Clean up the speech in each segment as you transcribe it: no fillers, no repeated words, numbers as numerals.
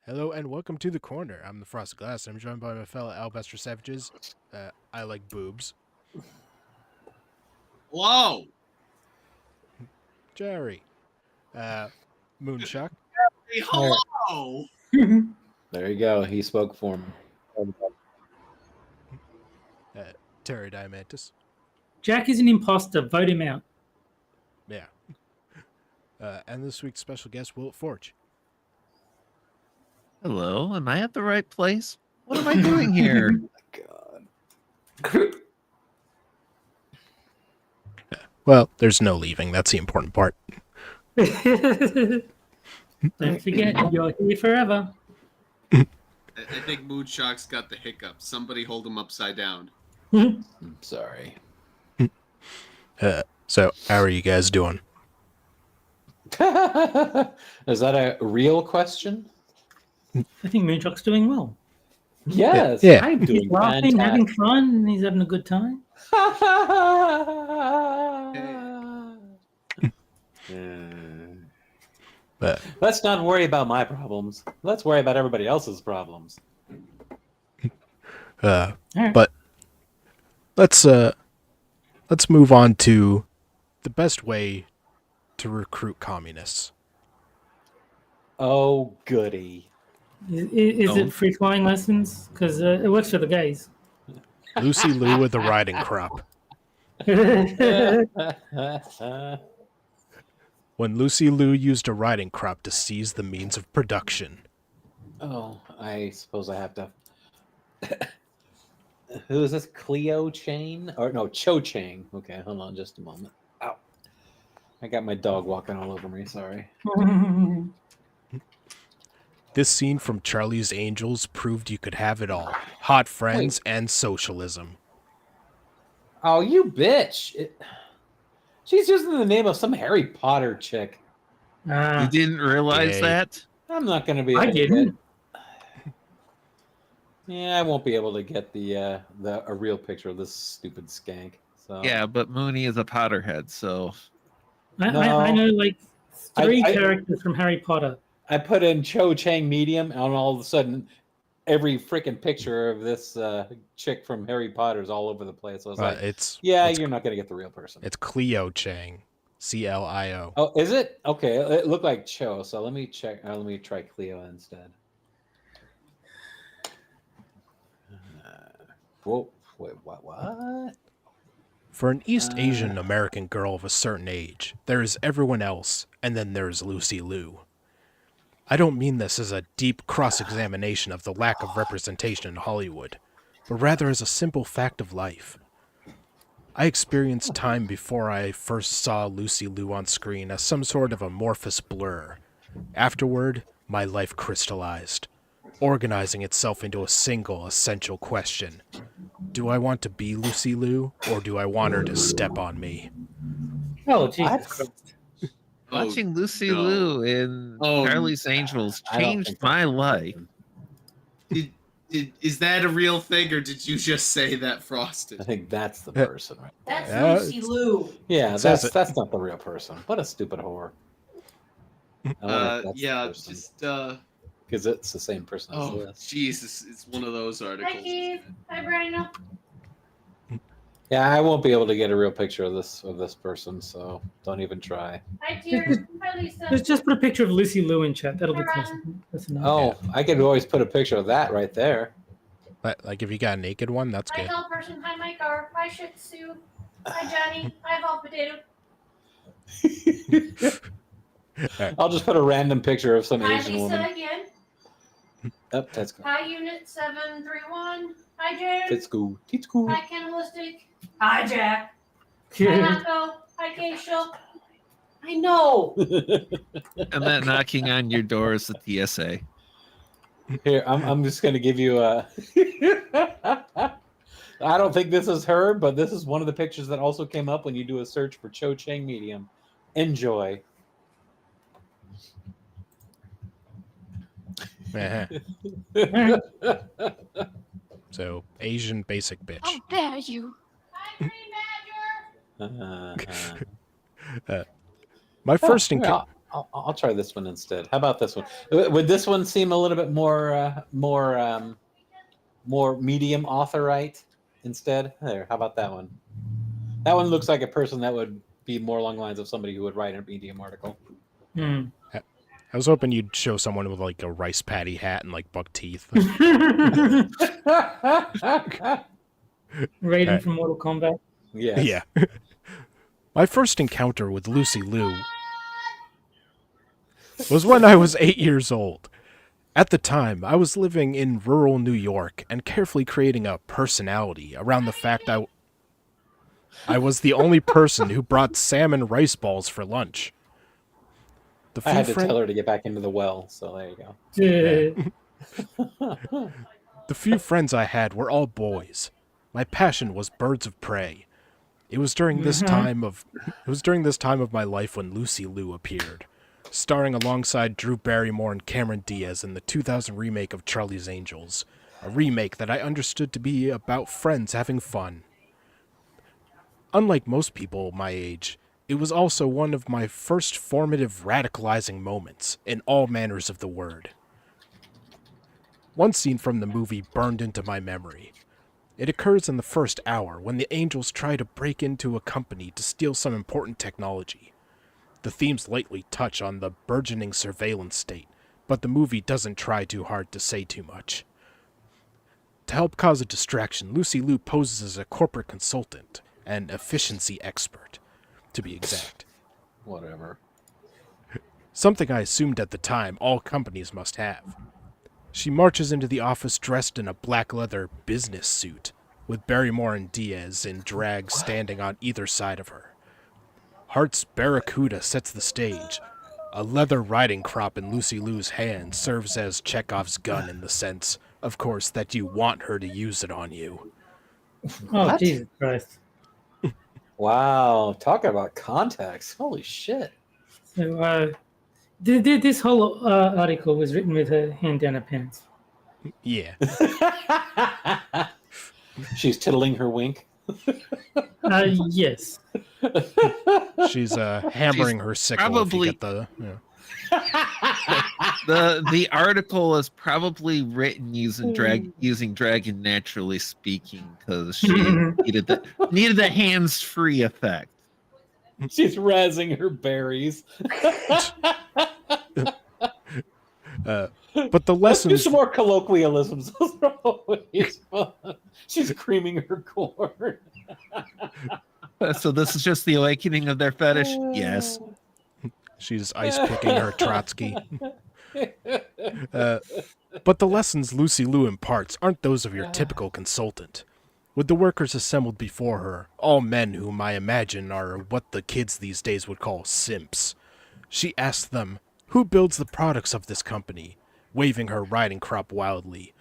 Hello and welcome to the corner. I'm the Frosted Glass. I'm joined by my fellow Albuster Savages. I like boobs. Whoa! Jerry. Moonshock. Hey, hello! There you go. He spoke for me. Terry Diamantis. Jack is an imposter. Vote him out. Yeah. And this week's special guest, Will Forge. Hello, am I at the right place? What am I doing here? God. Well, there's no leaving. That's the important part. Don't forget, you're here forever. I think Moonshock's got the hiccups. Somebody hold him upside down. I'm sorry. So, how are you guys doing? Is that a real question? I think Moonshock's doing well. Yes. Yeah. I'm He's doing laughing, having fantastic. fun, and he's having a good time. Let's not worry about my problems. Let's worry about everybody else's problems. All right. But let's move on to the best way to recruit communists. Oh, goody. Is it free flying lessons? Because it works for the gays. Lucy Liu with the riding crop. When Lucy Liu used a riding crop to seize the means of production. Oh, I suppose I have to. Who is this? Cleo Chain? Or no, Cho Chang. Okay, hold on just a moment. Ow. I got my dog walking all over me. Sorry. This scene from Charlie's Angels proved you could have it all. Hot friends and socialism. Oh, you bitch. She's using the name of some Harry Potter chick. You didn't realize Yay. that? I'm not going to be able I to didn't. Yeah, I won't be able to get a real picture of this stupid skank. So Yeah, but Mooney is a Potterhead, so I No. know like three I- characters from Harry Potter. I put in Cho Chang medium, and all of a sudden, every freaking picture of this chick from Harry Potter is all over the place. So I was like, it's yeah, you're not going to get the real person. it's Cleo Chang, CLIO. Oh, is it? Okay, it looked like Cho, so let me check. Let me try Cleo instead. Whoa, wait, what? For an East Asian American girl of a certain age, there is everyone else, and then there's Lucy Liu. I don't mean this as a deep cross-examination of the lack of representation in Hollywood, but rather as a simple fact of life. I experienced time before I first saw Lucy Liu on screen as some sort of amorphous blur. Afterward, my life crystallized, organizing itself into a single essential question. Do I want to be Lucy Liu, or do I want her to step on me? Oh, Jesus What? Christ. watching Lucy no. Liu in Oh, Charlie's Angels I don't changed think my that's life. Is that a real thing, or did you just say that, I Frosted? think that's the person, right? That's Yeah, Lucy Liu. Yeah, It says that's not the real person. What a stupid whore. I wonder if that's Yeah, the person. just Because it's the same person as oh, this. Jesus, it's one of those articles. Hi, Keith. Hi, Brandon. Yeah, I won't be able to get a real picture of this person, so don't even try. Hi, Tears. Hi, Lisa. Just put a picture of Lucy Liu in chat. That'll be Hi, close. Ron. That's enough. Oh, I could always put a picture of that right there. Like if you got a naked one, that's Hi, good. Hell Person. Hi, Mike R. Hi, Shih Tzu. Hi, Johnny. Hi, Hall Potato. I'll just put a random picture of some Hi, Asian Lisa woman. again. Oh, that's cool. Hi, Unit 731. Hi, June. That's cool. It's cool. Hi, Cannibalistic. Hi, Jack. Hi, Mako. Hi, Keishel. I know. And that knocking on your door is the TSA. Here, I'm just gonna give you a. I don't think this is her, but this is one of the pictures that also came up when you do a search for Cho Chang medium. Enjoy. So, Asian basic bitch. How dare you? Hi, Green Badger. My first Oh, encounter. I'll try this one instead. How about this one? Would this one seem a little bit more medium authorite instead? There. How about that one? That one looks like a person that would be more along the lines of somebody who would write a medium article. Hmm. I was hoping you'd show someone with like a rice patty hat and like buck teeth. Raiden from Mortal Kombat. Yes. Yeah. My first encounter with Lucy Liu was when I was 8 years old. At the time, I was living in rural New York and carefully creating a personality around the fact I was the only person who brought salmon rice balls for lunch. I had to tell her to get back into the well, so there you go. The few friends I had were all boys. My passion was birds of prey. It was during this time of my life when Lucy Liu appeared, starring alongside Drew Barrymore and Cameron Diaz in the 2000 remake of Charlie's Angels, a remake that I understood to be about friends having fun. Unlike most people my age, it was also one of my first formative radicalizing moments, in all manners of the word. One scene from the movie burned into my memory. It occurs in the first hour when the Angels try to break into a company to steal some important technology. The themes lightly touch on the burgeoning surveillance state, but the movie doesn't try too hard to say too much. To help cause a distraction, Lucy Liu poses as a corporate consultant, an efficiency expert, to be exact. Whatever. Something I assumed at the time all companies must have. She marches into the office dressed in a black leather business suit, with Barrymore and Diaz in drag standing on either side of her. Hart's Barracuda sets the stage. A leather riding crop in Lucy Liu's hand serves as Chekhov's gun in the sense, of course, that you want her to use it on you. Oh, What? Jesus Christ. Wow, talk about context. Holy shit. So, this whole article was written with her hand down her pants. Yeah. She's tittling her wink. Yes. She's hammering her sickle if you probably- get the... Yeah. The article is probably written using Dragon Naturally Speaking because she needed the hands-free effect. She's razzing her berries. But the Let's do lessons... some more colloquialisms. Those are always fun. She's creaming her corn. So this is just the awakening of their fetish? Yes. She's ice-picking her Trotsky. But the lessons Lucy Liu imparts aren't those of your typical consultant. With the workers assembled before her, all men whom I imagine are what the kids these days would call simps, she asks them, "Who builds the products of this company?" Waving her riding crop wildly.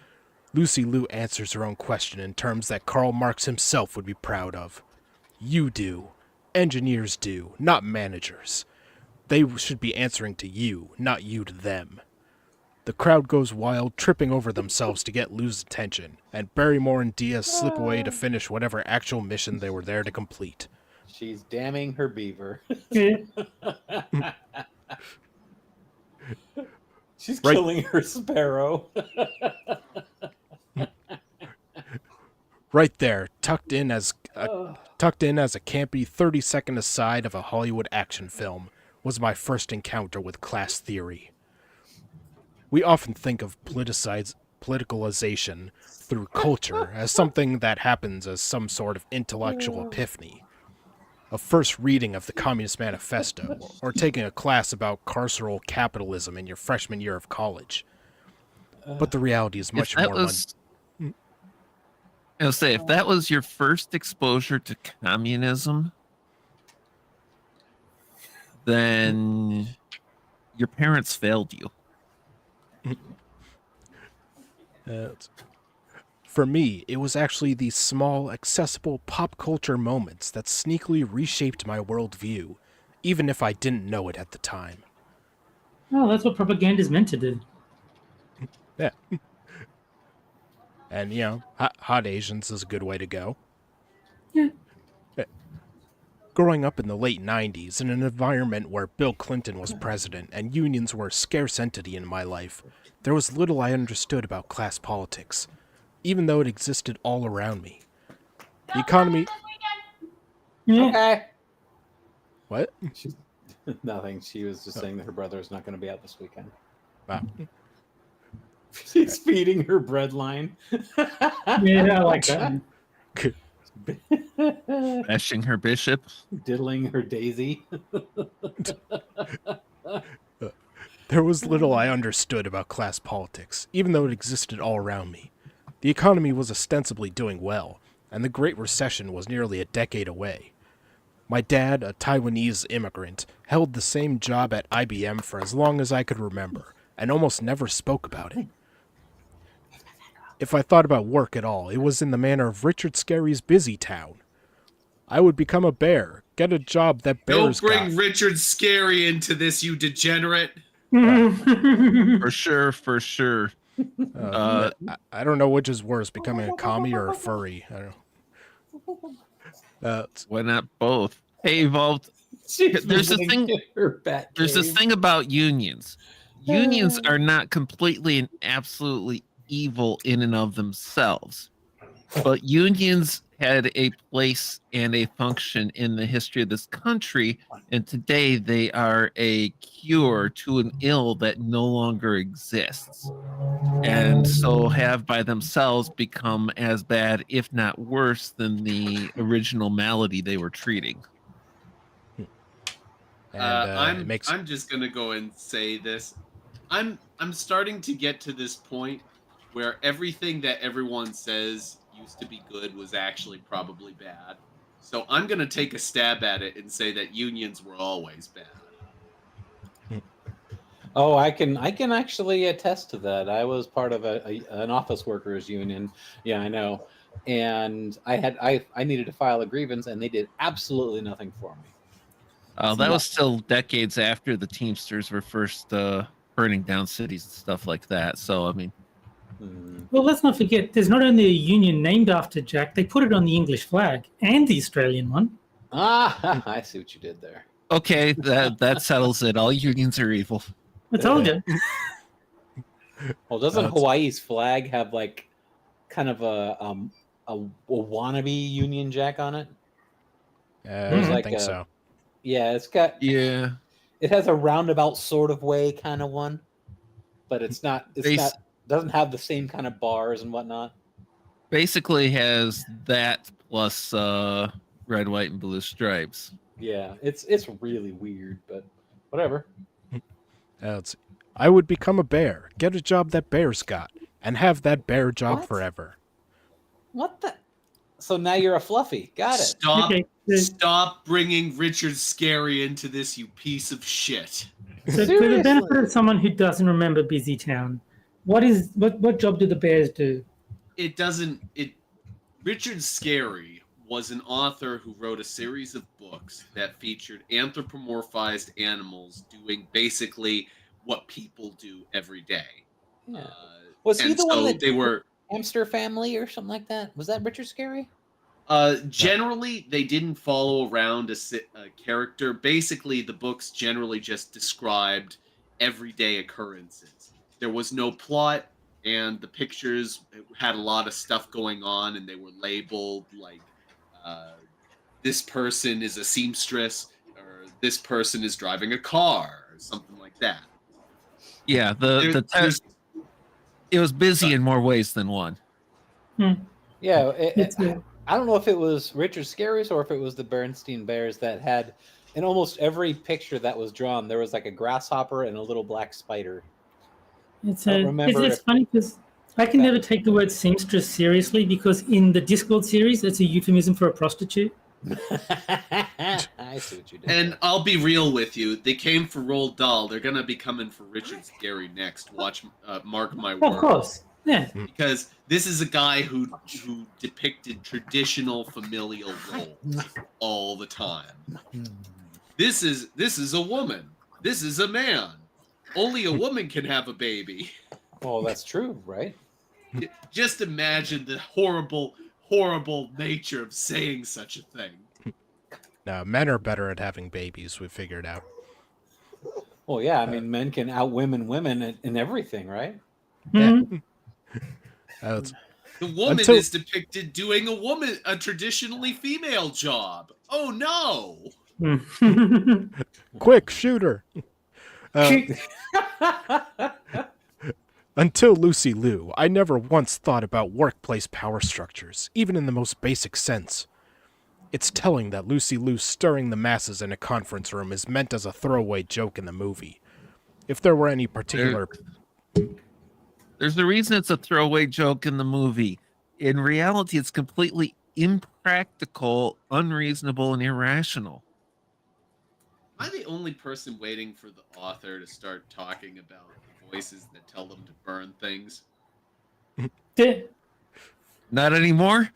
Lucy Liu answers her own question in terms that Karl Marx himself would be proud of. You do. Engineers do, not managers. They should be answering to you, not you to them. The crowd goes wild, tripping over themselves to get Lou's attention, and Barrymore and Diaz slip away to finish whatever actual mission they were there to complete. She's damning her beaver. She's Right. killing her sparrow. Right there, tucked in as a campy 30-second aside of a Hollywood action film, was my first encounter with class theory. We often think of politicalization through culture as something that happens as some sort of intellectual epiphany. A first reading of the Communist Manifesto, or taking a class about carceral capitalism in your freshman year of college. But the reality is much more I'll say, if that was your first exposure to communism, then your parents failed you. For me, it was actually these small, accessible pop culture moments that sneakily reshaped my worldview, even if I didn't know it at the time. Oh, that's what propaganda is meant to do. Yeah. And, Hot Asians is a good way to go. Yeah. Growing up in the late 90s in an environment where Bill Clinton was president and unions were a scarce entity in my life, there was little I understood about class politics, even though it existed all around me. The economy... Yeah. Okay. What? She's, nothing. She was just saying that her brother is not going to be out this weekend. Wow. She's feeding her breadline. Yeah, I like that. Bashing her bishop. Diddling her daisy. There was little I understood about class politics, even though it existed all around me. The economy was ostensibly doing well, and the Great Recession was nearly a decade away. My dad, a Taiwanese immigrant, held the same job at IBM for as long as I could remember, and almost never spoke about it. If I thought about work at all, it was in the manner of Richard Scarry's Busy Town. I would become a bear, get a job that bears Don't bring got. Richard Scarry into this, you degenerate. For sure, for sure. I don't know which is worse, becoming a commie or a furry. I don't know. Why not both? Hey, Evolved. There's a thing. There's this thing about unions. Unions are not completely and absolutely evil in and of themselves, but unions had a place and a function in the history of this country, and today they are a cure to an ill that no longer exists, and so have by themselves become as bad, if not worse, than the original malady they were treating. And it makes I'm just gonna go and say this. I'm starting to get to this point where everything that everyone says used to be good was actually probably bad. So I'm gonna take a stab at it and say that unions were always bad. Oh, I can actually attest to that. I was part of an office workers union. Yeah, I know. And I needed to file a grievance, and they did absolutely nothing for me. That was still decades after the Teamsters were first burning down cities and stuff like that. So, I mean, Well, let's not forget, there's not only a union named after Jack, they put it on the English flag and the Australian one. Ah, I see what you did there. okay, that settles it. All unions are evil. I told you. Well, doesn't That's- Hawaii's flag have like kind of a wannabe Union Jack on it? I There's don't like think a- so. Yeah, it's got. Yeah. It has a roundabout sort of way kind of one, but it's not. Doesn't have the same kind of bars and whatnot. Basically has that plus red, white, and blue stripes. Yeah, it's really weird, but whatever. I would become a bear, get a job that bears got, and have that bear job What? forever. What the? So now you're a fluffy. Got it. Stop! Okay. Stop bringing Richard Scarry into this, you piece of shit. So for the benefit of someone who doesn't remember Busy Town, what job do the bears do? It doesn't. Richard Scarry was an author who wrote a series of books that featured anthropomorphized animals doing basically what people do every day. Yeah. Was he and the one so that they were Hamster Family or something like that? Was that Richard Scarry? generally they didn't follow around a character. Basically, the books generally just described everyday occurrences. There was no plot, and the pictures had a lot of stuff going on, and they were labeled like this person is a seamstress, or this person is driving a car, or something like that. Yeah, There's- it was busy in more ways than one. Yeah, It's I don't know if it was Richard Scarry's or if it was the Bernstein Bears that had in almost every picture that was drawn there was like a grasshopper and a little black spider. It's if- funny because I can never take the word seamstress seriously because in the Discord series, it's a euphemism for a prostitute. I see what you did. And I'll be real with you. They came for Roald Dahl. They're gonna be coming for Richard Scarry next. Watch, mark my Of words. course, yeah. Because this is a guy who depicted traditional familial roles all the time. This is a woman. This is a man. Only a woman can have a baby. Well, that's true, right? Just imagine the horrible nature of saying such a thing. Men are better at having babies, we figured out. Well, yeah, I mean, men can outwomen women in everything, right? Mhm. It's, The woman Until- is depicted doing a traditionally female job. Oh no! quick, shooter! Until Lucy Liu, I never once thought about workplace power structures, even in the most basic sense. It's telling that Lucy Liu stirring the masses in a conference room is meant as a throwaway joke in the movie. If there were any particular... There's a reason it's a throwaway joke in the movie. In reality, it's completely impractical, unreasonable, and irrational. Am I the only person waiting for the author to start talking about the voices that tell them to burn things? Not anymore?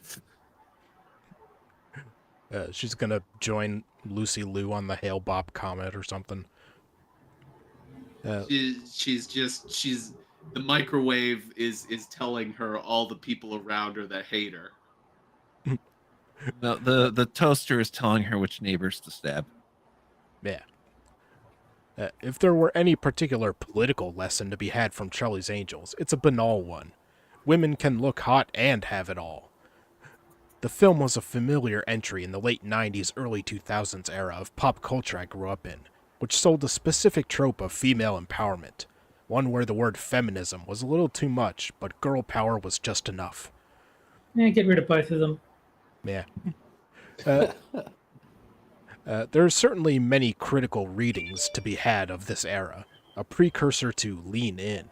she's gonna join Lucy Liu on the Hale Bopp comet or something. She's the microwave is telling her all the people around her that hate her. No, the toaster is telling her which neighbors to stab. Yeah. If there were any particular political lesson to be had from Charlie's Angels, it's a banal one. Women can look hot and have it all. The film was a familiar entry in the late 90s, early 2000s era of pop culture I grew up in, which sold a specific trope of female empowerment, one where the word feminism was a little too much, but girl power was just enough. Yeah, get rid of both of them. Yeah. There are certainly many critical readings to be had of this era, a precursor to Lean In.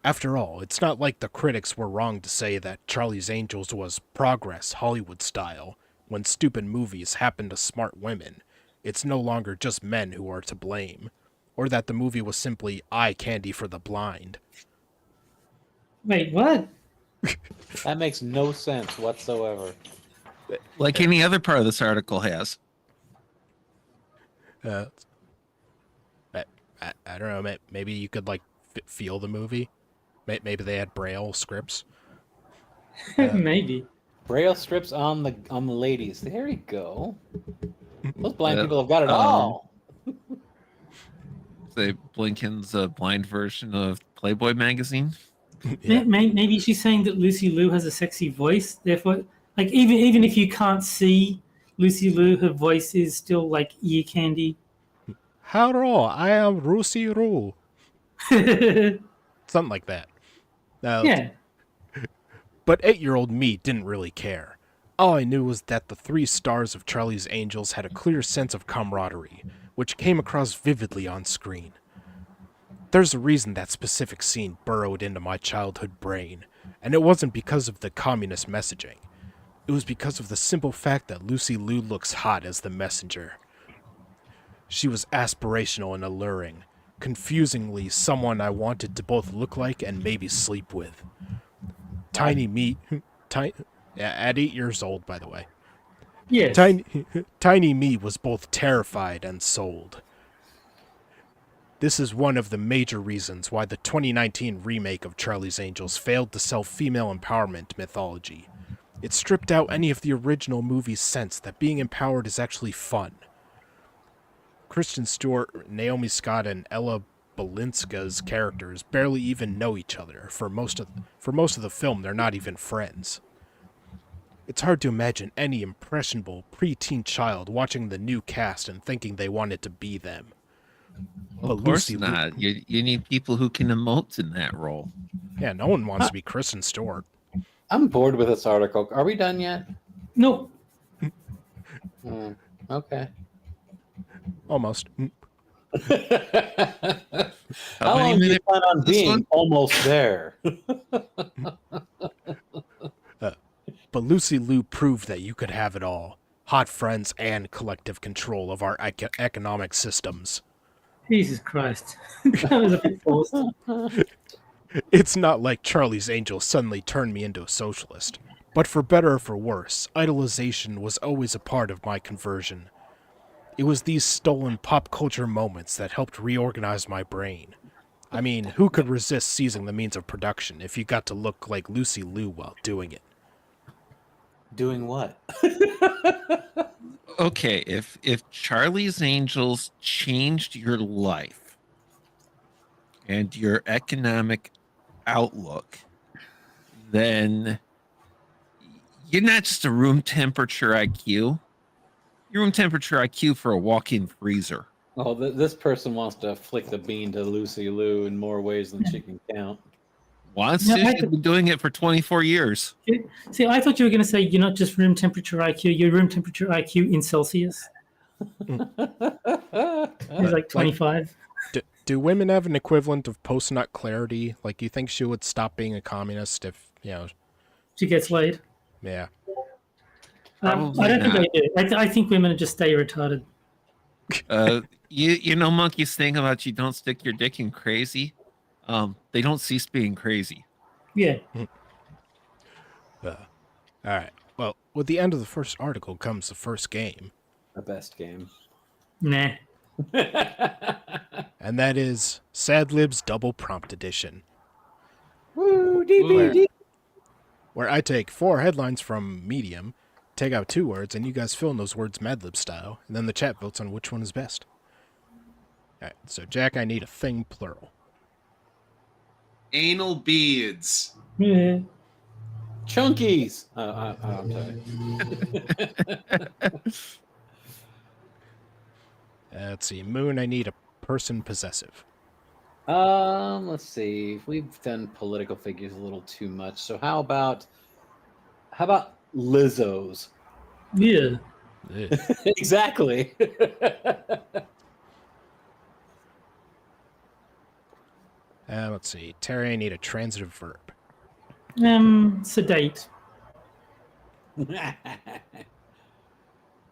After all, it's not like the critics were wrong to say that Charlie's Angels was progress Hollywood style. When stupid movies happen to smart women, it's no longer just men who are to blame, or that the movie was simply eye candy for the blind. Wait, what? That makes no sense whatsoever. Like any other part of this article has. I don't know, maybe you could, like, feel the movie? Maybe they had Braille scripts? Maybe. Braille strips on the ladies. There you go. Those blind people have got it all. Say Blinken's blind version of Playboy magazine. Yeah. Maybe she's saying that Lucy Liu has a sexy voice. Therefore, like even if you can't see Lucy Liu, her voice is still like ear candy. Hello, I am Lucy Liu. Yeah. Something like that. But 8-year-old me didn't really care. All I knew was that the 3 stars of Charlie's Angels had a clear sense of camaraderie, which came across vividly on screen. There's a reason that specific scene burrowed into my childhood brain, and it wasn't because of the communist messaging. It was because of the simple fact that Lucy Liu looks hot as the messenger. She was aspirational and alluring, confusingly someone I wanted to both look like and maybe sleep with. Tiny me, at 8 years old, by the way. Yes. Tiny me was both terrified and sold. This is one of the major reasons why the 2019 remake of Charlie's Angels failed to sell female empowerment mythology. It stripped out any of the original movie's sense that being empowered is actually fun. Kristen Stewart, Naomi Scott, and Ella Balinska's characters barely even know each other. For most of the film, they're not even friends. It's hard to imagine any impressionable preteen child watching the new cast and thinking they wanted to be them. Well, of course not. You need people who can emote in that role. Yeah, no one wants to be Kristen Stewart. I'm bored with this article. Are we done yet? No. Okay. Almost. How long do you plan on being almost there? But Lucy Liu proved that you could have it all. Hot friends and collective control of our economic systems. Jesus Christ. That was a bit forced. It's not like Charlie's Angels suddenly turned me into a socialist. But for better or for worse, idolization was always a part of my conversion. It was these stolen pop culture moments that helped reorganize my brain. I mean, who could resist seizing the means of production if you got to look like Lucy Liu while doing it? Doing what? Okay, if Charlie's Angels changed your life and your economic outlook, then you're not just a room temperature IQ. You're room temperature IQ for a walk-in freezer. Oh, this person wants to flick the bean to Lucy Liu in more ways than she can count. Wants No, to? She's been doing it for 24 years. See, I thought you were going to say you're not just room temperature IQ, you're room temperature IQ in Celsius. He's like 25. Do women have an equivalent of post-nut clarity? Like, you think she would stop being a communist if, She gets laid. yeah. Probably I don't not. think they do. I think women just stay retarded. You know Monkey's thing about you don't stick your dick in crazy. They don't cease being crazy. Yeah. All right. Well, with the end of the first article comes the first game, The best game. Nah. and that is Sad Libs Double Prompt Edition, Woo, DPD. where I take 4 headlines from Medium, take out 2 words, and you guys fill in those words Mad Lib style, and then the chat votes on which one is best. All right. So, Jack, I need a thing plural. Anal beads. Yeah. Chunkies. I'm sorry. Let's see. Moon, I need a person possessive. Let's see. We've done political figures a little too much. So how about Lizzo's? Yeah. Ugh. Exactly. Let's see. Terry, I need a transitive verb. Sedate.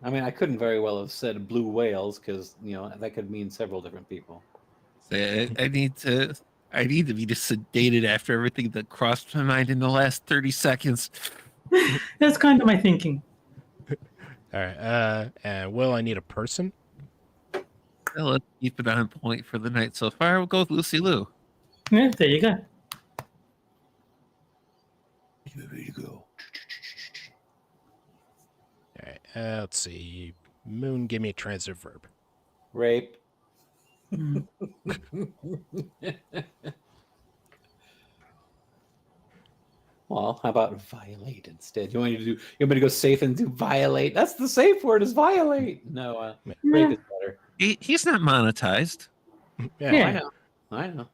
I mean, I couldn't very well have said blue whales because that could mean several different people. I need to be sedated after everything that crossed my mind in the last 30 seconds. That's kind of my thinking. All right. And Will, I need a person. Well, let's keep it on point for the night so far. We'll go with Lucy Liu. Yeah, there you go. You ready to go? All right. Let's see. Moon, give me a transitive verb. Rape. Mm. Well, how about violate instead? You want me to go safe and do violate? That's the safe word is violate. No, rape is better. He's not monetized. Yeah. I know.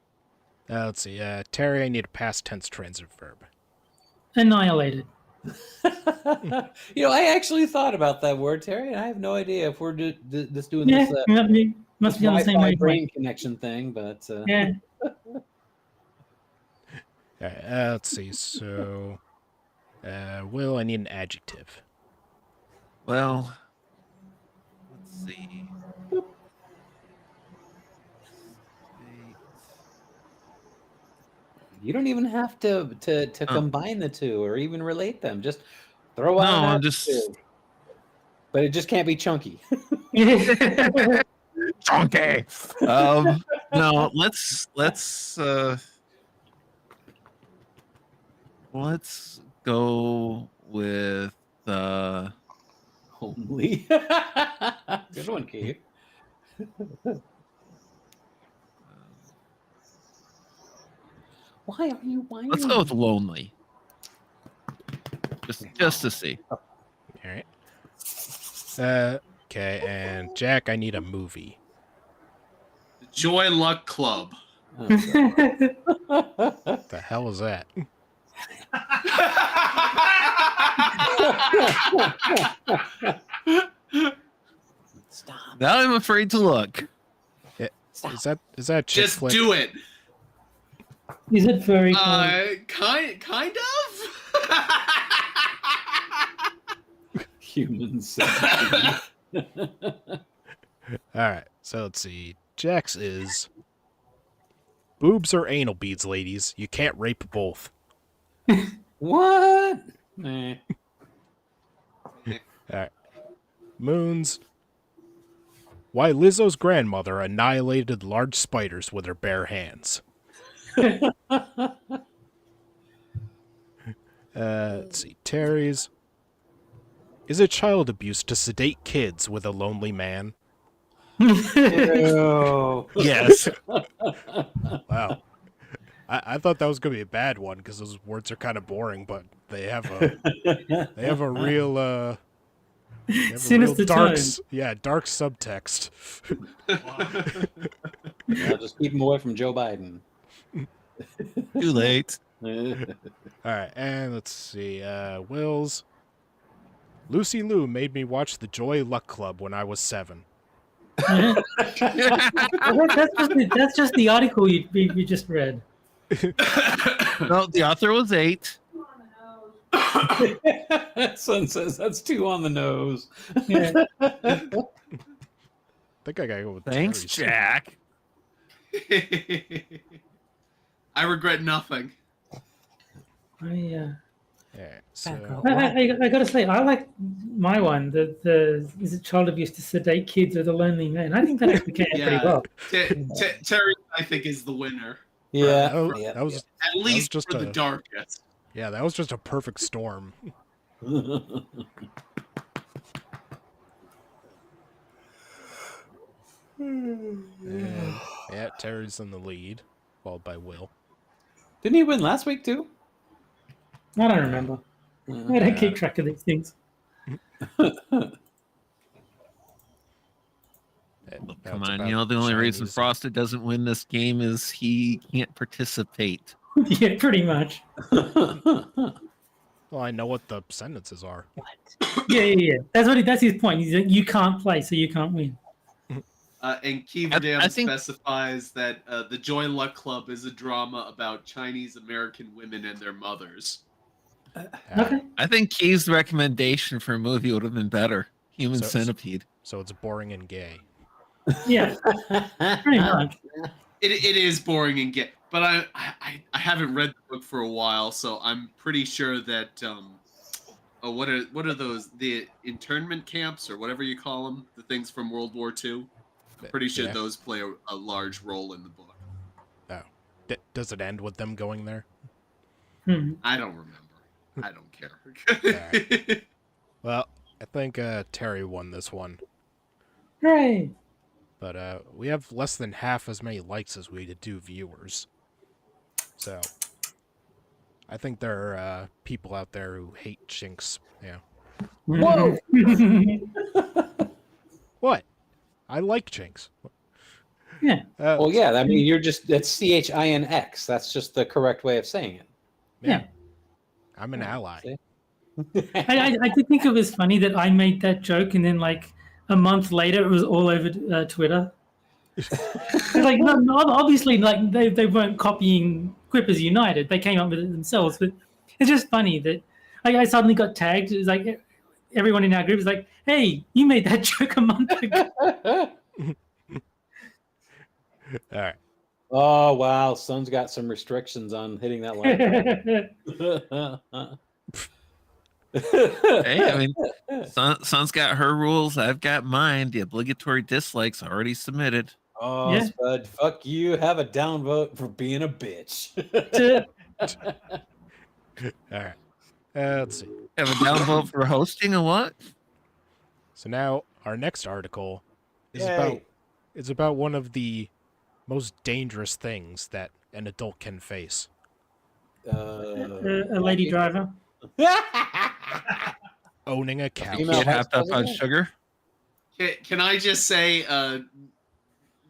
Let's see. Terry, I need a past tense transitive verb. Annihilated. I actually thought about that word, Terry, and I have no idea if we're just doing Yeah, this must be on the same Wi-Fi wavelength. brain connection thing, but Yeah. All right. Let's see. So, Will, I need an adjective. Well, let's see. you don't even have to combine the two or even relate them. Just throw out. No, an I'm just. adjective. But it just can't be chunky. Chunky. No, let's go with Homely. Good one, Keith. Why are you whining? let's go with lonely. Just to see. All right. Okay. And Jack, I need a movie. The Joy Luck Club. Oh, What the hell is that? Stop. Now I'm afraid to look. Stop. Is that a chick Just flick? do it. Is it very cool? Kind of. Humans. All right. So let's see. Jack's is boobs or anal beads, ladies. You can't rape both. What? Nah. All right. Moons. Why Lizzo's grandmother annihilated large spiders with her bare hands. Let's see. Terry's. Is it child abuse to sedate kids with a lonely man? Ew. Yes. Wow. I thought that was going to be a bad one because those words are kind of boring, but they have a real they have a real Sinister dark tone. dark subtext. I'll just keep him away from Joe Biden. Too late. All right, and let's see. Will's Lucy Liu made me watch the Joy Luck Club when I was 7. That's just the article you just read. No, the author was 8. Son says that's 2 on the nose. Yeah. I think I gotta go with Thanks, Terry's. Jack. I regret nothing. Yeah, so I gotta say, I like my one. The is it child abuse to sedate kids with a lonely man? I think that actually came out pretty well. Terry, I think, is the winner. Yeah. that was At least just for the darkest. yeah, that was just a perfect storm. And, yeah, Terry's in the lead, followed by Will. Didn't he win last week too? I don't remember. I don't keep track of these things. Come on, you know the only reason Frosted doesn't win this game is he can't participate. Yeah, pretty much. Well, I know what the sentences are. Yeah. That's his point. He's like, you can't play, so you can't win. And Keeverdam specifies that the Joy Luck Club is a drama about Chinese American women and their mothers. Okay. I think Key's recommendation for a movie would have been better. Human Centipede. So it's boring and gay. Yeah, pretty much. It is boring and gay, but I haven't read the book for a while, so I'm pretty sure that what are those, the internment camps or whatever you call them, the things from World War II? I'm pretty sure those play a large role in the book. Oh, does it end with them going there? I don't remember. I don't care. Right. Well, I think Terry won this one. Hooray! But we have less than half as many likes as we do viewers. So I think there are people out there who hate Chinks. Yeah. Whoa! What? I like Chinks. Yeah. Well, yeah. I mean, that's CHINX. That's just the correct way of saying it. Yeah. I'm an ally. I did think it was funny that I made that joke, and then like a month later, it was all over Twitter. Like, no, obviously, like they weren't copying Quippers United; they came up with it themselves. But it's just funny that I suddenly got tagged. It was like everyone in our group was like, "Hey, you made that joke a month ago." All right. Oh wow, Son's got some restrictions on hitting that line. Hey, I mean, Son's got her rules. I've got mine. The obligatory dislikes already submitted. Oh, Yeah. Spud, fuck you. Have a downvote for being a bitch. All right. Let's see. Have a downvote for hosting or what? So now our next article is Yay. about one of the most dangerous things that an adult can face. A lady driver. Owning a cow. Female Get hopped up on sugar. Can I just say,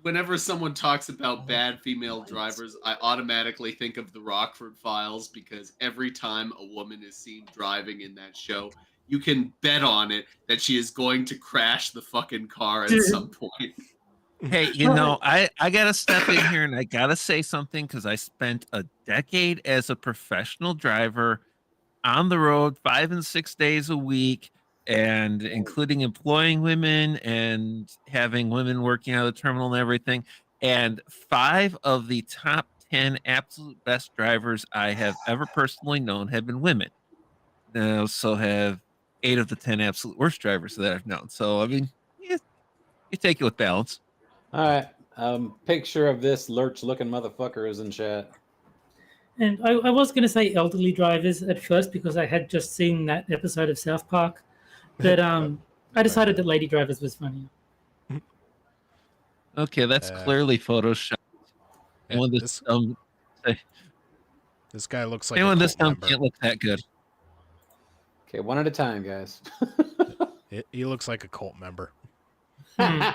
whenever someone talks about bad female drivers, I automatically think of the Rockford Files, because every time a woman is seen driving in that show, you can bet on it that she is going to crash the fucking car at some point. Hey, you know, I gotta step in here and I gotta say something, because I spent a decade as a professional driver on the road 5 and 6 days a week, and including employing women and having women working out of the terminal and everything. And 5 of the top 10 absolute best drivers I have ever personally known have been women. I also have 8 of the 10 absolute worst drivers that I've known. So, I mean, you take it with balance. All right. Picture of this lurch-looking motherfucker is in chat. And I was going to say elderly drivers at first because I had just seen that episode of South Park But I decided that Lady Drivers was funny. Okay, that's clearly Photoshop. Yeah, Anyone this guy looks like anyone a this cult dumb member. can't look that good. Okay, one at a time, guys. He looks like a cult member. Why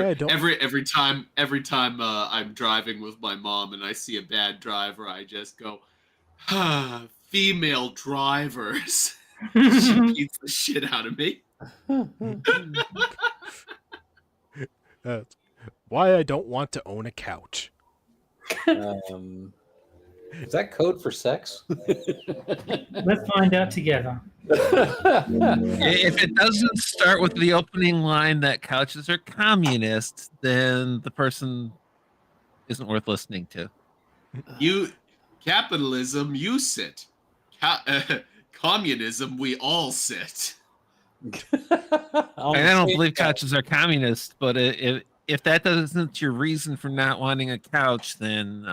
I don't every time I'm driving with my mom and I see a bad driver, I just go, female drivers. She beats the shit out of me. why I don't want to own a couch. Is that code for sex? Let's find out together. If it doesn't start with the opening line that couches are communist, then the person isn't worth listening to. Capitalism, you sit. Communism, we all sit. I don't believe couches are communist, but if that isn't your reason for not wanting a couch, then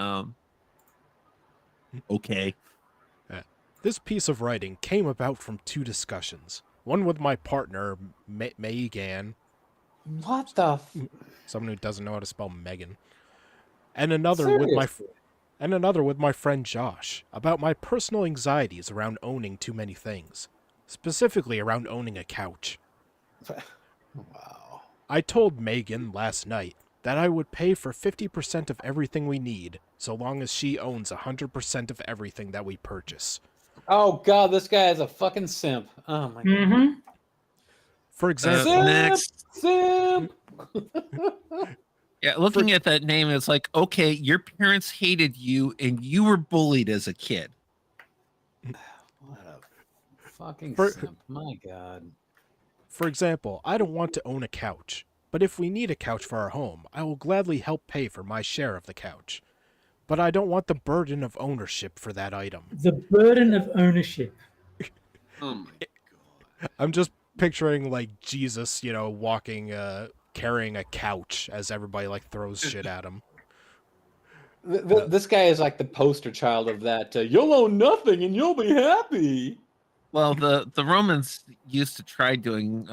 okay. This piece of writing came about from 2 discussions. One with my partner, Megan. What the? Someone who doesn't know how to spell Megan. And another with my friend Josh about my personal anxieties around owning too many things, specifically around owning a couch. Wow. I told Megan last night that I would pay for 50% of everything we need, so long as she owns 100% of everything that we purchase. Oh God, this guy is a fucking simp. Oh my God. For example, Simp. Yeah, looking at that name, it's like, okay, your parents hated you and you were bullied as a kid. What a fucking For- simp. My God. For example, I don't want to own a couch, but if we need a couch for our home, I will gladly help pay for my share of the couch. But I don't want the burden of ownership for that item. The burden of ownership. Oh my God. I'm just picturing like Jesus, walking, carrying a couch as everybody like throws shit at him. This guy is like the poster child of that. You'll own nothing and you'll be happy. Well, the Romans used to try doing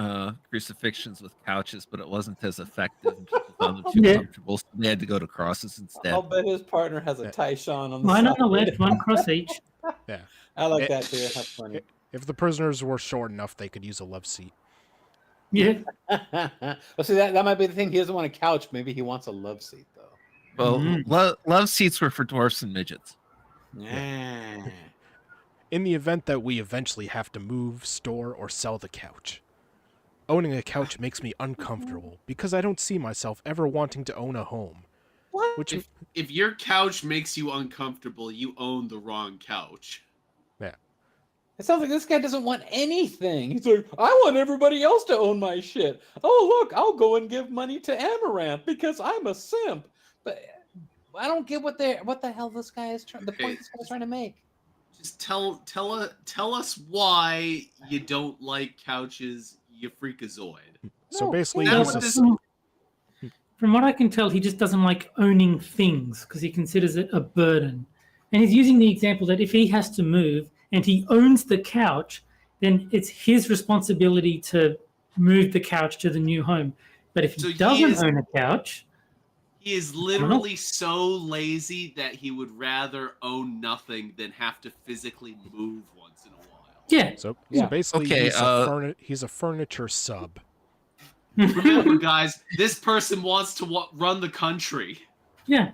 crucifixions with couches, but it wasn't as effective. And people found them too comfortable, so they had to go to crosses instead. I'll bet his partner has a Tyshawn on the Mine side. on the left, one cross each. Yeah. I like that too. That's funny. If the prisoners were short enough, they could use a love seat. Yeah. Well, see, that might be the thing. He doesn't want a couch. Maybe he wants a love seat, though. Well, love seats were for dwarfs and midgets. Yeah. In the event that we eventually have to move, store, or sell the couch. Owning a couch makes me uncomfortable because I don't see myself ever wanting to own a home. What? Which, If your couch makes you uncomfortable, you own the wrong couch. yeah. It sounds like this guy doesn't want anything. He's like, I want everybody else to own my shit. Oh, look, I'll go and give money to Amaranth because I'm a simp. But I don't get what the hell this guy is trying. The point this guy's trying to make. Just tell us why you don't like couches, you freakazoid. So No, basically, Now he's what a, this- From what I can tell, he just doesn't like owning things because he considers it a burden. And he's using the example that if he has to move and he owns the couch, then it's his responsibility to move the couch to the new home. But if he doesn't own a couch, He is literally so lazy that he would rather own nothing than have to physically move once in a while. yeah. so Yeah. basically Okay, he's a furniture sub. Remember, guys, this person wants to run the country. Yeah.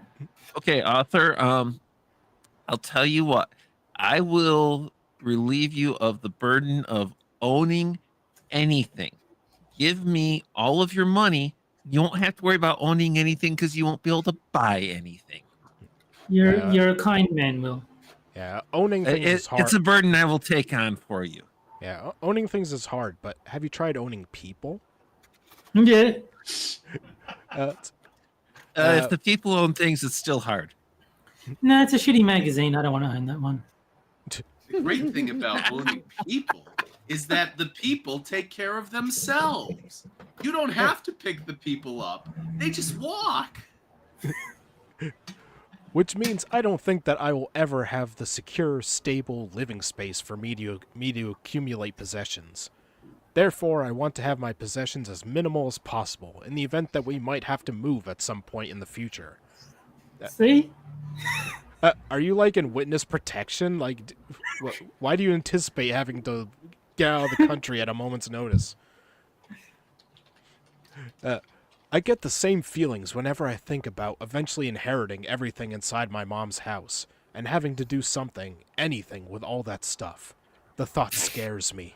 Okay, author. I'll tell you what. I will relieve you of the burden of owning anything. Give me all of your money. You won't have to worry about owning anything because you won't be able to buy anything. You're a kind man, Will. Yeah, owning things is hard. It's a burden I will take on for you. Yeah, owning things is hard, but have you tried owning people? Yeah. If the people own things, it's still hard. No, it's a shitty magazine. I don't want to own that one. The great thing about owning people is that the people take care of themselves. You don't have to pick the people up. They just walk. Which means I don't think that I will ever have the secure, stable living space for me to accumulate possessions. Therefore, I want to have my possessions as minimal as possible in the event that we might have to move at some point in the future. See? Are you like in witness protection? Like, why do you anticipate having to get out of the country at a moment's notice? I get the same feelings whenever I think about eventually inheriting everything inside my mom's house and having to do something, anything, with all that stuff. The thought scares me.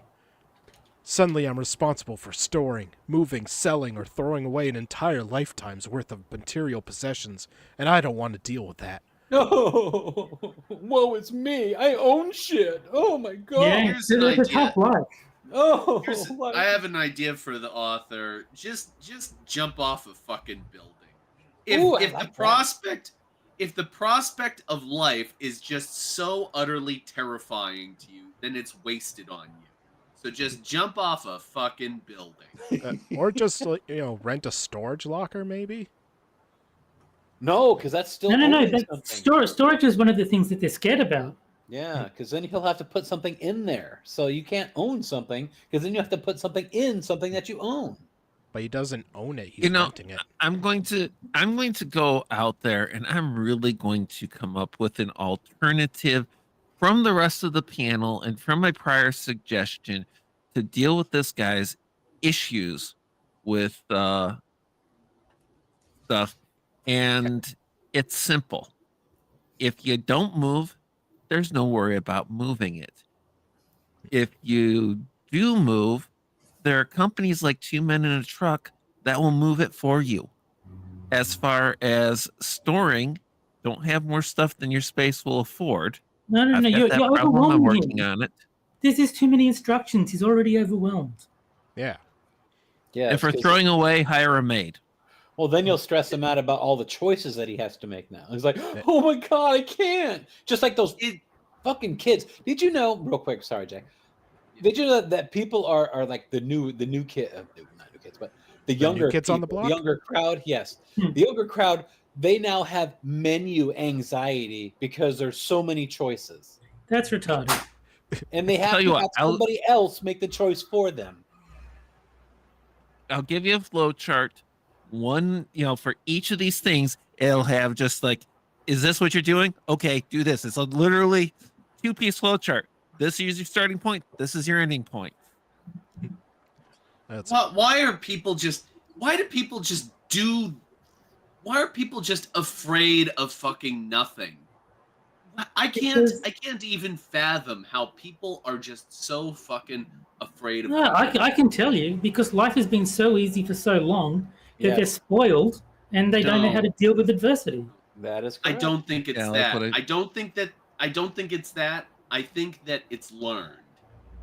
Suddenly I'm responsible for storing, moving, selling, or throwing away an entire lifetime's worth of material possessions, and I don't want to deal with that. Oh, whoa, it's me. I own shit. Oh my god. Yeah, Here's an it's a idea. tough life. Oh, I have an idea for the author. Just jump off a fucking building. If the prospect of life is just so utterly terrifying to you, then it's wasted on you. So just jump off a fucking building. Or just, rent a storage locker, maybe? No, because that's still No. owning something. Storage is one of the things that they're scared about. Yeah, because then he'll have to put something in there. So you can't own something, because then you have to put something in something that you own. But he doesn't own it. He's renting it. I'm going to go out there and I'm really going to come up with an alternative from the rest of the panel and from my prior suggestion to deal with this guy's issues with stuff. And it's simple. If you don't move, there's no worry about moving it. If you do move, there are companies like Two Men in a Truck that will move it for you. As far as storing, don't have more stuff than your space will afford. No, I've got you're that problem. I'm overwhelming working him. on it. This is too many instructions. He's already overwhelmed. Yeah. Yeah. If we're throwing away, hire a maid. Well, then you'll stress him out about all the choices that he has to make now. He's like, oh my god, I can't. Just like those fucking kids. Did you know, real quick, sorry, Jack. Did you know that people are like the new kid, not new kids, but the younger kids people, on the block? the younger crowd? Yes. The younger crowd, they now have menu anxiety because there's so many choices. That's retarded. And they have Tell you to what, have somebody else make the choice for them. I'll give you a flow chart. One, for each of these things, it'll have just like, is this what you're doing? Okay, do this. It's a literally 2-piece flow chart. This is your starting point. This is your ending point. Why are people just afraid of fucking nothing? I can't even fathom how people are just so fucking afraid of No, I can tell you, because life has been so easy for so long that they're spoiled and they don't know how to deal with adversity. That is correct. I don't think it's Yeah, that. like I don't think it's that. I think that it's learned.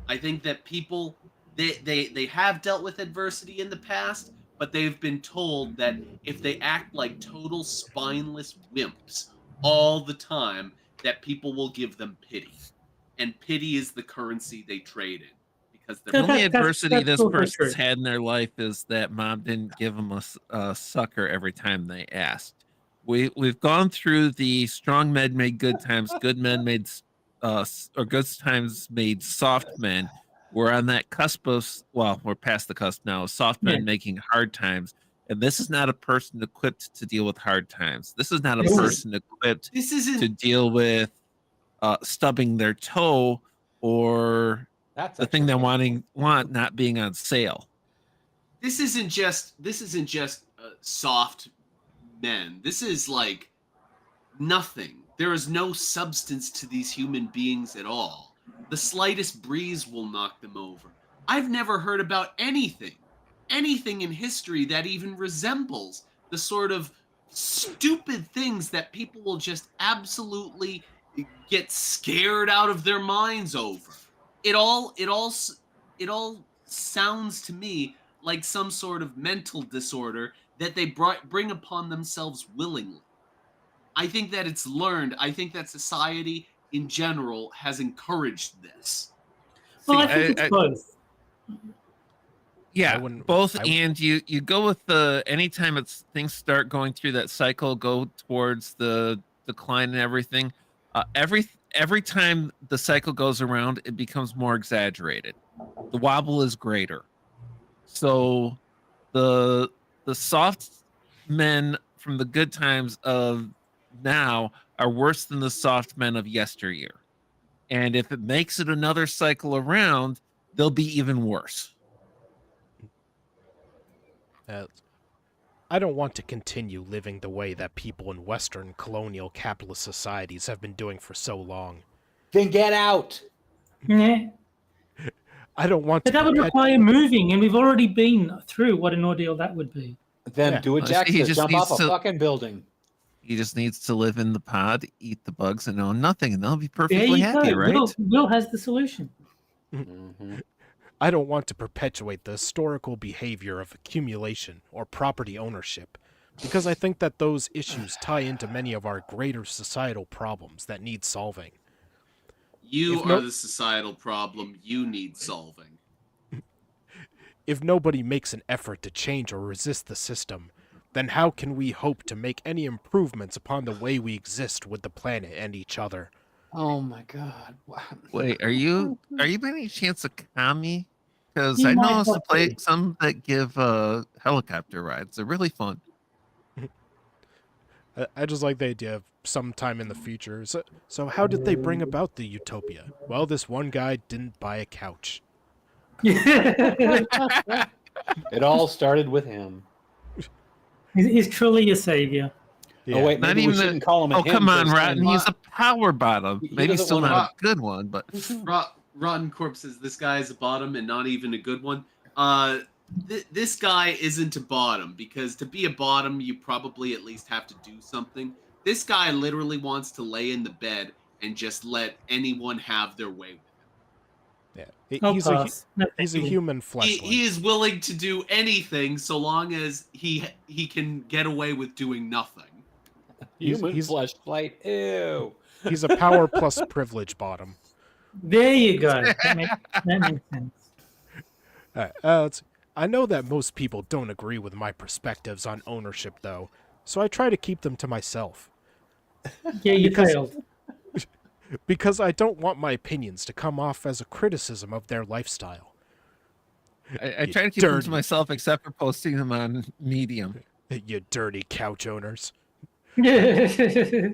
I think that people they have dealt with adversity in the past, but they've been told that if they act like total spineless wimps all the time, that people will give them pity. And pity is the currency they trade in. Because The only adversity this totally person's true. had in their life is that mom didn't give them a sucker every time they asked. We've gone through the strong men made good times, good men made or good times made soft men. We're on that cusp of, we're past the cusp now, soft men making hard times. And this is not a person equipped to deal with hard times. This is not a person equipped to deal with stubbing their toe or the thing they want not being on sale. This isn't just soft men. This is like nothing. There is no substance to these human beings at all. The slightest breeze will knock them over. I've never heard about anything in history that even resembles the sort of stupid things that people will just absolutely get scared out of their minds over. It all sounds to me like some sort of mental disorder that they bring upon themselves willingly. I think that it's learned. I think that society in general has encouraged this. Well, I think it's both. Yeah, both. And you go with the anytime things start going through that cycle, go towards the decline and everything, every time the cycle goes around, it becomes more exaggerated. The wobble is greater. So the soft men from the good times of now are worse than the soft men of yesteryear. And if it makes it another cycle around, they'll be even worse. I don't want to continue living the way that people in Western colonial capitalist societies have been doing for so long. Then get out. Yeah. I don't want But to. that would require moving, and we've already been through what an ordeal that would be. Then Yeah. do what Well, Jack he says. just Jump needs off a to- fucking building. He just needs to live in the pod, eat the bugs, and own nothing, and they'll be There perfectly you happy, go. right? Will has the solution. Mm-hmm. I don't want to perpetuate the historical behavior of accumulation or property ownership, because I think that those issues tie into many of our greater societal problems that need solving. You If are no- the societal problem you need solving. If nobody makes an effort to change or resist the system, then how can we hope to make any improvements upon the way we exist with the planet and each other? Oh my god. Wow. Wait, are you by any chance a commie? Because You I might know have to. some that give helicopter rides. They're really fun. I just like the idea of sometime in the future. So how did they bring about the utopia? Well, this one guy didn't buy a couch. It all started with him. He's truly a savior. Yeah. Oh wait, Not maybe even we the- shouldn't call him a Oh, him come on, because Rotten. He's a power bottom. He Maybe doesn't still wanna- not a good one, but Rotten Corpse says this guy is a bottom and not even a good one. This guy isn't a bottom because to be a bottom, you probably at least have to do something. This guy literally wants to lay in the bed and just let anyone have their way with him. Yeah. I'll He's pass. No, he's a thank you. human fleshling. He is willing to do anything so long as he can get away with doing nothing. human he's- flesh plate. Ew. He's a power plus privilege bottom. There you go. That makes sense. I know that most people don't agree with my perspectives on ownership, though, so I try to keep them to myself. Yeah, you Because- failed. Because I don't want my opinions to come off as a criticism of their lifestyle. I You try to keep them dirty- to myself except for posting them on Medium. You dirty couch owners. Yeah.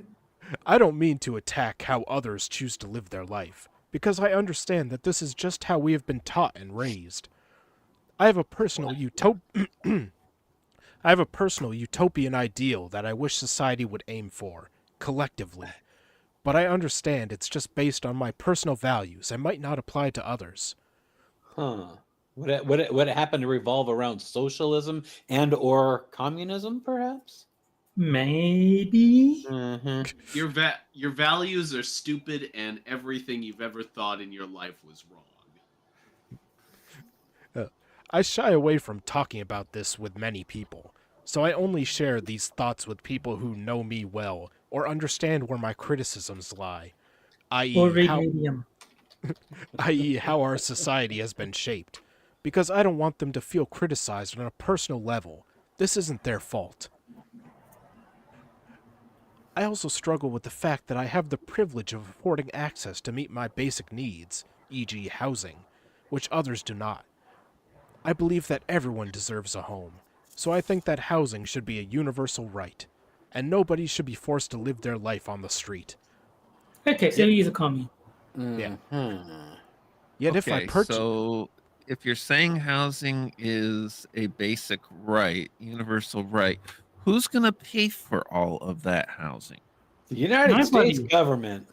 I don't mean to attack how others choose to live their life, because I understand that this is just how we have been taught and raised. I have a personal utopian ideal that I wish society would aim for, collectively. But I understand it's just based on my personal values and might not apply to others. Huh. Would it happen to revolve around socialism and or communism, perhaps? Maybe. Mm-hmm. Your values are stupid and everything you've ever thought in your life was wrong. I shy away from talking about this with many people, so I only share these thoughts with people who know me well or understand where my criticisms lie, Or i.e. read how, Medium. how our society has been shaped, because I don't want them to feel criticized on a personal level. This isn't their fault. I also struggle with the fact that I have the privilege of affording access to meet my basic needs, e.g. housing, which others do not. I believe that everyone deserves a home, so I think that housing should be a universal right, and nobody should be forced to live their life on the street. Okay, so he's a commie. Yeah. Mhm. Yet if I purchase... So if you're saying housing is a basic right, universal right, who's going to pay for all of that housing? The United Nobody. States government.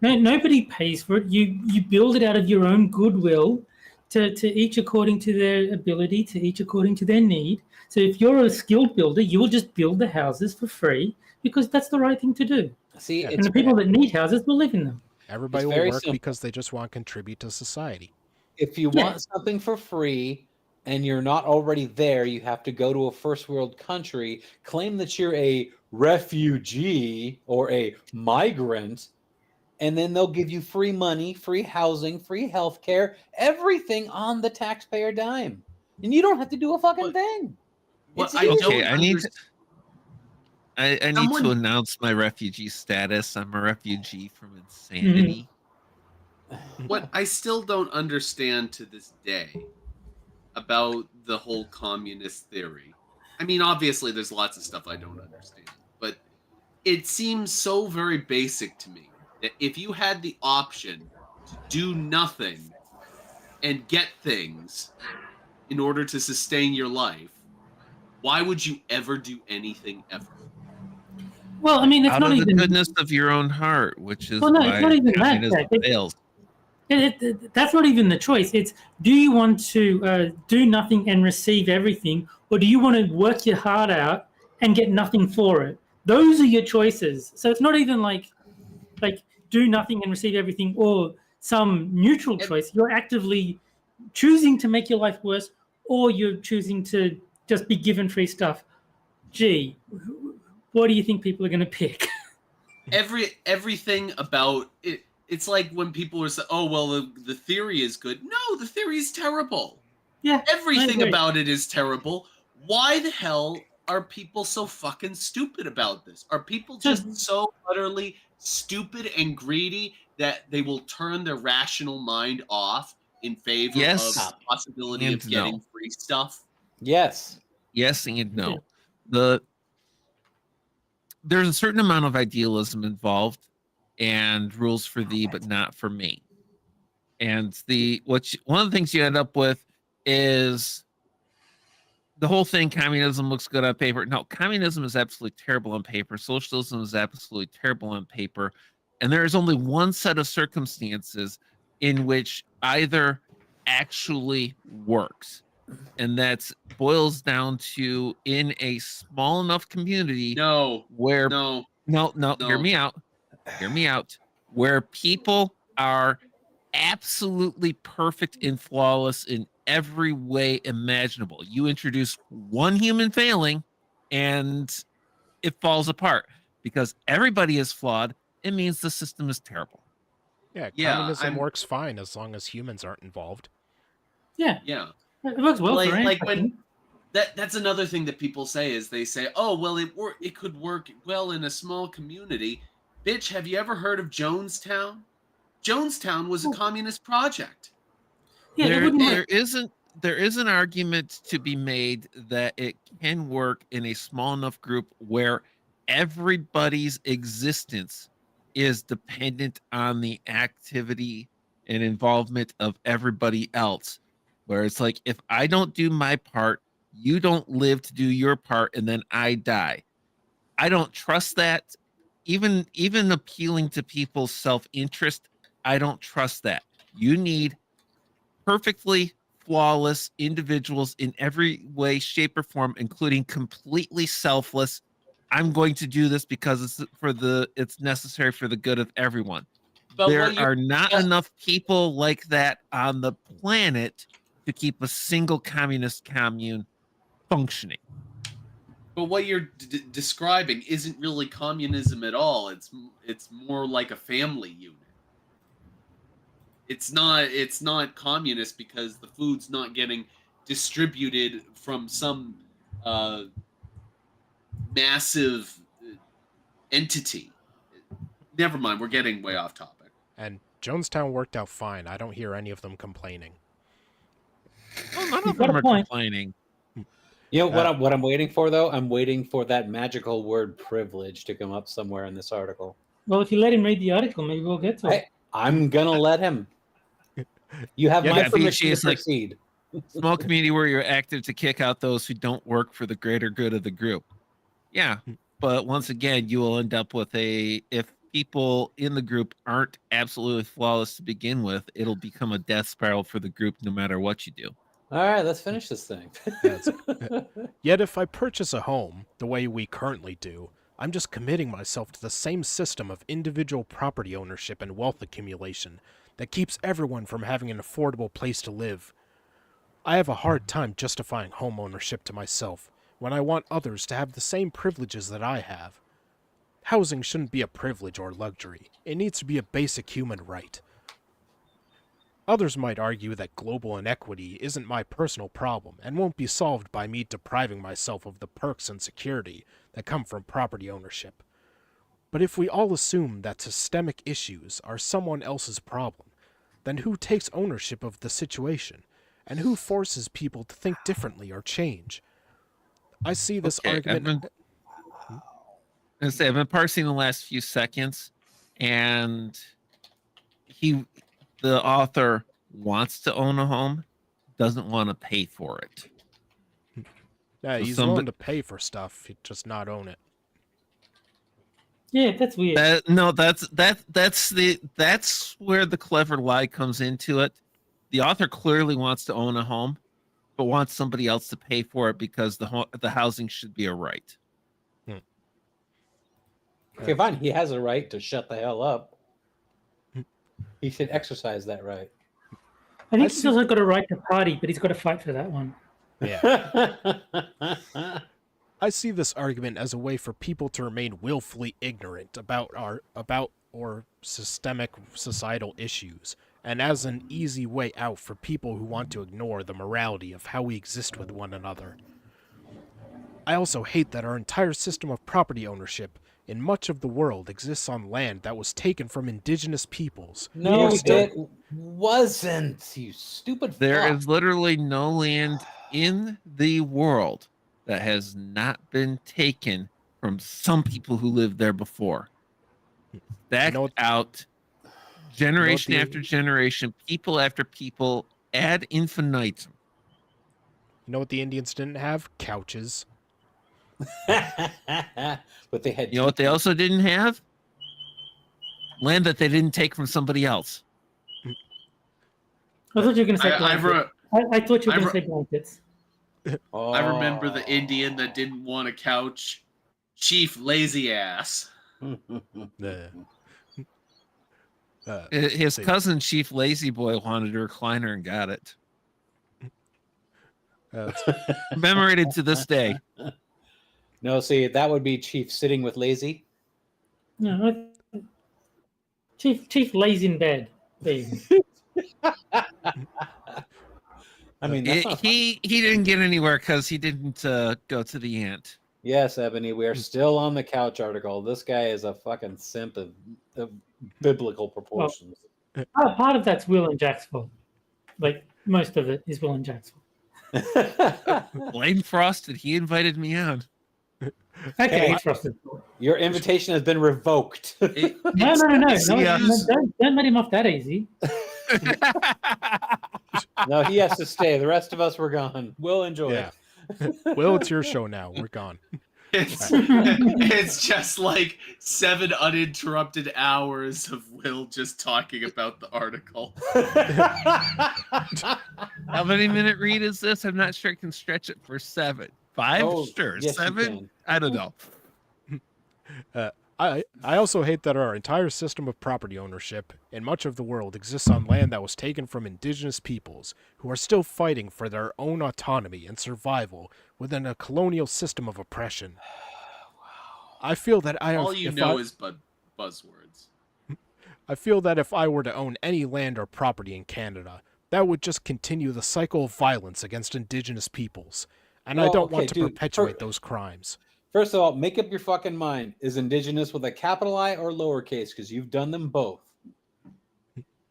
No, nobody pays for it. You build it out of your own goodwill to each according to their ability, to each according to their need. So if you're a skilled builder, you will just build the houses for free because that's the right thing to do. See, Yeah. it's And the people that need houses will live in them. Everybody It's will very work simple. because they just want to contribute to society. if you Yeah. want something for free and you're not already there, you have to go to a first world country, claim that you're a refugee or a migrant, and then they'll give you free money, free housing, free health care, everything on the taxpayer dime. And you don't have to do a fucking What- thing. What It's I easy. don't Okay, I need to- I need Someone- to announce my refugee status. I'm a refugee from insanity. What I still don't understand to this day about the whole communist theory. I mean, obviously, there's lots of stuff I don't understand, but it seems so very basic to me that if you had the option to do nothing and get things in order to sustain your life, why would you ever do anything ever? Well, I mean, it's Out not of the even. goodness of your own heart, which is Well, no, it's why not even that, communism Jack. fails. That's not even the choice. It's, do you want to do nothing and receive everything, or do you want to work your heart out and get nothing for it? Those are your choices. So it's not even like do nothing and receive everything, or some neutral choice. You're actively choosing to make your life worse, or you're choosing to just be given free stuff. Gee, what do you think people are going to pick? Everything about it. It's like when people are saying, "Oh, well, the theory is good." No, the theory is terrible. Yeah, I Everything agree. about it is terrible. Why the hell are people so fucking stupid about this? Are people just so utterly stupid and greedy that they will turn their rational mind off in favor Yes, of the possibility and of getting no. free stuff? Yes. Yes and Yeah. no. There's a certain amount of idealism involved, and rules for thee, but not for me. And one of the things you end up with is the whole thing. Communism looks good on paper. No, communism is absolutely terrible on paper. Socialism is absolutely terrible on paper. And there is only one set of circumstances in which either actually works. And that boils down to in a small enough community No, where no, no, no. hear me out. Hear me out. Where people are absolutely perfect and flawless in every way imaginable. You introduce one human failing and it falls apart because everybody is flawed. It means the system is terrible. Yeah, Yeah, communism I'm- works fine as long as humans aren't involved. Yeah, Yeah. it works well for Like anybody. when that's another thing that people say is they say, "Oh, well, it could work well in a small community." Bitch, have you ever heard of Jonestown? Jonestown was a communist project. Yeah, it there, wouldn't there work. isn't there is an argument to be made that it can work in a small enough group where everybody's existence is dependent on the activity and involvement of everybody else. Where it's like, if I don't do my part, you don't live to do your part, and then I die. I don't trust that. Even appealing to people's self-interest, I don't trust that. You need perfectly flawless individuals in every way, shape, or form, including completely selfless. I'm going to do this because it's necessary for the good of everyone. But There what you're are not enough people like that on the planet to keep a single communist commune functioning. but what you're describing isn't really communism at all. It's more like a family unit. It's not communist because the food's not getting distributed from some massive entity. Never mind, we're getting way off topic. And Jonestown worked out fine. I don't hear any of them complaining. Well, none You've of got them a are point. complaining. You know what I'm waiting for though? I'm waiting for that magical word privilege to come up somewhere in this article. Well, if you let him read the article, maybe we'll get to it. I'm gonna let him. You have Yeah, my BG permission to is like- proceed. Small community where you're active to kick out those who don't work for the greater good of the group. Yeah, but once again, you will end up with if people in the group aren't absolutely flawless to begin with, it'll become a death spiral for the group no matter what you do. All right, let's finish this thing. Yet if I purchase a home, the way we currently do, I'm just committing myself to the same system of individual property ownership and wealth accumulation that keeps everyone from having an affordable place to live. I have a hard time justifying home ownership to myself when I want others to have the same privileges that I have. Housing shouldn't be a privilege or luxury. It needs to be a basic human right. Others might argue that global inequity isn't my personal problem and won't be solved by me depriving myself of the perks and security that come from property ownership. But if we all assume that systemic issues are someone else's problem, then who takes ownership of the situation, and who forces people to think differently or change? I see this argument... I've been parsing the last few seconds, and the author wants to own a home, doesn't want to pay for it. Yeah, he's willing to pay for stuff, he'd just not own it. Yeah, that's weird. That's where the clever lie comes into it. The author clearly wants to own a home, but wants somebody else to pay for it because the housing should be a right. Okay, fine. He has a right to shut the hell up. He should exercise that right. I think he's also got a right to party, but he's got to fight for that one. Yeah. I see this argument as a way for people to remain willfully ignorant about systemic societal issues, and as an easy way out for people who want to ignore the morality of how we exist with one another. I also hate that our entire system of property ownership in much of the world exists on land that was taken from indigenous peoples. No, it wasn't, you stupid fuck. There is literally no land in the world that has not been taken from some people who lived there before. Stacked out generation after generation, people after people, ad infinitum. You know what the Indians didn't have? Couches. But they had. You know what they also didn't have? Land that they didn't take from somebody else. I thought you were going to say blankets. I thought you were going to say blankets. I remember the Indian that didn't want a couch. Chief Lazy Ass. His cousin, Chief Lazy Boy, wanted a recliner and got it. Commemorated to this day. No, see, that would be Chief sitting with Lazy. No, Chief lays in bed. I mean, he didn't get anywhere because he didn't go to the ant. Yes, Ebony, we are still on the couch article. This guy is a fucking simp of biblical proportions. Well, part of that's Will and Jack's fault. Like, most of it is Will and Jack's fault. Blame Frosted. He invited me on. Okay, Frosted. Your invitation has been revoked. No. Don't let him off that easy. No, he has to stay. The rest of us were gone. We'll enjoy it. Will, it's your show now. We're gone. It's just like 7 uninterrupted hours of Will just talking about the article. How many minute read is this? I'm not sure I can stretch it for 7. 5? Sure. Yes, 7? I don't know. I also hate that our entire system of property ownership in much of the world exists on land that was taken from indigenous peoples who are still fighting for their own autonomy and survival within a colonial system of oppression. I feel that all you know is buzzwords. I feel that if I were to own any land or property in Canada, that would just continue the cycle of violence against indigenous peoples, and I don't want to perpetuate those crimes. First of all, make up your fucking mind. Is indigenous with a capital I or lowercase? Because you've done them both.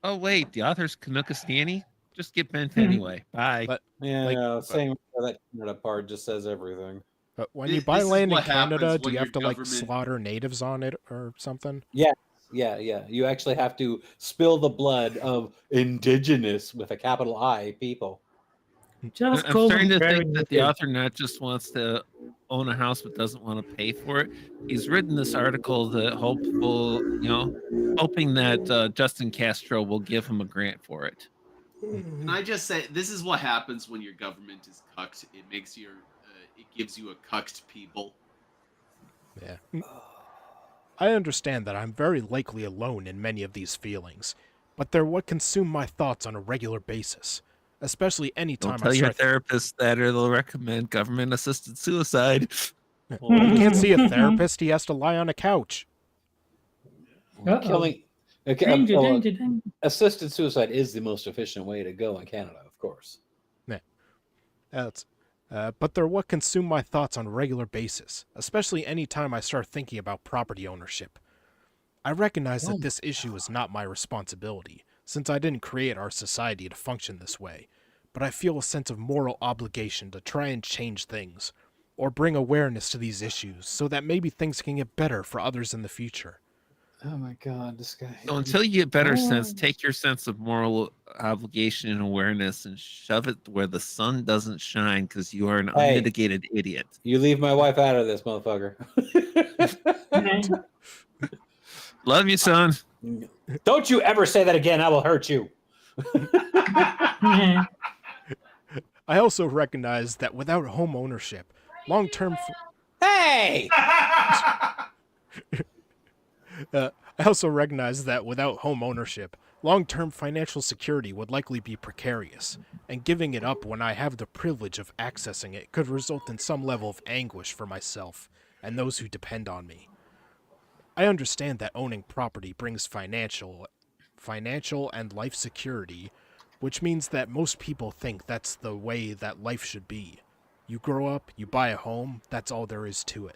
Oh, wait. The author's Canuckastani? Just get bent anyway. Bye. But, saying that Canada part just says everything. But when you buy land in Canada, do you have to slaughter natives on it or something? Yeah. You actually have to spill the blood of indigenous with a capital I people. I'm starting to think that the author not just wants to own a house but doesn't want to pay for it. He's written this article that hoping that Justin Castro will give him a grant for it. Can I just say, this is what happens when your government is cucked. It makes it gives you a cucked people. Yeah. I understand that I'm very likely alone in many of these feelings, but they're what consume my thoughts on a regular basis. Especially anytime Don't tell your therapist that, or they'll recommend government-assisted suicide. Well, he can't see a therapist. He has to lie on a couch. Okay, Danger. assisted suicide is the most efficient way to go in Canada, of course. But they're what consume my thoughts on a regular basis, especially any time I start thinking about property ownership. I recognize that this issue is not my responsibility, since I didn't create our society to function this way, but I feel a sense of moral obligation to try and change things, or bring awareness to these issues so that maybe things can get better for others in the future. Oh my God, this guy. So until you get better sense, take your sense of moral obligation and awareness and shove it where the sun doesn't shine because you are an unmitigated idiot. You leave my wife out of this, motherfucker. Love you, son. Don't you ever say that again. I will hurt you. I also recognize that without home ownership, long-term... Hey! I also recognize that without home ownership, long-term financial security would likely be precarious, and giving it up when I have the privilege of accessing it could result in some level of anguish for myself and those who depend on me. I understand that owning property brings financial and life security, which means that most people think that's the way that life should be. You grow up, you buy a home, that's all there is to it.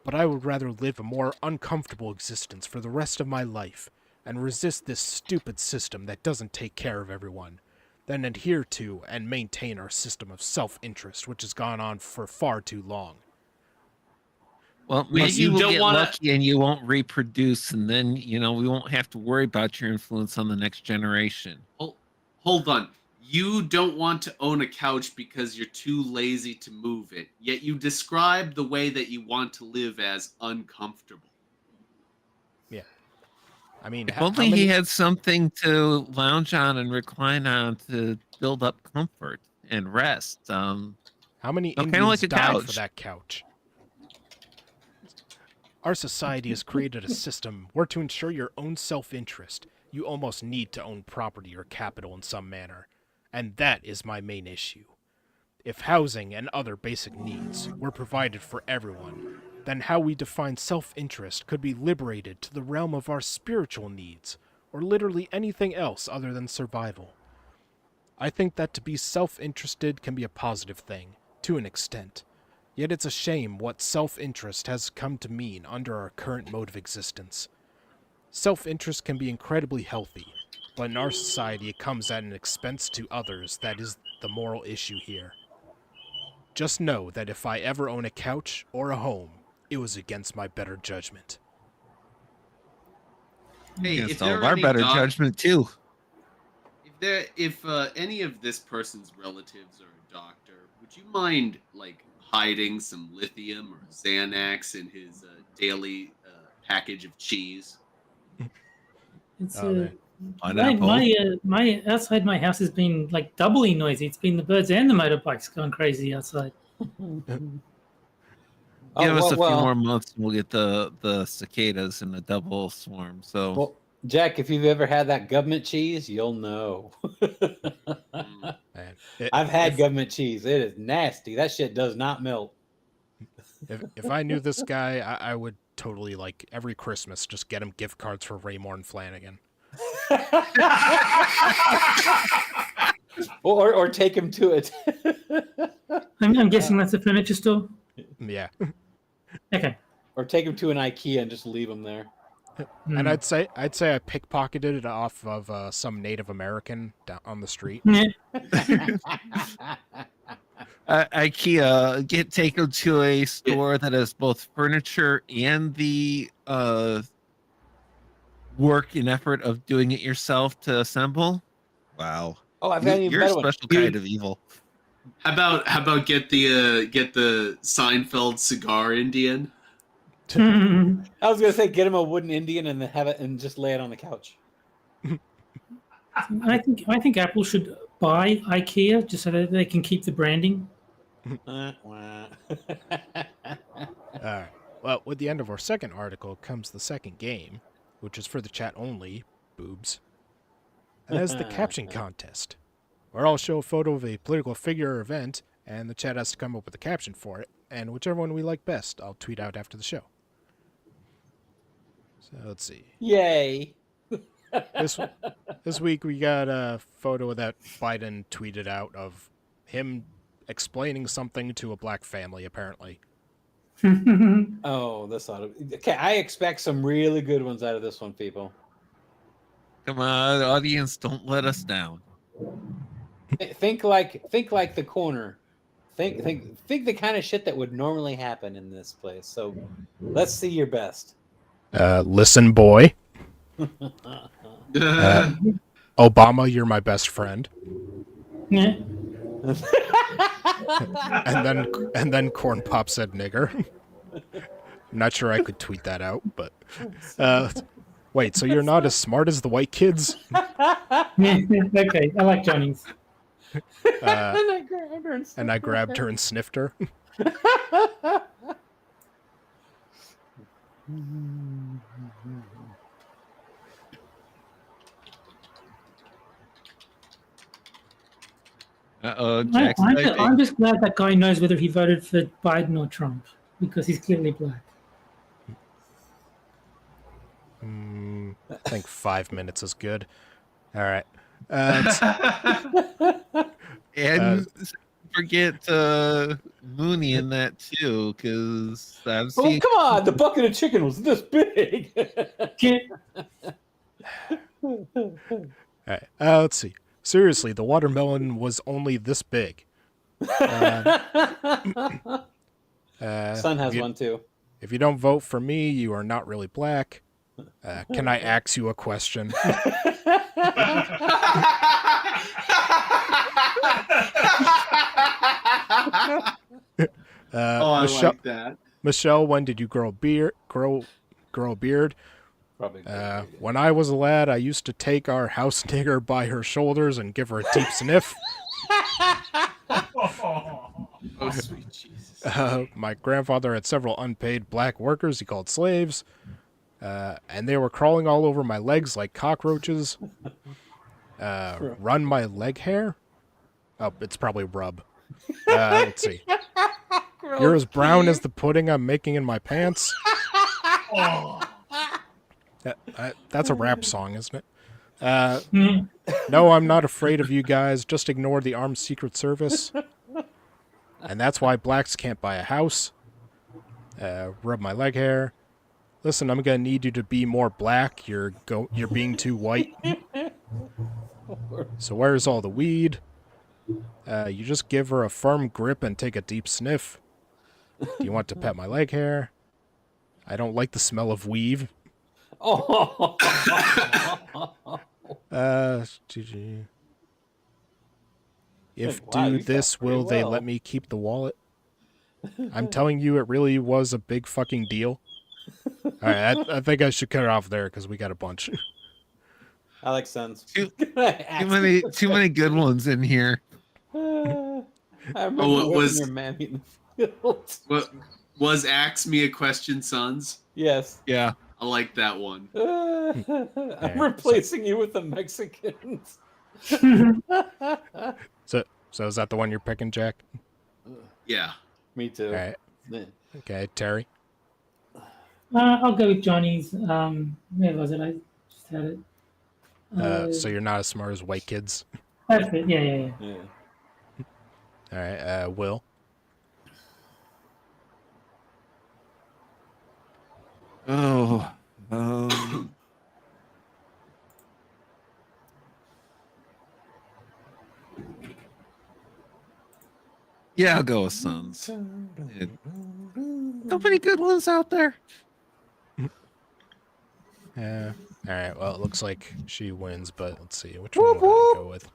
But I would rather live a more uncomfortable existence for the rest of my life and resist this stupid system that doesn't take care of everyone, than adhere to and maintain our system of self-interest, which has gone on for far too long. Well, maybe you will get lucky and you won't reproduce, and then, we won't have to worry about your influence on the next generation. Hold on. You don't want to own a couch because you're too lazy to move it, yet you describe the way that you want to live as uncomfortable. Yeah. I mean, if only he had something to lounge on and recline on to build up comfort and rest. How many Indians died for that couch? Our society has created a system where to ensure your own self-interest, you almost need to own property or capital in some manner. And that is my main issue. If housing and other basic needs were provided for everyone, then how we define self-interest could be liberated to the realm of our spiritual needs, or literally anything else other than survival. I think that to be self-interested can be a positive thing, to an extent. Yet it's a shame what self-interest has come to mean under our current mode of existence. Self-interest can be incredibly healthy, but in our society it comes at an expense to others that is the moral issue here. Just know that if I ever own a couch or a home, it was against my better judgment. Hey, against all of our better judgment too. If any of this person's relatives are a doctor, would you mind hiding some lithium or Xanax in his daily package of cheese? It's my outside my house has been doubly noisy. It's been the birds and the motorbikes going crazy outside. Give us a few more months and we'll get the cicadas in a double swarm. So, Jack, if you've ever had that government cheese, you'll know. I've had government cheese. It is nasty. That shit does not melt. If I knew this guy, I would totally, every Christmas, just get him gift cards for Raymore and Flanagan. or take him to it. I'm guessing that's a furniture store? Yeah. Okay. Or take him to an IKEA and just leave him there. And I'd say I pickpocketed it off of some Native American down on the street. Yeah. IKEA, take them to a store that has both furniture and the work and effort of doing it yourself to assemble. Wow. Oh, I've had you're a special kind of evil. How about get the Seinfeld cigar Indian? I was gonna say get him a wooden Indian and have it and just lay it on the couch. I think Apple should buy IKEA just so that they can keep the branding. Alright. Well, with the end of our second article comes the second game, which is for the chat only, boobs. And that's the caption contest, where I'll show a photo of a political figure or event, and the chat has to come up with a caption for it, and whichever one we like best, I'll tweet out after the show. So let's see. Yay! This week we got a photo that Biden tweeted out of him explaining something to a black family, apparently. Oh, this ought to. Okay, I expect some really good ones out of this one, people. Come on, audience, don't let us down. Think like the corner. Think the kind of shit that would normally happen in this place. So let's see your best. Listen, boy. Obama, you're my best friend. Yeah. And then Corn Pop said nigger. I'm not sure I could tweet that out, but wait, so you're not as smart as the white kids? Okay, I like Johnny's. And I grabbed her and sniffed her. Jack's typing. I'm just glad that guy knows whether he voted for Biden or Trump because he's clearly black. I think 5 minutes is good. All right. And forget Mooney in that too, because I've Oh, seen. come on! The bucket of chicken was this big. All right. Let's see. Seriously, the watermelon was only this big. Son has if one too. If you don't vote for me, you are not really black. Can I ask you a question? I like that. Michelle, when did you grow a beard? Grow a beard? Probably. When I was a lad, I used to take our house nigger by her shoulders and give her a deep sniff. Oh, sweet Jesus. My grandfather had several unpaid black workers he called slaves, and they were crawling all over my legs like cockroaches. Run my leg hair? Oh, it's probably rub. Let's see. You're as brown as the pudding I'm making in my pants. That's a rap song, isn't it? No, I'm not afraid of you guys. Just ignore the armed secret service. And that's why blacks can't buy a house. Rub my leg hair. Listen, I'm gonna need you to be more black. You're being too white. So where's all the weed? You just give her a firm grip and take a deep sniff. Do you want to pet my leg hair? I don't like the smell of weave. GG. If Wow, do you this, felt pretty will they well. let me keep the wallet? I'm telling you, it really was a big fucking deal. All right, I think I should cut it off there because we got a bunch. I like Sons. Too many good ones in here. I remember Oh, whipping was- your mammy in the field. What was Ask Me a Question, Sons? Yes. Yeah. I like that one. I'm replacing you with the Mexicans. So is that the one you're picking, Jack? Yeah. Me too. All right. Okay, Terry. I'll go with Johnny's. Where was it? I just had it. So you're not as smart as white kids. That's it. Yeah. Yeah. All right, Will. Oh. Yeah, I'll go with Sons. So many good ones out there. Yeah. All right. Well, it looks like she wins, but let's see which one would I go with.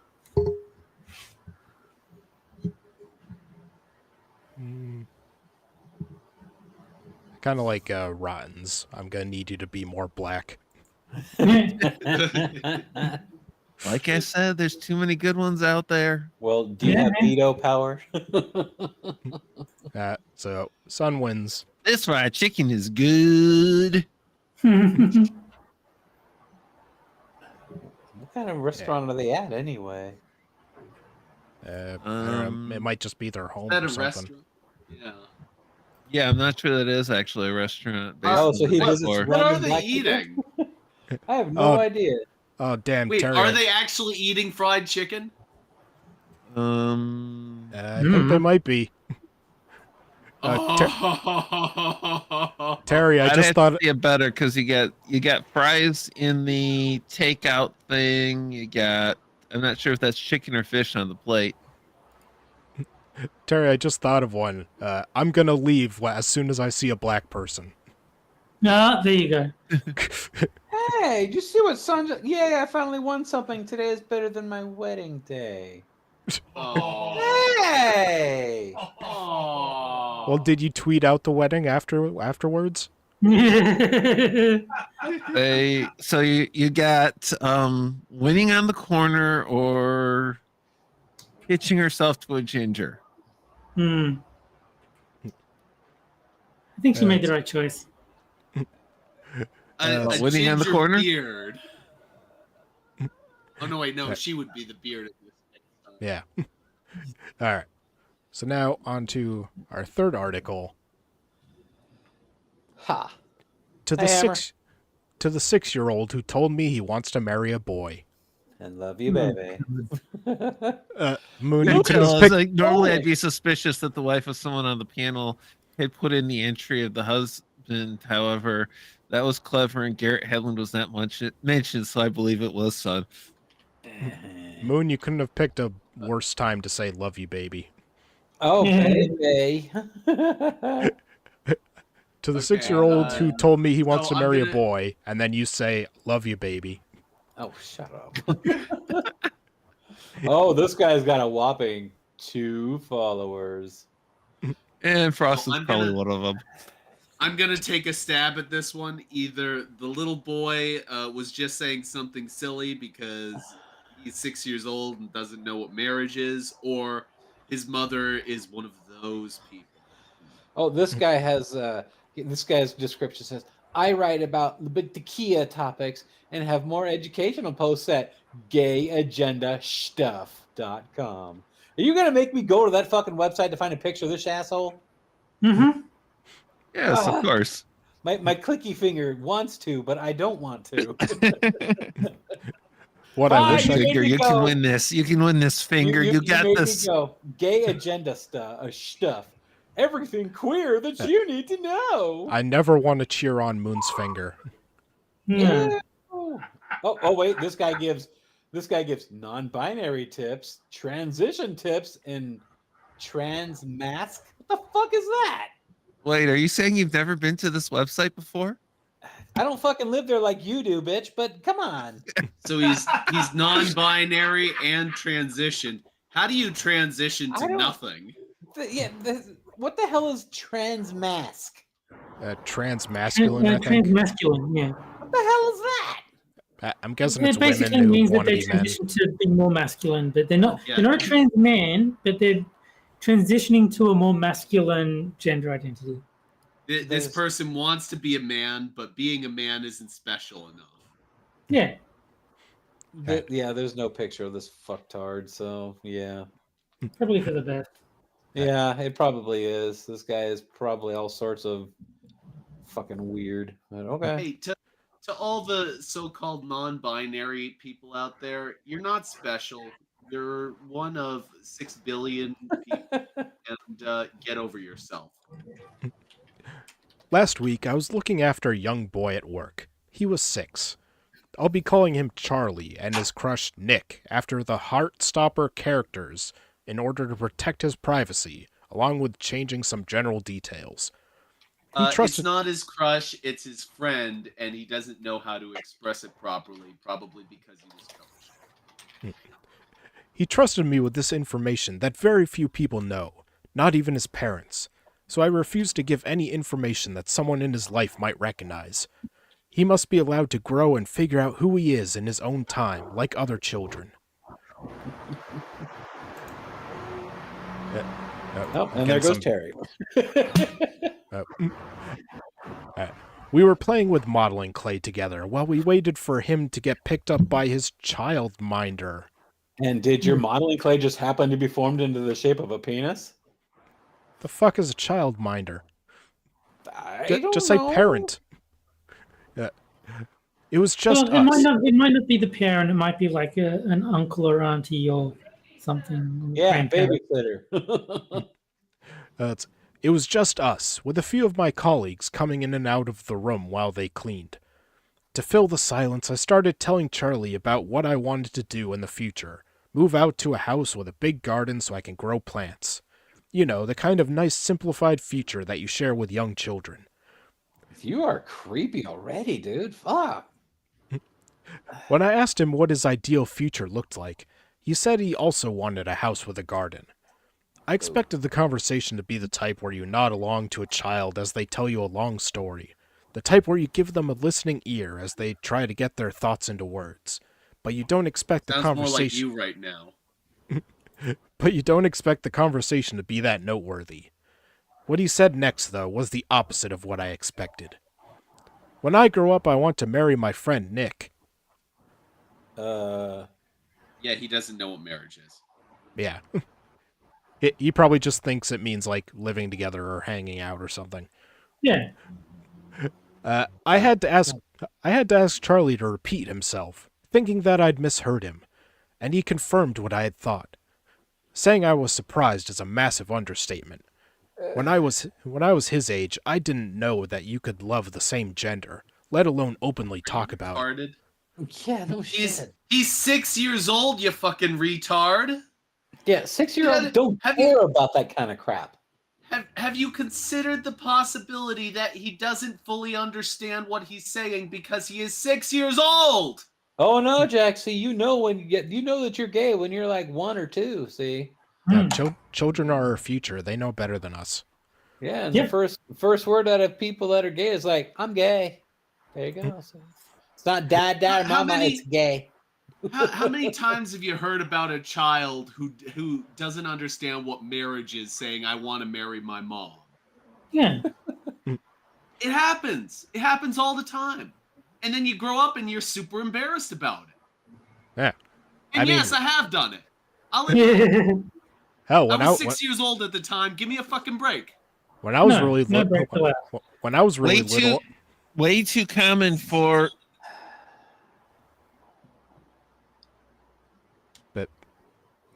Kind of like Rottens. I'm gonna need you to be more black. Like I said, there's too many good ones out there. Well, do you have veto power? So Sun wins. This fried chicken is good. What kind of restaurant are they at anyway? I don't know, it might just be their home Is that or a something. restaurant? Yeah. Yeah, I'm not sure that is actually a restaurant. Oh, so he What, visits what random are they black people? eating? I have no Oh. idea. Oh, damn, Wait, Terry. are they actually eating fried chicken? I think they might be. Terry, I I'd just have thought... to see it better because you got fries in the takeout thing. I'm not sure if that's chicken or fish on the plate. Terry, I just thought of one. I'm gonna leave as soon as I see a black person. Ah, there you go. Hey, did you see what Sanja? Yeah, I finally won something. Today is better than my wedding day. Oh. Hey! Well, did you tweet out the wedding afterwards? So you got winning on the corner or pitching herself to a ginger. I think she made the right choice. A winning on the ginger corner? beard. Oh no, wait, no, she would be the beard. Yeah. All right. So now on to our third article. Ha! To the Hey, Hammer. to the 6-year-old who told me he wants to marry a boy. And love you, baby. Moon, You you can could tell have us, picked... normally I'd be suspicious that the wife of someone on the panel had put in the entry of the husband. However, that was clever, and Garrett Hedlund was not mentioned, so I believe it was son. Moon, you couldn't have picked a worse time to say love you, baby. Oh, baby. To the Okay, 6-year-old who told me he wants so to I'm marry a gonna- boy, and then you say love you, baby. Oh, shut up. Oh, this guy's got a whopping 2 followers. And Frost Well, is I'm probably gonna- one of them. I'm gonna take a stab at this one. Either the little boy was just saying something silly because he's 6 years old and doesn't know what marriage is, or his mother is one of those people. Oh, this guy has this guy's description says, I write about the Kia topics and have more educational posts at gayagendastuff.com. Are you gonna make me go to that fucking website to find a picture of this asshole? Yes, of course. My clicky finger wants to, but I don't want to. What Fine, I wish I made Finger, me you go. can win this. You can win this finger. You got made this. Me go. Gay agenda stuff. Everything queer that you need to know. I never want to cheer on Moon's finger. Yeah. Oh wait, this guy gives non-binary tips, transition tips, and trans mask. What the fuck is that? Wait, are you saying you've never been to this website before? I don't fucking live there like you do, bitch, but come on. So he's non-binary and transition. How do you transition I to don't- nothing? What the hell is trans mask? Transmasculine, I think. Transmasculine, yeah. What the hell is that? I'm guessing It it's women basically who means that want to they be men. transition to being more masculine, but they're not. Yeah. They're not a trans man, but they're transitioning to a more masculine gender identity. This person wants to be a man, but being a man isn't special enough. Yeah. Yeah, there's no picture of this fucktard, so yeah. Probably for the best. Yeah, it probably is. This guy is probably all sorts of fucking weird. But okay. Hey, to all the so-called non-binary people out there, you're not special. You're one of 6 billion people, and get over yourself. Last week, I was looking after a young boy at work. He was 6. I'll be calling him Charlie and his crush Nick after the Heartstopper characters in order to protect his privacy, along with changing some general details. It's not his crush, it's his friend, and he doesn't know how to express it properly, probably because he was coached. He trusted me with this information that very few people know, not even his parents, so I refused to give any information that someone in his life might recognize. He must be allowed to grow and figure out who he is in his own time, like other children. And there goes Terry. We were playing with modeling clay together while we waited for him to get picked up by his childminder. And did your modeling clay just happen to be formed into the shape of a penis? The fuck is a childminder? I don't Just know. say parent. It was just Well, us. it might not be the parent. It might be like an uncle or auntie or something. Yeah, Grandparent. babysitter. It was just us, with a few of my colleagues coming in and out of the room while they cleaned. To fill the silence, I started telling Charlie about what I wanted to do in the future. Move out to a house with a big garden so I can grow plants. You know, the kind of nice simplified future that you share with young children. You are creepy already, dude. Fuck. When I asked him what his ideal future looked like, he said he also wanted a house with a garden. I expected the conversation to be the type where you nod along to a child as they tell you a long story, the type where you give them a listening ear as they try to get their thoughts into words. But you don't expect the Sounds more like conversation. you right now. But you don't expect the conversation to be that noteworthy. What he said next, though, was the opposite of what I expected. When I grow up, I want to marry my friend Nick. Yeah, he doesn't know what marriage is. Yeah. He probably just thinks it means, like, living together or hanging out or something. Yeah. I had to ask Charlie to repeat himself, thinking that I'd misheard him, and he confirmed what I had thought. Saying I was surprised is a massive understatement. When I was his age, I didn't know that you could love the same gender, let alone openly talk about it. Retarded. Yeah, no shit. He's 6 years old, you fucking retard. Yeah, 6-year-olds don't Have care you- about that kind of crap. Have you considered the possibility that he doesn't fully understand what he's saying because he is 6 years old? Oh no, Jack. See, you know that you're gay when you're like 1 or 2. See, Yeah, children are our future. They know better than us. yeah. And Yeah. the first word out of people that are gay is like, "I'm gay." There you go. See? It's not dad, or How mama. many- It's gay. How many times have you heard about a child who doesn't understand what marriage is saying, "I want to marry my mom"? Yeah. It happens. It happens all the time. And then you grow up and you're super embarrassed about it. Yeah. And I mean- yes, I have done it. I'll admit, Hell, I when was 6 years old at the time. Give me a fucking break. when I was No, really no little, break allowed. when I was really Way too, little, way too common for.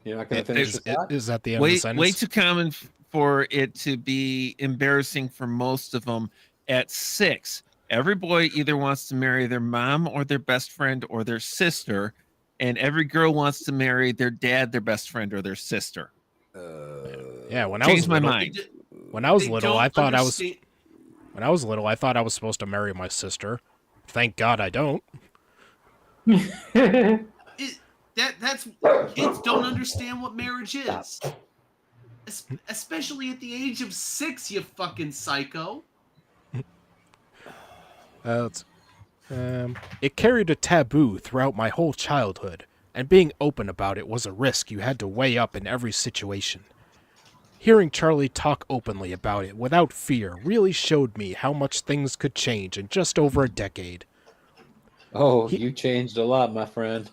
You're not going to finish is, this thought? is that the end of the Way sentence? too common for it to be embarrassing for most of them at 6. Every boy either wants to marry their mom or their best friend or their sister, and every girl wants to marry their dad, their best friend, or their sister. Yeah, when I Changed was my little, mind. when I was They little, don't I thought understand- when I was little, I thought I was supposed to marry my sister. Thank God I don't. That's kids don't understand what marriage is. Especially at the age of 6, you fucking psycho. It carried a taboo throughout my whole childhood, and being open about it was a risk you had to weigh up in every situation. Hearing Charlie talk openly about it without fear really showed me how much things could change in just over a decade. Oh, you changed a lot, my friend.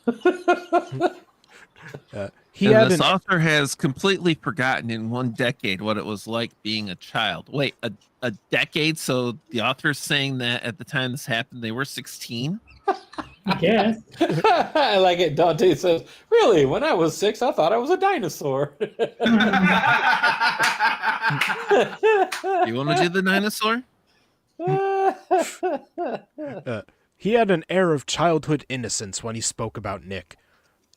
He And had this an author has completely forgotten in 1 decade what it was like being a child. Wait, a decade? So the author's saying that at the time this happened, they were 16? I guess. I like it. Dante says, "Really? When I was 6, I thought I was a dinosaur." You want to do the dinosaur? He had an air of childhood innocence when he spoke about Nick.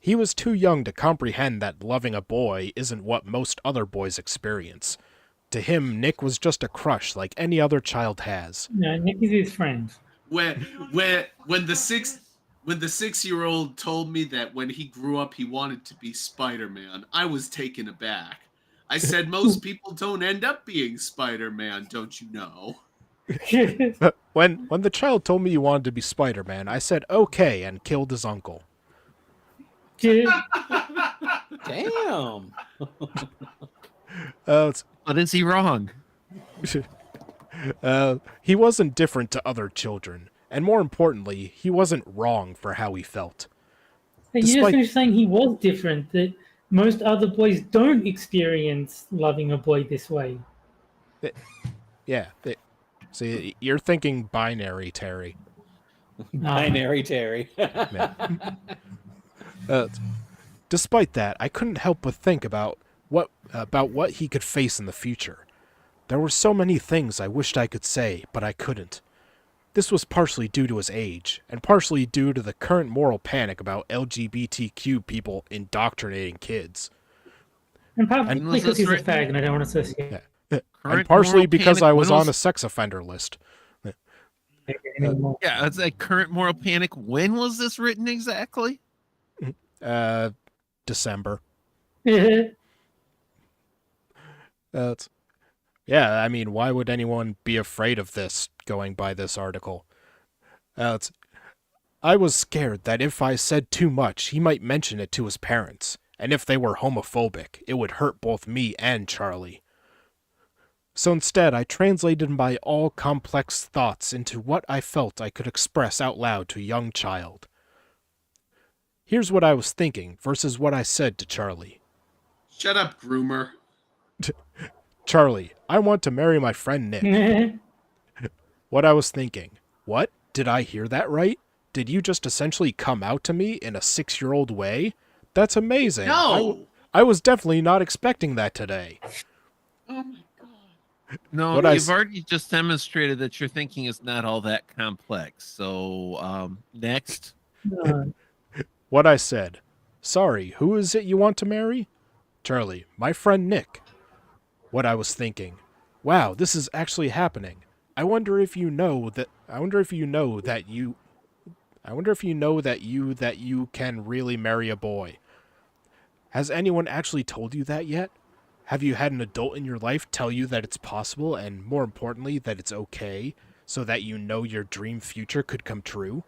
He was too young to comprehend that loving a boy isn't what most other boys experience. To him, Nick was just a crush like any other child has. No, Nick is his friend. when the 6-year-old told me that when he grew up he wanted to be Spider-Man, I was taken aback. I said, most people don't end up being Spider-Man, don't you know? When the child told me he wanted to be Spider-Man, I said okay and killed his uncle. Damn. It's- But is he wrong? he wasn't different to other children, and more importantly, he wasn't wrong for how he felt. You just Despite- finished saying he was different, that most other boys don't experience loving a boy this way. Yeah. See, you're thinking binary, Terry. Binary Terry. Despite that, I couldn't help but think about what he could face in the future. There were so many things I wished I could say, but I couldn't. This was partially due to his age, and partially due to the current moral panic about LGBTQ people indoctrinating kids. And partly And was because this he's a written- fag and I don't want to associate And Current partially moral because panic, I was when on a sex offender list. it anymore. Yeah, it's a current moral panic. When was this written exactly? December. Yeah. Yeah, I mean, why would anyone be afraid of this, going by this article? I was scared that if I said too much, he might mention it to his parents, and if they were homophobic, it would hurt both me and Charlie. So instead, I translated my all-complex thoughts into what I felt I could express out loud to a young child. Here's what I was thinking versus what I said to Charlie. Shut up, groomer. Charlie, I want to marry my friend Nick. What I was thinking. What? Did I hear that right? Did you just essentially come out to me in a 6-year-old way? That's amazing. No. I was definitely not expecting that today. Oh my god. No, What I you've s- already just demonstrated that your thinking is not all that complex. So, next. What I said. Sorry, who is it you want to marry? Charlie, my friend Nick. What I was thinking. Wow, this is actually happening. I wonder if you know that you can really marry a boy. Has anyone actually told you that yet? Have you had an adult in your life tell you that it's possible and, more importantly, that it's okay, so that you know your dream future could come true?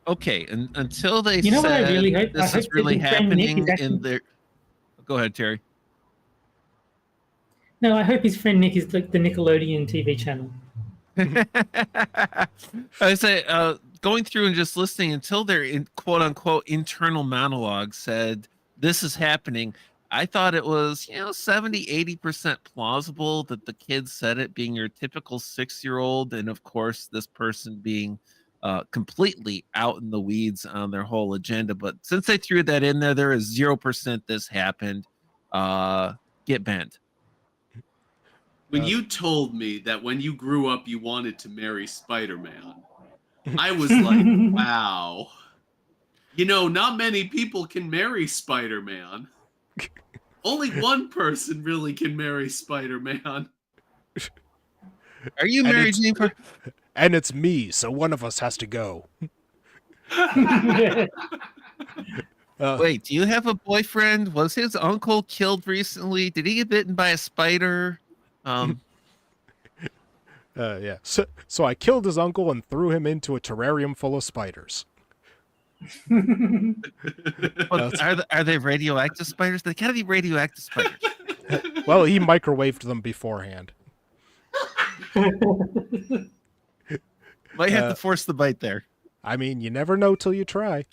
Okay, and until they You know what I said really hope? I this hope is really that friend Nick is happening actually- in their... Go ahead, Terry. No, I hope his friend Nick is like the Nickelodeon TV channel. I say, going through and just listening until their quote unquote internal monologue said this is happening. I thought it was, 70, 80% plausible that the kid said it, being your typical 6-year-old. And of course, this person being completely out in the weeds on their whole agenda. But since they threw that in there, there is 0% this happened. Get bent. When you told me that when you grew up you wanted to marry Spider-Man, I was like, wow. Not many people can marry Spider-Man. Only one person really can marry Spider-Man. Are you And married, it's- Jennifer? And it's me, so one of us has to go. Wait, do you have a boyfriend? Was his uncle killed recently? Did he get bitten by a spider? Yeah. So I killed his uncle and threw him into a terrarium full of spiders. Are they radioactive spiders? They gotta be radioactive spiders. Well, he microwaved them beforehand. Might have to force the bite there. I mean, you never know till you try.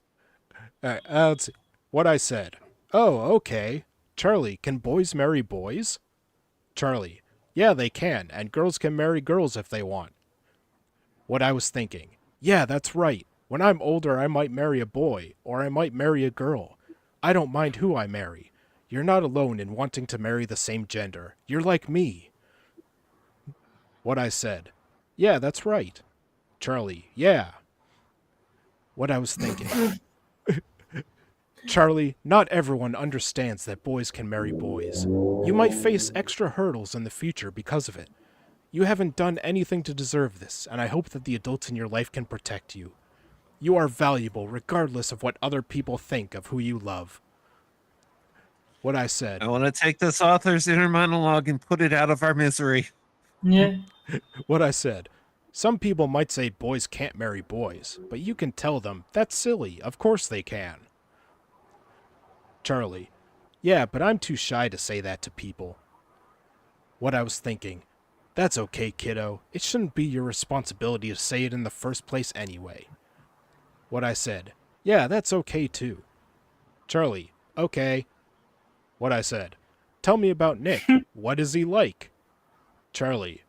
Let's see. What I said. Oh, okay. Charlie, can boys marry boys? Charlie. Yeah, they can, and girls can marry girls if they want. What I was thinking. Yeah, that's right. When I'm older, I might marry a boy, or I might marry a girl. I don't mind who I marry. You're not alone in wanting to marry the same gender. You're like me. What I said. Yeah, that's right. Charlie. Yeah. What I was thinking. Charlie, not everyone understands that boys can marry boys. You might face extra hurdles in the future because of it. You haven't done anything to deserve this, and I hope that the adults in your life can protect you. You are valuable regardless of what other people think of who you love. What I said. I want to take this author's inner monologue and put it out of our misery. Yeah. What I said. Some people might say boys can't marry boys, but you can tell them, that's silly, of course they can. Charlie. Yeah, but I'm too shy to say that to people. What I was thinking. That's okay, kiddo. It shouldn't be your responsibility to say it in the first place anyway. What I said. Yeah, that's okay too. Charlie. Okay. What I said. Tell me about Nick. What is he like? Charlie.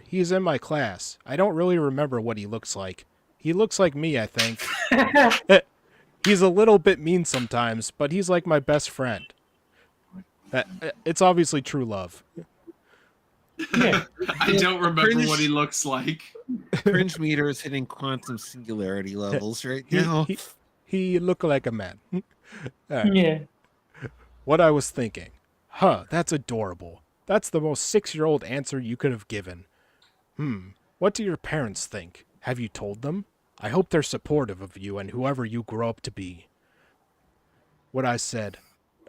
He's in my class. I don't really remember what he looks like. He looks like me, I think. He's a little bit mean sometimes, but he's like my best friend. It's obviously true love. Yeah. I don't remember Cringe. what he looks like. Cringe meter is hitting quantum singularity levels right now. He look like a man. Alright. Yeah. What I was thinking. Huh, that's adorable. That's the most 6-year-old answer you could have given. What do your parents think? Have you told them? I hope they're supportive of you and whoever you grow up to be. What I said.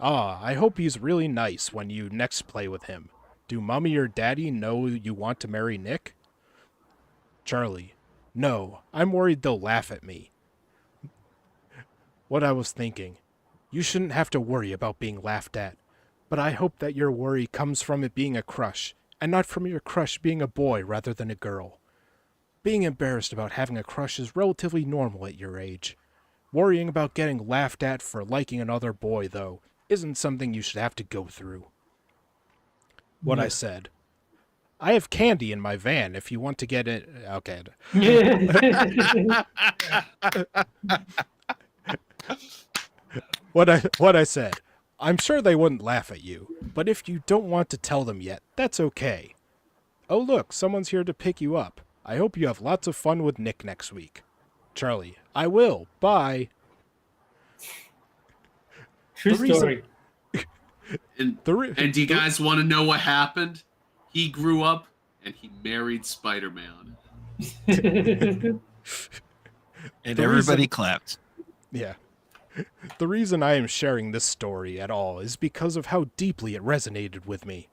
I hope he's really nice when you next play with him. Do mommy or daddy know you want to marry Nick? Charlie. No, I'm worried they'll laugh at me. What I was thinking. You shouldn't have to worry about being laughed at. But I hope that your worry comes from it being a crush, and not from your crush being a boy rather than a girl. Being embarrassed about having a crush is relatively normal at your age. Worrying about getting laughed at for liking another boy, though, isn't something you should have to go through. What I said. I have candy in my van if you want to get it. Okay. What I said. I'm sure they wouldn't laugh at you, but if you don't want to tell them yet, that's okay. Oh look, someone's here to pick you up. I hope you have lots of fun with Nick next week. Charlie, I will. Bye. True The reason- story. And do you guys want to know what happened? He grew up and he married Spider-Man. And The everybody reason- clapped. Yeah. The reason I am sharing this story at all is because of how deeply it resonated with me.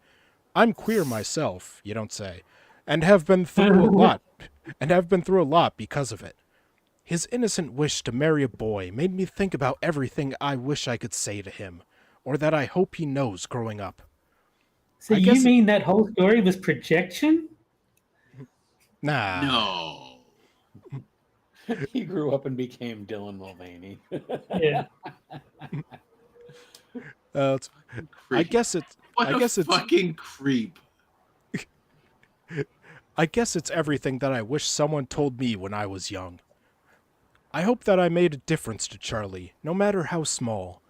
I'm queer myself, you don't say, and have been through a lot because of it. His innocent wish to marry a boy made me think about everything I wish I could say to him, or that I hope he knows growing up. So I you guess- mean that whole story was projection? Nah. No. He grew up and became Dylan Mulvaney. Yeah. I Creep. guess it's What I guess a it's fucking creep. I guess it's everything that I wish someone told me when I was young. I hope that I made a difference to Charlie, no matter how small.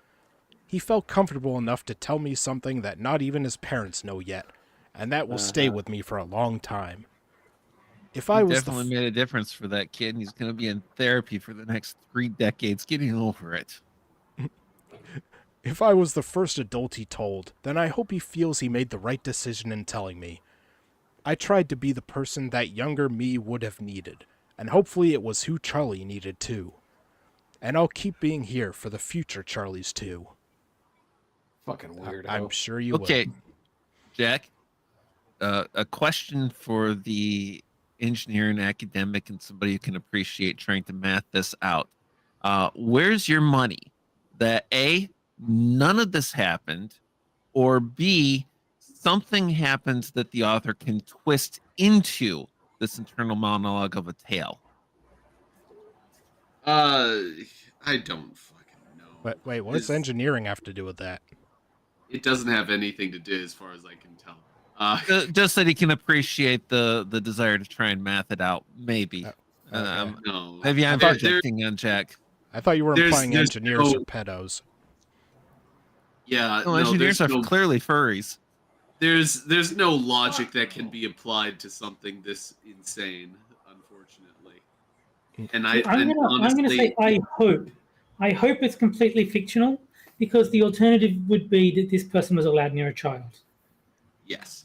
He felt comfortable enough to tell me something that not even his parents know yet, and that will stay with me for a long time. If I You was definitely made a difference for that kid, and he's going to be in therapy for the next 3 decades getting over it. If I was the first adult he told, then I hope he feels he made the right decision in telling me. I tried to be the person that younger me would have needed, and hopefully it was who Charlie needed too. And I'll keep being here for the future Charlies too. Fucking weirdo. I'm sure you Okay, will. Jack, a question for the engineer and academic and somebody who can appreciate trying to math this out. Where's your money that A, none of this happened, or B, something happens that the author can twist into this internal monologue of a tale? I don't fucking know. But wait, what does It's- engineering have to do with that? It doesn't have anything to do as far as I can tell. Just that he can appreciate the desire to try and math it out. Maybe. Okay. No. Maybe I'm There- projecting on Jack. I thought you were there's- implying there's engineers no- are pedos. Yeah, No, no, engineers are there's no, clearly furries. there's no logic that can be applied to something this insane, unfortunately. And I'm gonna say I hope it's completely fictional because the alternative would be that this person was allowed near a child. yes,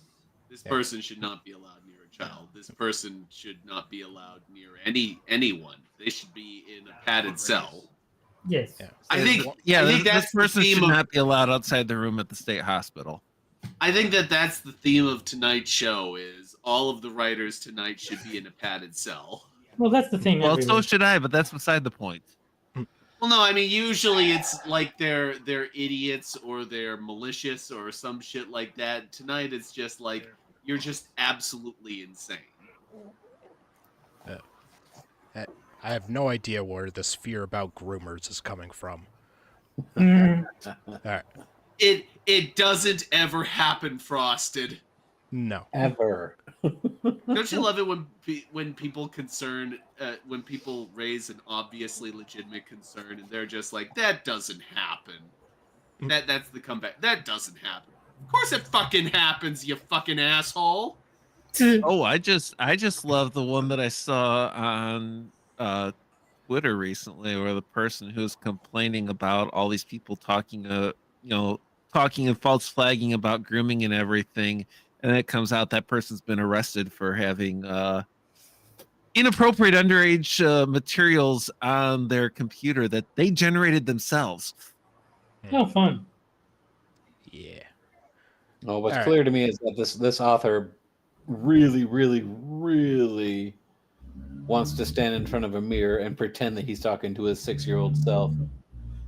this Yeah. person should not be allowed near a child. This person should not be allowed near anyone. They should be in a padded cell. Yes. Yeah. I think Yeah, I think this that's the person theme should of, not be allowed outside the room at the state hospital. I think that's the theme of tonight's show is all of the writers tonight should be in a padded cell. Well, that's the thing. Well, every so week. should I, but that's beside the point. Well, no, I mean usually it's like they're idiots or they're malicious or some shit like that. Tonight it's just like you're just absolutely insane. I have no idea where this fear about groomers is coming from. Mm, All right. It doesn't ever happen, Frosted. No. Ever. Don't you love it when people when people raise an obviously legitimate concern and they're just like, that doesn't happen. That's the comeback. That doesn't happen. Of course it fucking happens, you fucking asshole. Oh, I just love the one that I saw on Twitter recently, where the person who's complaining about all these people talking, talking and false flagging about grooming and everything, and it comes out that person's been arrested for having inappropriate underage materials on their computer that they generated themselves. Oh, fun. Yeah. Well, what's All right. clear to me is that this author really, really, really wants to stand in front of a mirror and pretend that he's talking to his 6-year-old self.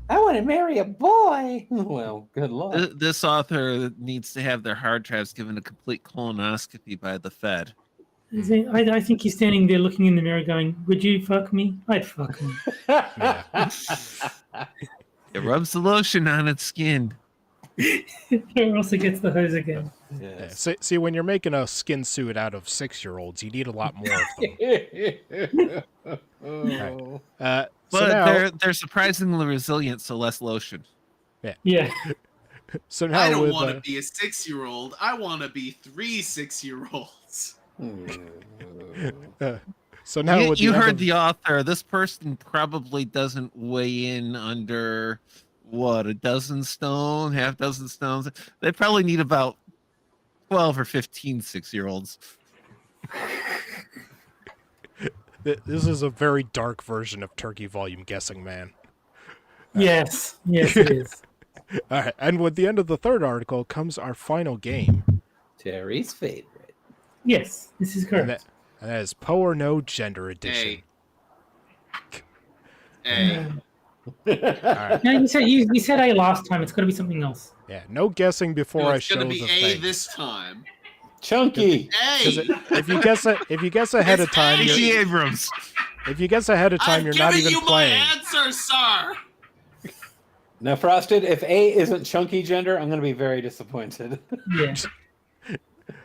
I want to marry a boy. Well, good luck. This author needs to have their hard drives given a complete colonoscopy by the Fed. I think he's standing there looking in the mirror going, would you fuck me? I'd fuck me. Yeah. It rubs the lotion on its skin. Or else it gets the hose again. Yeah. See, when you're making a skin suit out of 6-year-olds, you need a lot more of them. Oh. So But now, they're surprisingly resilient, so less lotion. Yeah. so now I don't with, want to be a 6-year-old. I want to be 3 6-year-olds. so now with You the end heard of- the author. This person probably doesn't weigh in under a dozen stone, half dozen stones. They probably need about 12 or 15 6-year-olds. This is a very dark version of Turkey Volume Guessing Man. Yes. Yes, it is. All right, and with the end of the third article comes our final game, Terry's favorite. Yes, this is and correct. that is Poe or No Gender Edition. Hey. All right, No, you said A last time. It's got to be something else. yeah, no guessing before No, I it's show gonna the be A thing. this time. Chunky. A. If you guess ahead of It's time, A. J.G. you're, Abrams. if you guess ahead of time, I'm you're not giving even you playing. my answer, sir. Now, Frosted, if A isn't chunky gender, I'm going to be very disappointed.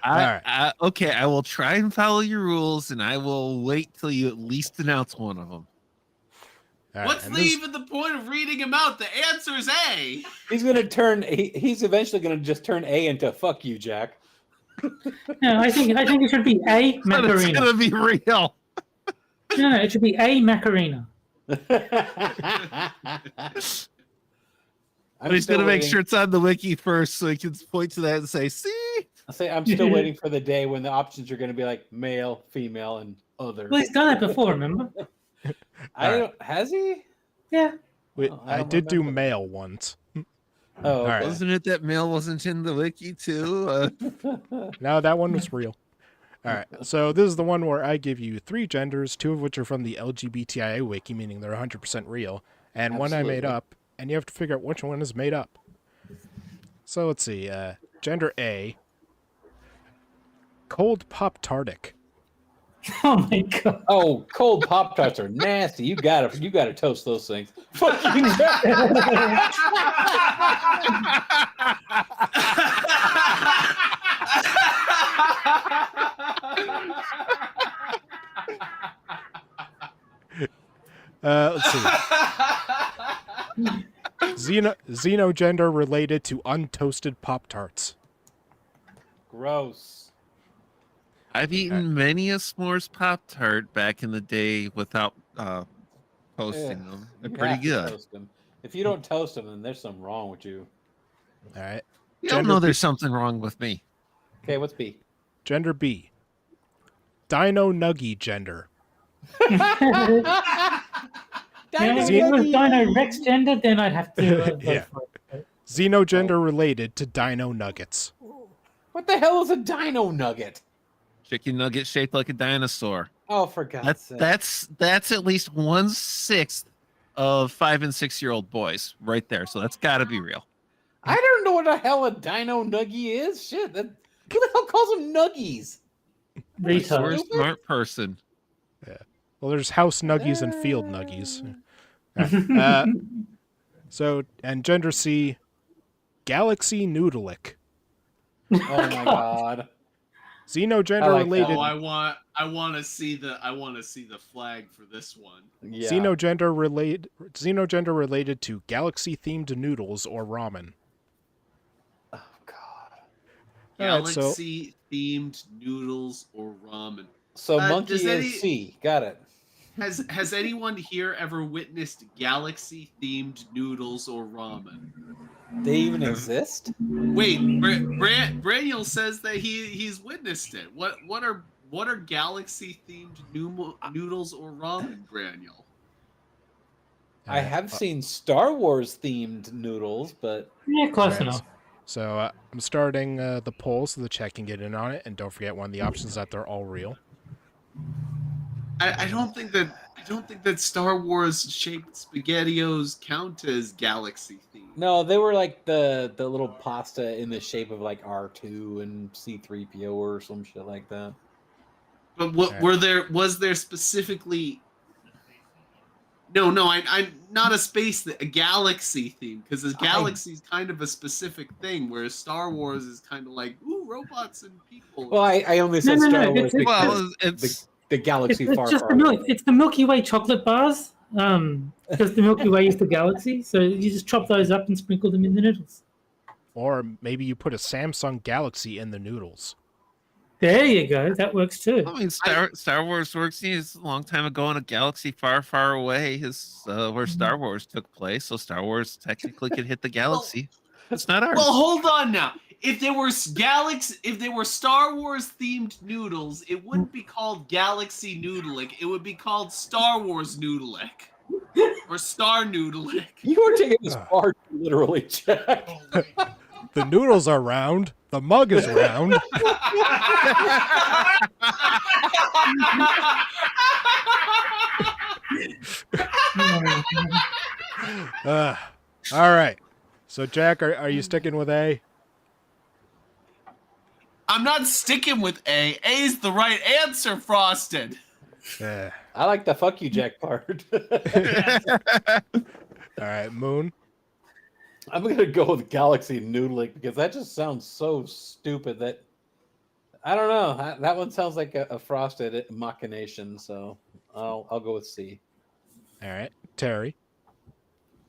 Yeah. Okay, I will try and follow your rules, and I will wait till you at least announce one of them. All right, What's and this- even the point of reading him out? The answer's A. He's going to turn. He's eventually going to just turn A into "fuck you, Jack." No, I think it should be A But it's Macarena. gonna be real. No, it should be A Macarena. But he's gonna make sure it's on the wiki first, so he can point to that and say, "See." I'm still waiting for the day when the options are going to be like male, female, and other. Well, he's done that before, remember? Has he? Yeah. I don't did do remember. male once. Oh, All right. Wasn't it that mail wasn't in the wiki too? No, that one was real. All right, so this is the one where I give you 3 genders, 2 of which are from the LGBTIA wiki, meaning they're 100% real, and one I made Absolutely. up, and you have to figure out which one is made up. So let's see. Gender A, cold Pop-Tartic. Oh my god. Oh, cold Pop Tarts are nasty. You gotta toast those things. Fucking Let's see. Xenogender related to untoasted Pop-Tarts. gross. I've eaten many a s'mores Pop Tart back in the day without toasting Yeah. them. They're You pretty have to good. toast them. If you don't toast them, then there's something wrong with you. All right. You don't Gender know B- there's something wrong with me. Okay, what's B? Gender B, Dino Nuggy gender. Yeah, if it was Dino Rex gender, then I'd have to vote Yeah. for it. Xenogender related to Dino Nuggets. What the hell is a dino nugget? Chicken nugget shaped like a dinosaur. Oh, for God's That's sake. that's at least 1/6 of 5 and 6-year-old boys right there. So that's got to be real. I don't know what the hell a dino nuggy is. Shit, who the hell calls them nuggies? You're a Retard. smart person. Well, there's house nuggies and field nuggies. So, and gender C, Galaxy Noodleic. Oh my God. Xenogender I like that related. Oh, one. I want to see the flag for this one. Yeah. Xenogender related to galaxy themed noodles or ramen. Oh God. All right, so Galaxy themed noodles or ramen. So Does monkey is C. Got it. Has anyone here ever witnessed galaxy themed noodles or ramen? They even exist? Wait, Braniel says that he's witnessed it. What are galaxy themed noodles or ramen, Braniel? I have seen Star Wars themed noodles, but Yeah, close Right. enough. So I'm starting the poll so the chat can get in on it, and don't forget one of the options that they're all real. I don't think that Star Wars shaped SpaghettiOs count as galaxy themed. no, they were like the little pasta in the shape of like R2 and C3PO or some shit like that. But what was there specifically? No, I'm not a a galaxy theme, because a galaxy is kind of a specific thing, whereas Star Wars is kind of like, ooh, robots and people. Well, I only said No, Star Wars it's- because Well, it's the galaxy It's far, just far the away. milk. It's the Milky Way chocolate bars. Because the Milky Way is the galaxy, so you just chop those up and sprinkle them in the noodles. Or maybe you put a Samsung Galaxy in the noodles. There you go. That works too. I mean, Star Wars works. It's a long time ago in a galaxy far, far away. Is where Star Wars took place. So Star Wars technically could hit the galaxy. It's not ours. Well, hold on now. If they were Star Wars themed noodles, it wouldn't be called Galaxy Noodleick. It would be called Star Wars Noodleick. Or Star Noodleick. You are taking this far too literally, Jack. The noodles are round. The mug is round. All right. So, Jack, are you sticking with A? I'm not sticking with A. A is the right answer, Frosted. Yeah. I like the fuck you, Jack part. All right, Moon. I'm gonna go with Galaxy Noodleick because that just sounds so stupid that I don't know. That one sounds like a frosted machination, so I'll go with C. All right, Terry.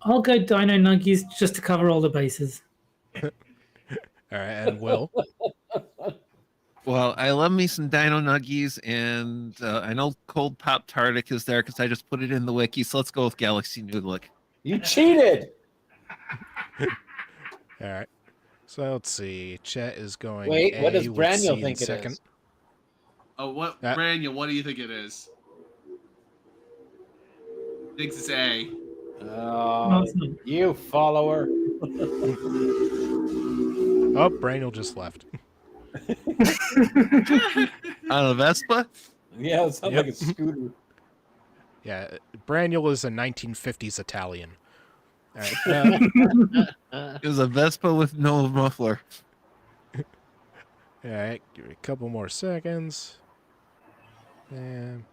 I'll go Dino Nuggies just to cover all the bases. All right, and Will. Well, I love me some Dino Nuggies, and I know Cold Pop Tartic is there because I just put it in the wiki. So let's go with Galaxy Noodleick. You cheated. All right. So let's see. Chet is going. Wait, A what does with Braniel C think in it second. is? Oh, Braniel, what do you think it is? Thinks it's A. No, it's not. You follower. Oh, Braniel just left. On a Vespa? Yeah, it sounds Yep. like a scooter. Yeah, Braniel is a 1950s Italian. All right. It was a Vespa with no muffler. All right, give me a couple more seconds. And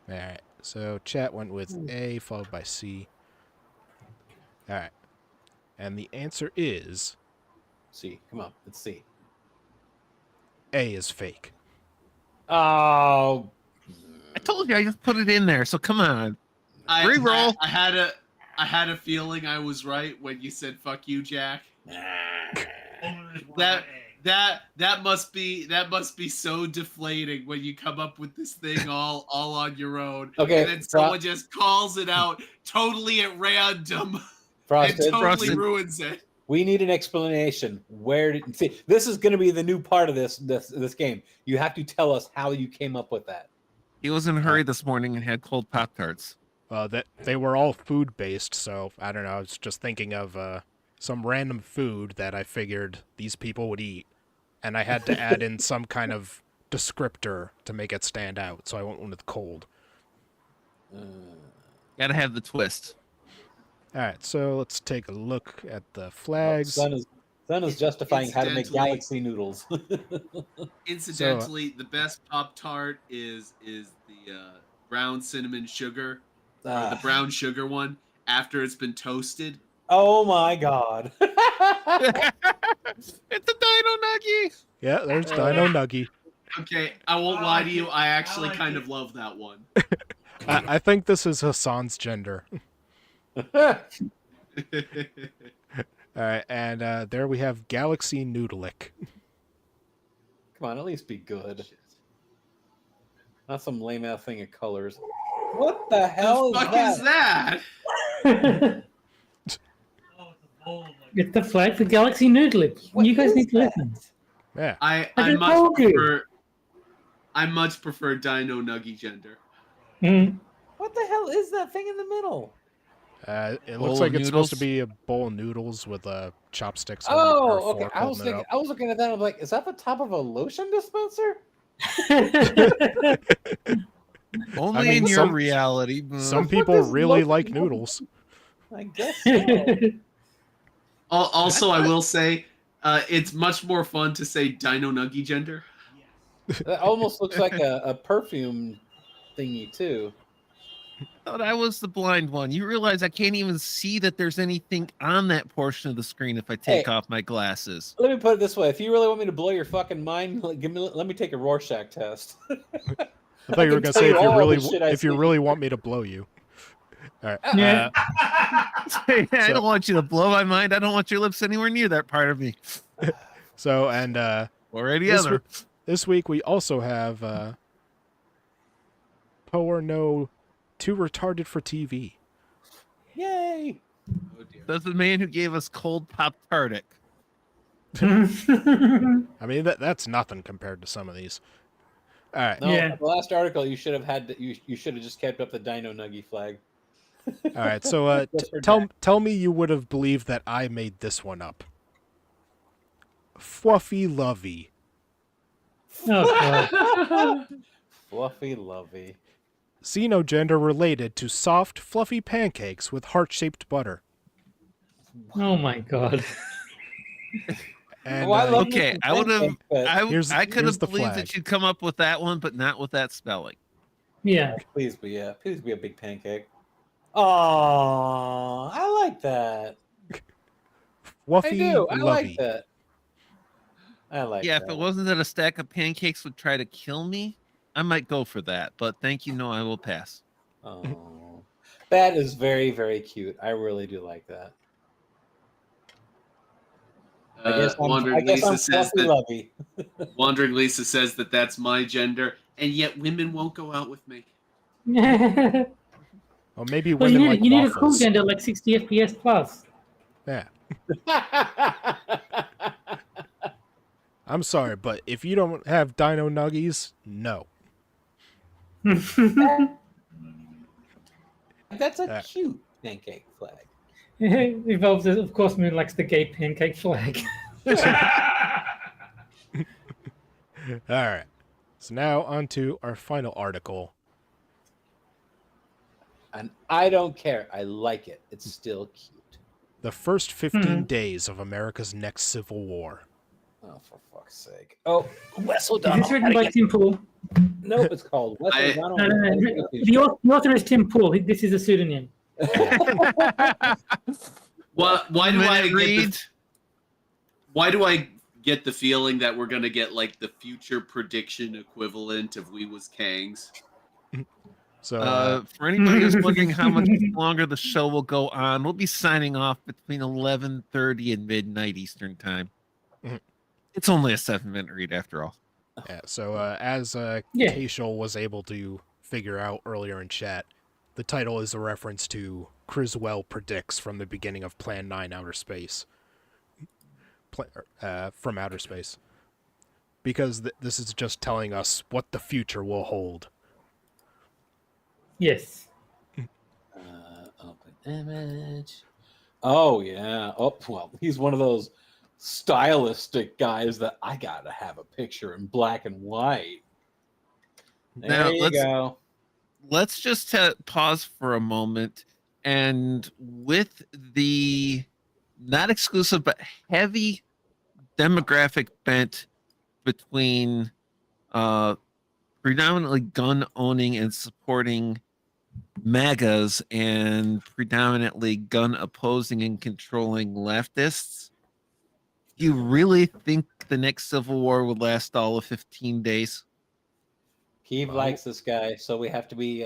all right, so chat went with A followed by C. All right, and the answer is C. Come on, let's see. A is fake. Oh, I told you I just put it in there. So come on. Reroll. I had a feeling I was right when you said "fuck you, Jack." That must be so deflating when you come up with this thing all on your own. Okay, and then someone just calls it out totally at random Frosted. and totally Frosted. ruins it. We need an explanation. Where did see? This is going to be the new part of this game. You have to tell us how you came up with that. He was in a hurry this morning and had cold Pop Tarts. That they were all food based, so I don't know. I was just thinking of some random food that I figured these people would eat, and I had to add in some kind of descriptor to make it stand out, so I went with cold. Gotta have the twist. All right, so let's take a look at the flags. Sun is justifying how to make Incidentally- galaxy noodles. Incidentally, the best Pop Tart is the brown cinnamon sugar, or the brown sugar one after it's been toasted. Oh my god. It's a Dino Nuggie. Yeah, there's Dino Nuggie. Okay, I won't lie to you. I actually kind of love that one. I think this is Hassan's gender. Come All right, and there we have Galaxy Noodlick. on, at least be good. Not some lame ass thing of colors. What the hell The fuck is that? It's the flag for Galaxy Noodlick. What You guys is need to that? listen. Yeah. I just much told you. prefer. I much prefer Dino Nuggie gender. Mm. What the hell is that thing in the middle? It Bowl looks of like it's supposed to noodles? be a bowl of noodles with chopsticks. or Oh, a okay. fork I was holding it thinking. up. I was looking at that. I'm like, is that the top of a lotion dispenser? Only I mean, in your some- reality. Some fuck people is really lotion? like noodles. I guess so. Also, I will say, it's much more fun to say Dino Nuggie gender. That almost looks like a perfume thingy too. thought I was the blind one. You realize I can't even see that there's anything on that portion of the screen if I take Hey. off my glasses. Let me put it this way: if you really want me to blow your fucking mind, let me take a Rorschach test. I thought you were can gonna tell say you all the shit I if you see. really want me to blow you. All right. Yeah. I don't want you to blow my mind. I don't want your lips anywhere near that part of me. So and Or any this, other. this week we also have Poe or No, Too Retarded for TV. Yay! Oh dear. That's the man who gave us cold Pop Tartic. I mean that's nothing compared to some of these. All right. No, Yeah. the last article you should have had. You should have just kept up the Dino Nuggie flag. All right. So Just for tell me you would have believed that I made this one up. Fluffy Lovey. Oh, God. Fluffy Lovey. Xenogender related to soft, fluffy pancakes with heart-shaped butter. Oh my God. And Well, I love Okay, making I would have. pancakes, but- I could here's have the believed flag. that you'd come up with that one, but not with that spelling. Yeah. Please be a big pancake. Oh, I like that. I Fluffy do. I like Lovey. that. I like Yeah, that. if it wasn't that a stack of pancakes would try to kill me, I might go for that. But thank you, no, I will pass. Oh, that is very, very cute. I really do like that. I guess I'm Wandering Lisa says Fluffy that Lovey. Wandering Lisa says that that's my gender, and yet women won't go out with me. Well, Well, maybe you women need, like you need a cool waffles. gender like 60 FPS plus. Yeah. I'm sorry, but if you don't have Dino Nuggies, no. That's a cute pancake flag. Evolves, of course, Moon likes the gay pancake flag. All right. So now on to our final article. And I don't care. I like it. It's still cute. The first 15 days of America's next Civil War. Oh, for fuck's sake. Oh, Wes Is O'Donnell. this written by Tim Pool? Nope, it's called Wes I- O'Donnell. No. The author is Tim Pool. This is a pseudonym. Why do I get read? why do I get the feeling that we're gonna get like the future prediction equivalent of We Was Kangs? So For anybody who's wondering how much longer the show will go on, we'll be signing off between 11:30 and midnight Eastern time. Mhm. It's only a 7-minute read after all. yeah, so as Yeah. Keishel was able to figure out earlier in chat, the title is a reference to Criswell predicts from the beginning of Plan 9 Outer Space. From outer space. Because this is just telling us what the future will hold. Yes. Open image. Oh, yeah. Oh, well, he's one of those stylistic guys that I gotta have a picture in black and white. There Now, you go. Let's just pause for a moment. And with the not exclusive but heavy demographic bent between predominantly gun owning and supporting MAGAs and predominantly gun opposing and controlling leftists, do you really think the next Civil War would last all of 15 days? Keeve Well- likes this guy, so we have to be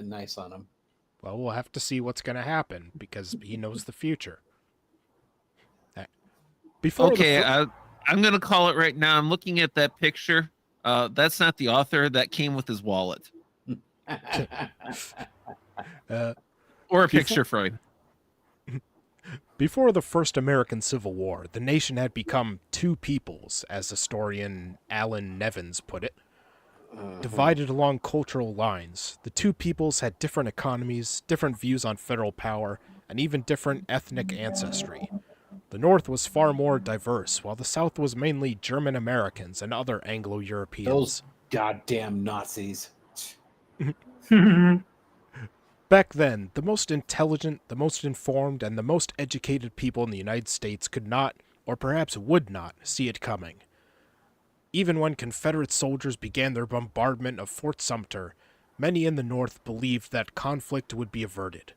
nice on him. Well, we'll have to see what's going to happen because he knows the future. Before Okay, I'm going to call it right now. I'm looking at that picture. That's not the author. That came with his wallet. Or a picture frame. Before the first American Civil War, the nation had become two peoples, as historian Alan Nevins put it. Divided along cultural lines, the two peoples had different economies, different views on federal power, and even different ethnic ancestry. The North was far more diverse, while the South was mainly German Americans and other Anglo-Europeans. Those goddamn Nazis. Back then, the most intelligent, the most informed, and the most educated people in the United States could not, or perhaps would not, see it coming. Even when Confederate soldiers began their bombardment of Fort Sumter, many in the North believed that conflict would be averted.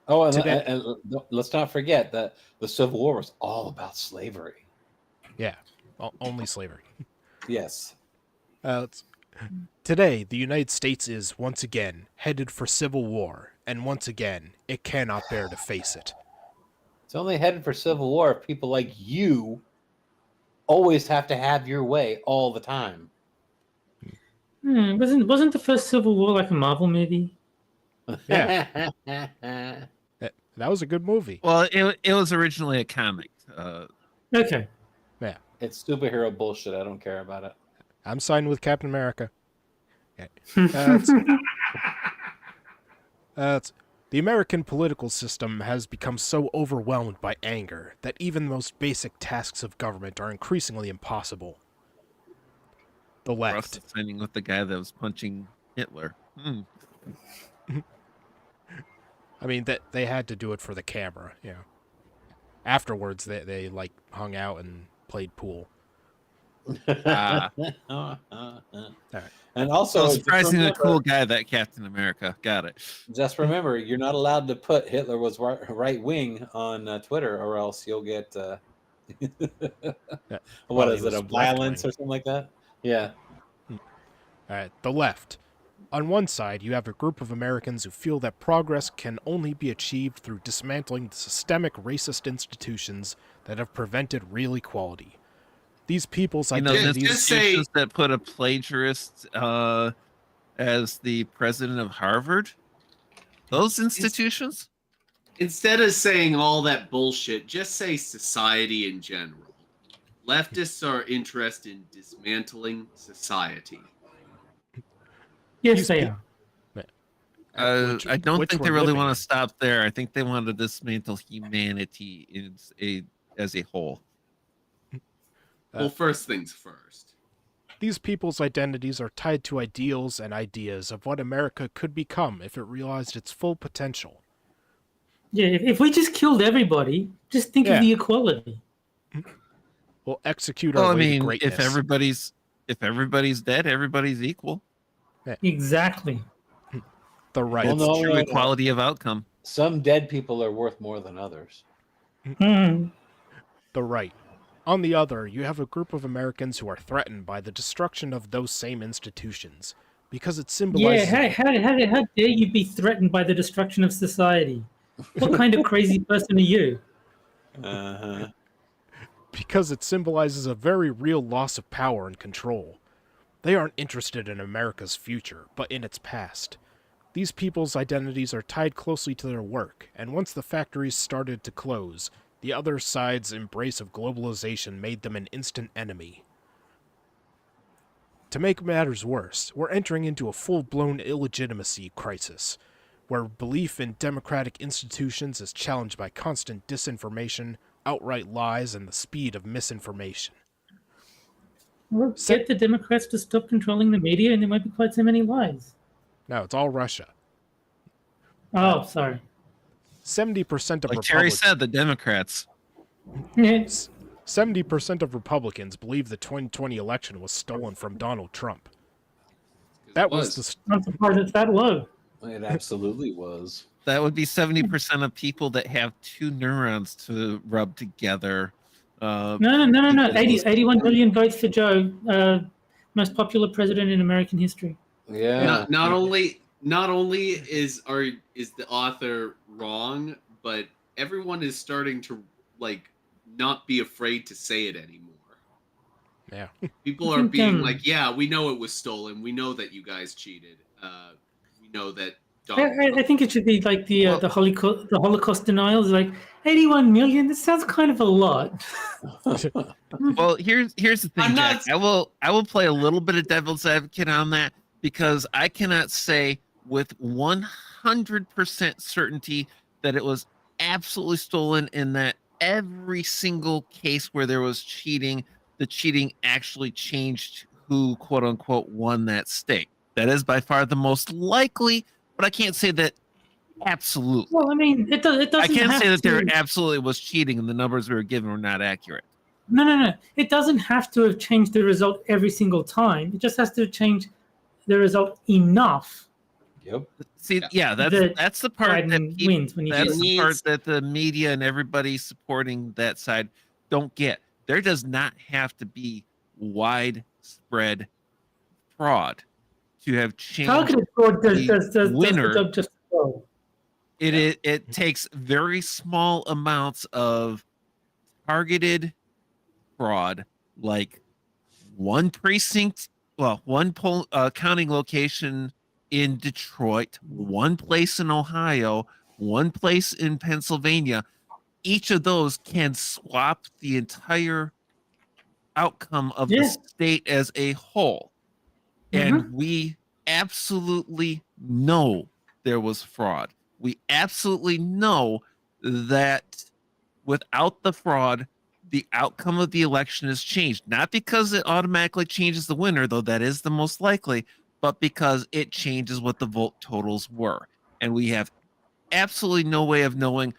Oh, Today- and let's not forget that the Civil War was all about slavery. Yeah, only slavery. Yes. Today, the United States is, once again, headed for civil war, and once again, it cannot bear to face it. It's only headed for Civil War if people like you always have to have your way all the time. Wasn't the first Civil War like a Marvel movie? Yeah. That was a good movie. Well, it was originally a comic. Okay. Yeah, It's superhero bullshit. I don't care about it. I'm signed with Captain America. Okay. The American political system has become so overwhelmed by anger that even the most basic tasks of government are increasingly impossible. The left. Russ is signing with the guy that was punching Hitler. I mean, that they had to do it for the camera, you know. Afterwards, they like hung out and played pool. And also, So surprisingly cool guy, that Captain America. Got it. Just remember, you're not allowed to put Hitler was right wing on Twitter, or else you'll get what is it, a violence or something like that? Yeah. All right, the left. On one side, you have a group of Americans who feel that progress can only be achieved through dismantling the systemic racist institutions that have prevented real equality. These people's You know, identities... institutions that put a plagiarist as the president of Harvard? Those institutions? Instead of saying all that bullshit, just say society in general. Leftists are interested in dismantling society. Yes, they are. I don't which think we're they really living want in. to stop there. I think they want to dismantle humanity as a whole. Well, first things first. These people's identities are tied to ideals and ideas of what America could become if it realized its full potential. Yeah, if we just killed everybody, just think Yeah. of the equality. We'll execute our Well, I way to mean, greatness. if everybody's dead, everybody's equal. Exactly. The right. Well, no, True equality of outcome. Some dead people are worth more than others. Hmm. The right. On the other, you have a group of Americans who are threatened by the destruction of those same institutions, because it Yeah, symbolizes... how dare you be threatened by the destruction of society? What kind of crazy person are you? Uh-huh. Because it symbolizes a very real loss of power and control. They aren't interested in America's future, but in its past. These people's identities are tied closely to their work, and once the factories started to close, the other side's embrace of globalization made them an instant enemy. To make matters worse, we're entering into a full-blown illegitimacy crisis, where belief in democratic institutions is challenged by constant disinformation, outright lies, and the speed of misinformation. Well, get the Democrats to stop controlling the media, and there won't be quite so many lies. No, it's all Russia. Oh, sorry. 70% of Like Terry Republicans... said, the Democrats. Yeah. 70% of Republicans believe the 2020 election was stolen from Donald Trump. That was the I'm surprised it's that low. It absolutely was. That would be 70% of people that have two neurons to rub together. No. 81 million votes for Joe, most popular president in American history. Yeah. Not only is the author wrong, but everyone is starting to like not be afraid to say it anymore. Yeah. People I are think, being like, yeah, we know it was stolen. We know that you guys cheated. We know that Donald I Trump- think it should be like Well- the Holocaust denials. Like 81 million. This sounds kind of a lot. Well, here's the thing, I'm Jack. not- I will play a little bit of devil's advocate on that because I cannot say with 100% certainty that it was absolutely stolen and that every single case where there was cheating, the cheating actually changed who quote unquote won that state. That is by far the most likely, but I can't say that absolutely. Well, I mean, it doesn't. I can't have say that to, there absolutely was cheating and the numbers we were given were not accurate. No. It doesn't have to have changed the result every single time. It just has to change the result enough. Yep. See, Yeah. that's the part that Biden wins when you that's do the it. part that the media and everybody supporting that side don't get. There does not have to be widespread fraud to have changed. targeted fraud does the winner. job just well. It takes very small amounts of targeted fraud, like one precinct, one counting location in Detroit, one place in Ohio, one place in Pennsylvania. Each of those can swap the entire outcome of the Yeah. state as a whole. And we absolutely know there was fraud. We absolutely know that without the fraud, the outcome of the election is changed. Not because it automatically changes the winner, though that is the most likely, but because it changes what the vote totals were. And we have absolutely no way of knowing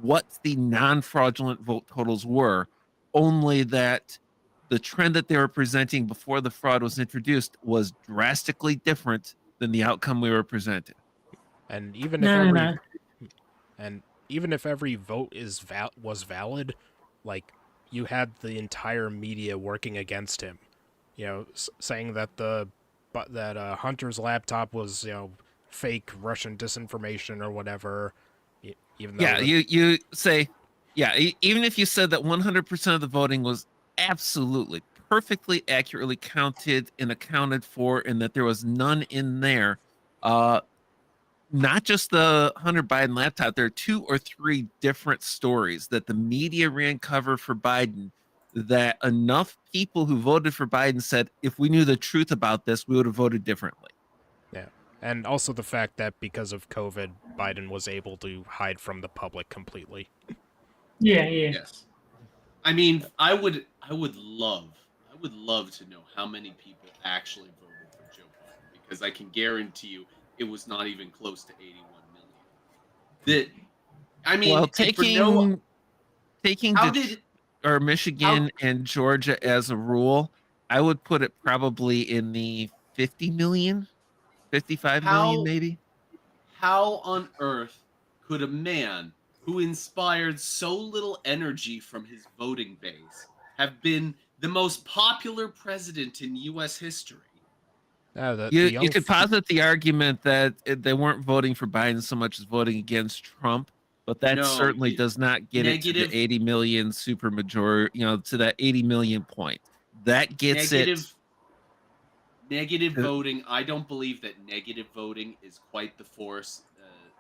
what the non-fraudulent vote totals were, only that the trend that they were presenting before the fraud was introduced was drastically different than the outcome we were presented. And even if No. even if every vote was valid, like you had the entire media working against him, saying that Hunter's laptop was fake Russian disinformation or whatever. Even though You say, even if you said that 100% of the voting was absolutely perfectly accurately counted and accounted for, and that there was none in there, not just the Hunter Biden laptop, there are 2 or 3 different stories that the media ran cover for Biden that enough people who voted for Biden said, if we knew the truth about this, we would have voted differently. Yeah. And also the fact that because of COVID, Biden was able to hide from the public completely. Yeah. Yes. I mean, I would love to know how many people actually voted for Joe Biden, because I can guarantee you it was not even close to 81 million. Michigan and Georgia as a rule, I would put it probably in the 50 million, 55 million maybe. How on earth could a man who inspired so little energy from his voting base have been the most popular president in U.S. history? You could posit the argument that they weren't voting for Biden so much as voting against Trump, but that certainly does not get it to the 80 million supermajority, to that 80 million point. That gets Negative voting. I don't believe that negative voting is quite the force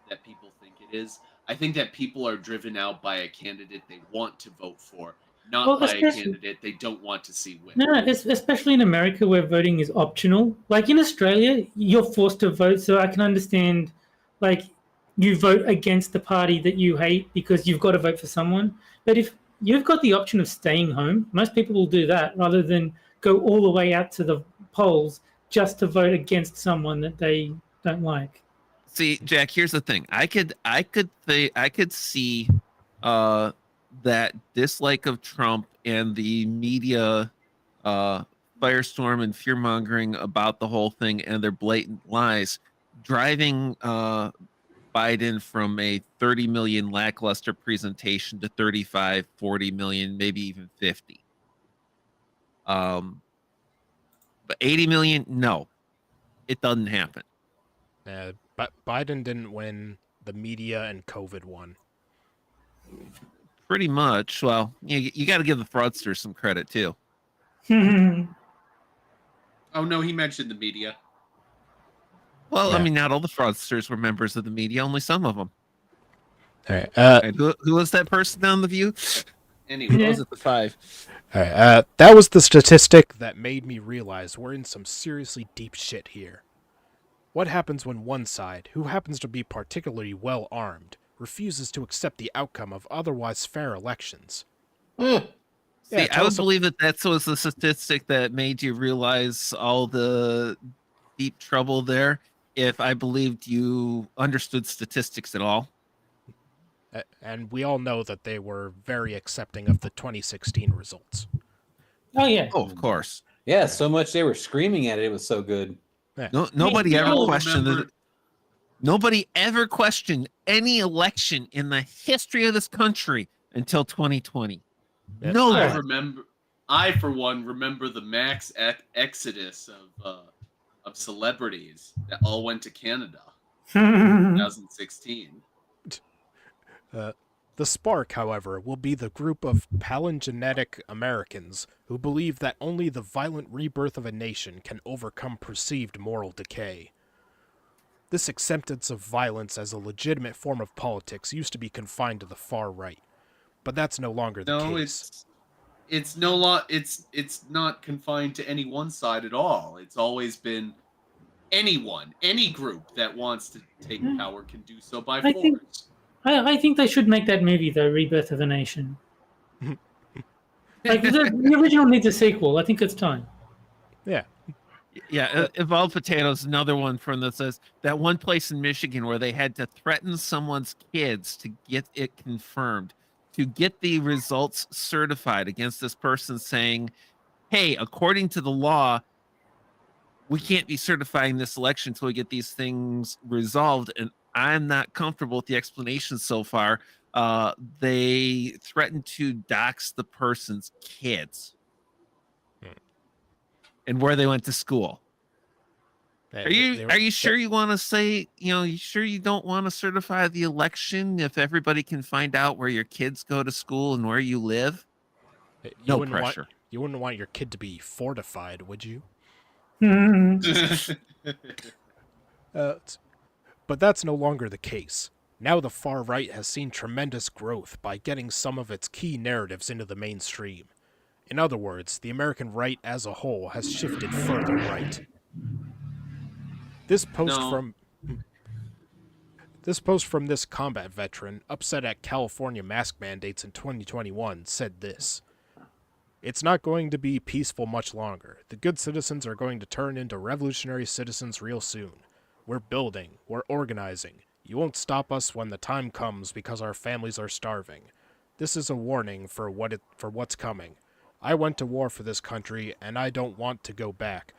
that people think it is. I think that people are driven out by a candidate they want to vote for, not by a candidate they don't want to see win. No, especially in America where voting is optional. Like in Australia, you're forced to vote, so I can understand, like, you vote against the party that you hate because you've got to vote for someone. But if you've got the option of staying home, most people will do that rather than go all the way out to the polls just to vote against someone that they don't like. See, Jack, here's the thing. I could see that dislike of Trump and the media firestorm and fear mongering about the whole thing and their blatant lies, driving Biden from a 30 million lackluster presentation to 35, 40 million, maybe even 50. But 80 million, no, it doesn't happen. But Biden didn't win. The media and COVID won. Pretty much. Well, you got to give the fraudsters some credit too. Oh no, he mentioned the media. Well, I Yeah. mean, not all the fraudsters were members of the media, only some of them. All right. And who was that person on The View? Anyway, Yeah. Was it the 5? All right. That was the statistic that made me realize we're in some seriously deep shit here. What happens when one side, who happens to be particularly well armed, refuses to accept the outcome of otherwise fair elections? Hmm. Yeah, See, I tell would us believe that was the statistic that made you realize all the deep trouble there if I believed you understood statistics at all. And we all know that they were very accepting of the 2016 results. Oh yeah. Oh, of course. Yeah, so much they were screaming at it. It was so good. Nobody We ever all questioned remember- it. Nobody ever questioned any election in the history of this country until 2020. Yeah. No I one. remember. I, for one, remember the max exodus of celebrities that all went to Canada in 2016. The spark, however, will be the group of palingenetic Americans who believe that only the violent rebirth of a nation can overcome perceived moral decay. This acceptance of violence as a legitimate form of politics used to be confined to the far right, but that's no longer the No, case. it's not confined to any one side at all. It's always been anyone, any group that wants to take power can do so by I think- force. I think they should make that movie though, Rebirth of a Nation. Like the original needs a sequel. I think it's time. Yeah. Yeah, Evolved Potatoes, another one from that says that one place in Michigan where they had to threaten someone's kids to get it confirmed, to get the results certified against this person saying, hey, according to the law, we can't be certifying this election until we get these things resolved. And I'm not comfortable with the explanation so far. They threatened to dox the person's kids and where they went to school. Are you sure you want to say, you sure you don't want to certify the election if everybody can find out where your kids go to school and where you live? No pressure. You wouldn't want your kid to be fortified, would you? But that's no longer the case. Now the far right has seen tremendous growth by getting some of its key narratives into the mainstream. In other words, the American right as a whole has shifted further right. This post from this combat veteran, upset at California mask mandates in 2021, said this: "It's not going to be peaceful much longer. The good citizens are going to turn into revolutionary citizens real soon. We're building. We're organizing. You won't stop us when the time comes because our families are starving. This is a warning for what's coming. I went to war for this country, and I don't want to go back,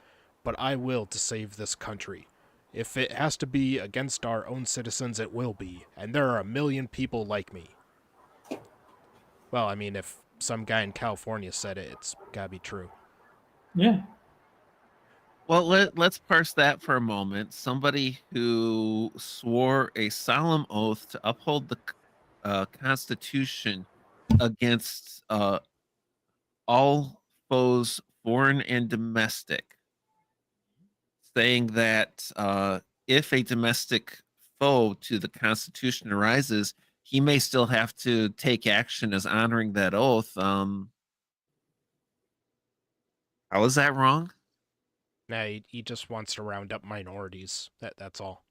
but I will to save this country. If it has to be against our own citizens, it will be, and there are 1 million people like me." Well, I mean, if some guy in California said it, it's gotta be true. Yeah. Well, let's parse that for a moment. Somebody who swore a solemn oath to uphold the Constitution against all foes, foreign and domestic, saying that if a domestic foe to the Constitution arises, he may still have to take action as honoring that oath. How is that wrong? Nah, he just wants to round up minorities. That's all.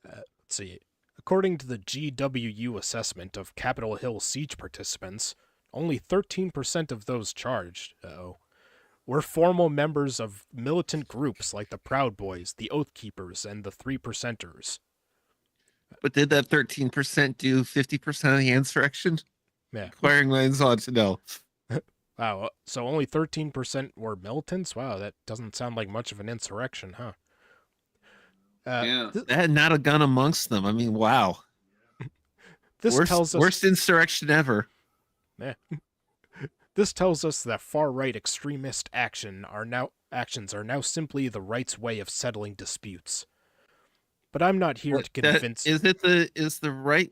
Let's see. According to the GWU assessment of Capitol Hill siege participants, only 13% of those charged were formal members of militant groups like the Proud Boys, the Oath Keepers, and the Three Percenters. But did that 13% do 50% of the insurrection? Yeah. Inquiring minds ought to know. Wow, so only 13% were militants? Wow, that doesn't sound like much of an insurrection, huh? Yeah. They had not a gun amongst them. I mean, wow. This tells us Worst insurrection ever. eh, this tells us that far-right extremist actions are now simply the right's way of settling disputes. But I'm not here to convince. Is the right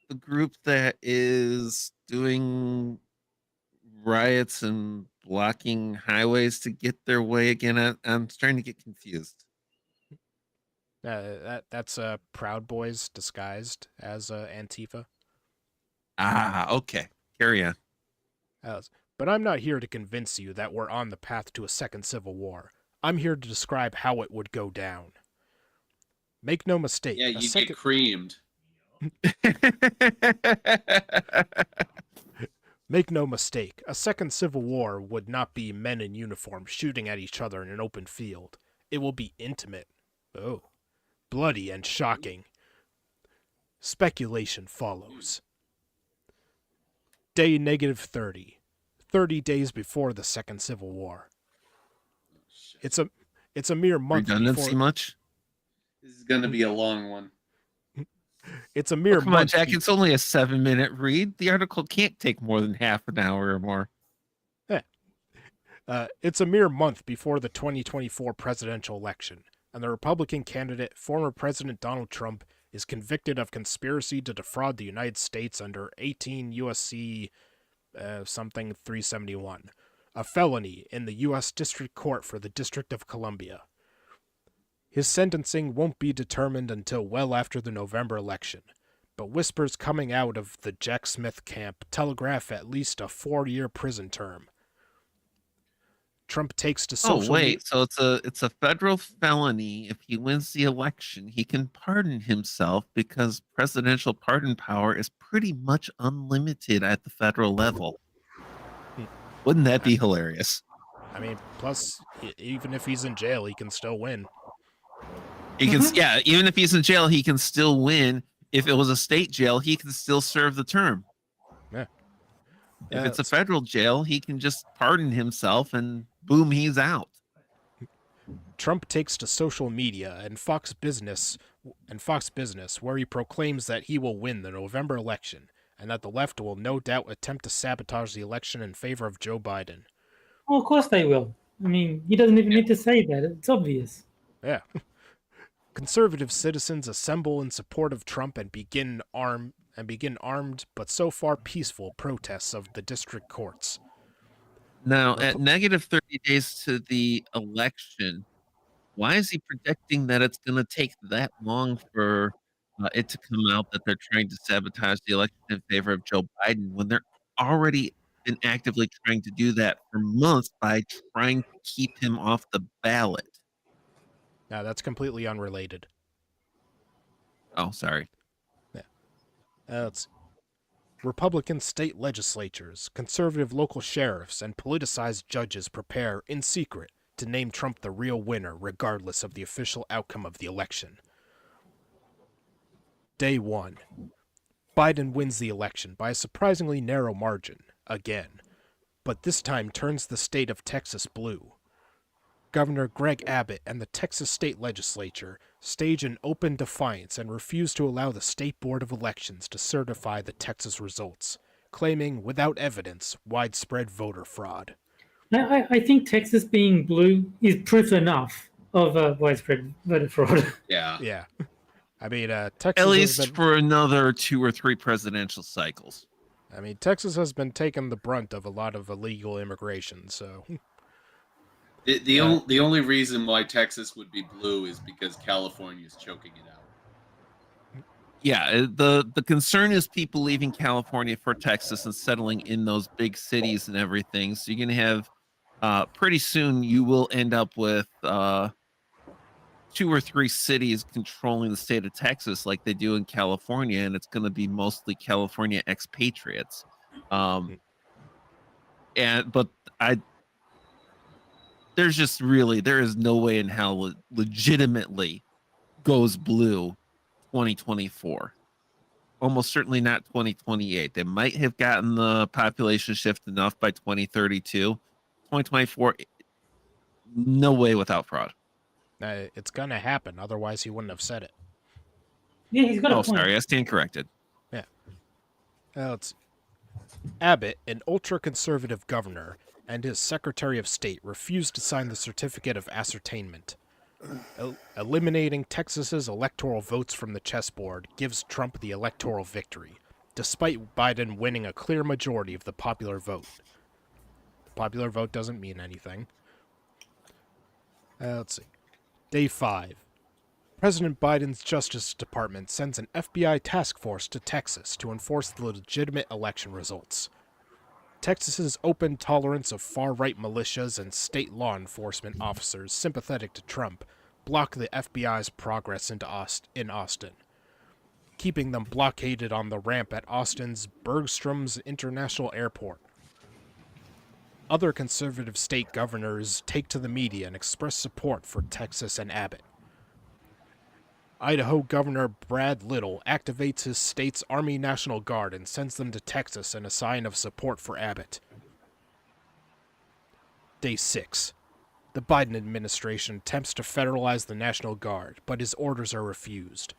the group that is doing riots and blocking highways to get their way again? I'm starting to get confused. That's Proud Boys disguised as Antifa. Ah, okay. Carry on. But I'm not here to convince you that we're on the path to a second civil war. I'm here to describe how it would go down. Make no mistake. Yeah, you get creamed. Make no mistake, a second civil war would not be men in uniform shooting at each other in an open field. It will be intimate. Oh. Bloody and shocking. Speculation follows. Day negative 30. 30 days before the second civil war. It's a mere month Redundancy before... much? This is going to be a long one. It's a mere come month. on, Jack. It's only a 7-minute read. The article can't take more than half an hour or more. It's a mere month before the 2024 presidential election, and the Republican candidate, former President Donald Trump, is convicted of conspiracy to defraud the United States under 18 U.S.C. Something 371, a felony in the U.S. District Court for the District of Columbia. His sentencing won't be determined until well after the November election, but whispers coming out of the Jack Smith camp telegraph at least a 4-year prison term. Trump takes to social media. So it's a federal felony. If he wins the election, he can pardon himself because presidential pardon power is pretty much unlimited at the federal level. Wouldn't that be hilarious? I mean, plus, even if he's in jail, he can still win. He can, yeah, even if he's in jail, he can still win. If it was a state jail, he can still serve the term. Yeah. If it's a federal jail, he can just pardon himself and boom, he's out. Trump takes to social media and Fox Business, where he proclaims that he will win the November election and that the left will no doubt attempt to sabotage the election in favor of Joe Biden. Well, of course they will. I mean, he doesn't even need to say that. It's obvious. Yeah. Conservative citizens assemble in support of Trump and begin armed but so far peaceful protests of the district courts. Now, at negative 30 days to the election, why is he predicting that it's going to take that long for it to come out that they're trying to sabotage the election in favor of Joe Biden when they're already been actively trying to do that for months by trying to keep him off the ballot? Now, that's completely unrelated. Oh, sorry. It's Republican state legislatures, conservative local sheriffs, and politicized judges prepare, in secret, to name Trump the real winner regardless of the official outcome of the election. Day 1. Biden wins the election by a surprisingly narrow margin, again, but this time turns the state of Texas blue. Governor Greg Abbott and the Texas state legislature stage an open defiance and refuse to allow the State Board of Elections to certify the Texas results, claiming, without evidence, widespread voter fraud. I think Texas being blue is proof enough of widespread voter fraud. Yeah. Yeah. I mean, Texas At least for another 2 or 3 presidential cycles. I mean, Texas has been taking the brunt of a lot of illegal immigration, so... The only reason why Texas would be blue is because California is choking it out. Yeah, the concern is people leaving California for Texas and settling in those big cities and everything. So you're going to have pretty soon you will end up with 2 or 3 cities controlling the state of Texas like they do in California, and it's going to be mostly California expatriates. There is no way in hell legitimately goes blue 2024. almost certainly not 2028. They might have gotten the population shift enough by 2032. 2024, no way without fraud. It's gonna happen, otherwise he wouldn't have said it. Yeah, he's got a Oh, point. sorry, I stand corrected. Yeah. Let's see. Abbott, an ultra-conservative governor, and his Secretary of State refused to sign the Certificate of Ascertainment. Eliminating Texas's electoral votes from the chessboard gives Trump the electoral victory, despite Biden winning a clear majority of the popular vote. The popular vote doesn't mean anything. Let's see. Day 5. President Biden's Justice Department sends an FBI task force to Texas to enforce the legitimate election results. Texas's open tolerance of far-right militias and state law enforcement officers sympathetic to Trump block the FBI's progress in Austin, keeping them blockaded on the ramp at Austin's Bergstrom's International Airport. Other conservative state governors take to the media and express support for Texas and Abbott. Idaho Governor Brad Little activates his state's Army National Guard and sends them to Texas in a sign of support for Abbott. Day 6. The Biden administration attempts to federalize the National Guard, but his orders are refused.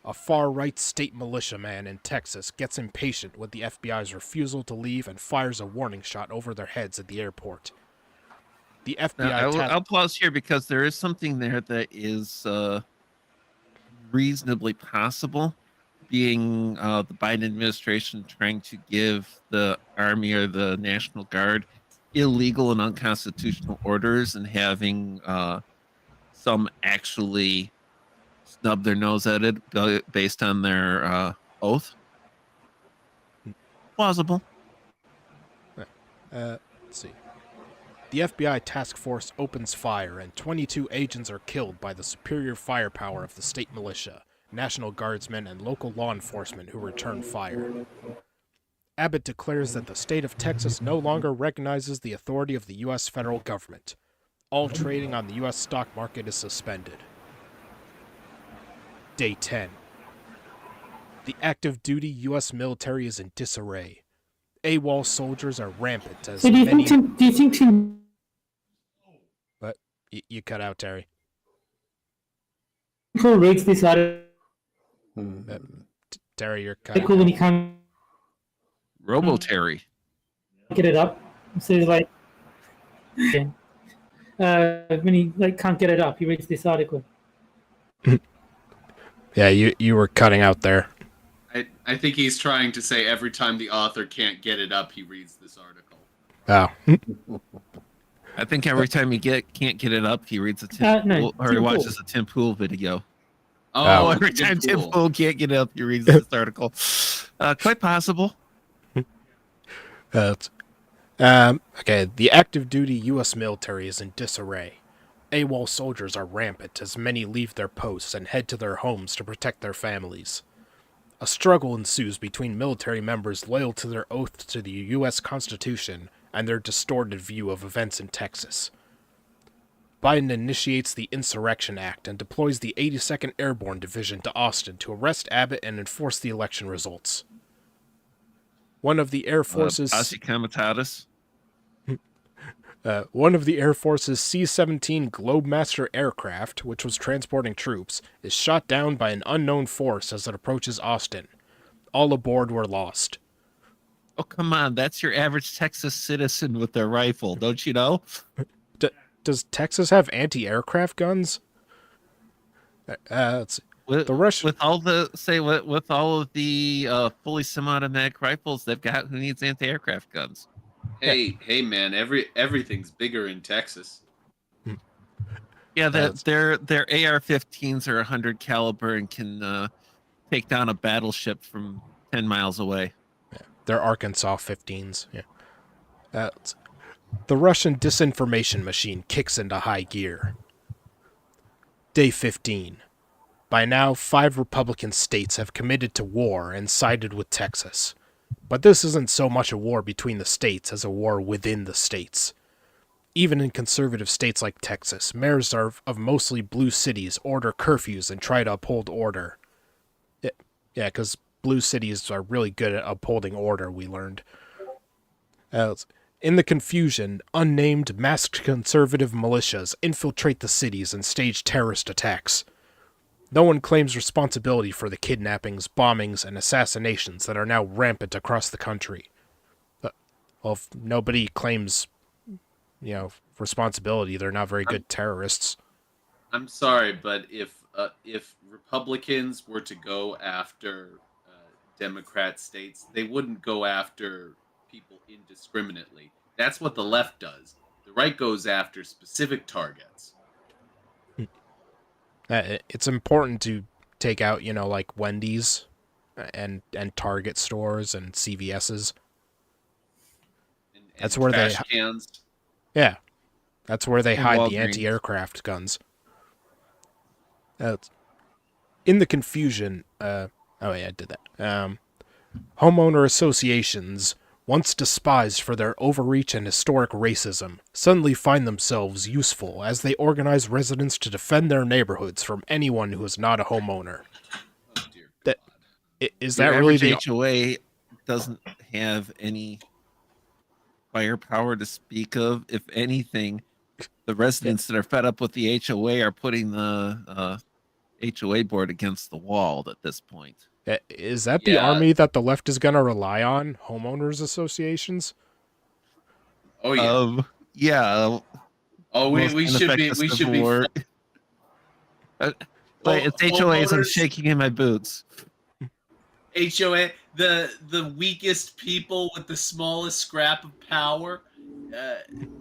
A far-right state militiaman in Texas gets impatient with the FBI's refusal to leave and fires a warning shot over their heads at the airport. The FBI... I'll pause here because there is something there that is... reasonably possible, being the Biden administration trying to give the Army or the National Guard illegal and unconstitutional orders and having some actually snub their nose at it based on their oath. Plausible. Let's see. The FBI task force opens fire, and 22 agents are killed by the superior firepower of the state militia, National Guardsmen, and local law enforcement who return fire. Abbott declares that the state of Texas no longer recognizes the authority of the U.S. federal government. All trading on the U.S. stock market is suspended. Day 10. The active-duty U.S. military is in disarray. AWOL soldiers are rampant as So do you many... think Tim What? You cut out, Terry. Cool reads this article Terry, you're cutting when out. he can't Robo Terry. get it up? So he's like, when he can't get it up, he reads this article. Yeah, you were cutting out there. I think he's trying to say every time the author can't get it up, he reads this article. Oh. I think every time he can't get it up, he reads a he watches a Tim Pool video. Oh, Every time Tim Pool can't get it up, he reads this article. Quite possible. Okay, the active duty U.S. military is in disarray. AWOL soldiers are rampant as many leave their posts and head to their homes to protect their families. A struggle ensues between military members loyal to their oath to the U.S. Constitution and their distorted view of events in Texas. Biden initiates the Insurrection Act and deploys the 82nd Airborne Division to Austin to arrest Abbott and enforce the election results. One of the Air Force's one of the Air Force's C-17 Globemaster aircraft, which was transporting troops, is shot down by an unknown force as it approaches Austin. All aboard were lost. Oh, come on. That's your average Texas citizen with their rifle. Don't you know? Does Texas have anti-aircraft guns? Let's see. With all of the fully semi-automatic rifles they've got, who needs anti-aircraft guns? Hey, man! Everything's bigger in Texas. Yeah, their AR-15s are 100 caliber and can take down a battleship from 10 miles away. Yeah, they're Arkansas 15s. Yeah. The Russian disinformation machine kicks into high gear. Day 15. By now, 5 Republican states have committed to war and sided with Texas. But this isn't so much a war between the states as a war within the states. Even in conservative states like Texas, mayors of mostly blue cities order curfews and try to uphold order. Yeah, because blue cities are really good at upholding order, we learned. In the confusion, unnamed masked conservative militias infiltrate the cities and stage terrorist attacks. No one claims responsibility for the kidnappings, bombings, and assassinations that are now rampant across the country. Well, if nobody claims, responsibility, they're not very good terrorists. I'm sorry, but if Republicans were to go after Democrat states, they wouldn't go after people indiscriminately. That's what the left does. The right goes after specific targets. It's important to take out, like Wendy's and Target stores and CVS's. And That's where trash cans. Yeah, that's where they And hide Walgreens. the anti-aircraft guns. In the confusion, I did that. Homeowner associations, once despised for their overreach and historic racism, suddenly find themselves useful as they organize residents to defend their neighborhoods from anyone who is not a homeowner. Oh dear That- God. Is Your that really average the... HOA doesn't have any firepower to speak of. If anything, the residents that are fed up with the HOA are putting the HOA board against the wall at this point. Is that the Yeah. army that the left is going to rely on? Homeowners associations? Oh yeah. Yeah. Oh, we most should be ineffective we should civil be war. Wait, it's HOAs. I'm homeowners- shaking in my boots. HOA, the weakest people with the smallest scrap of power.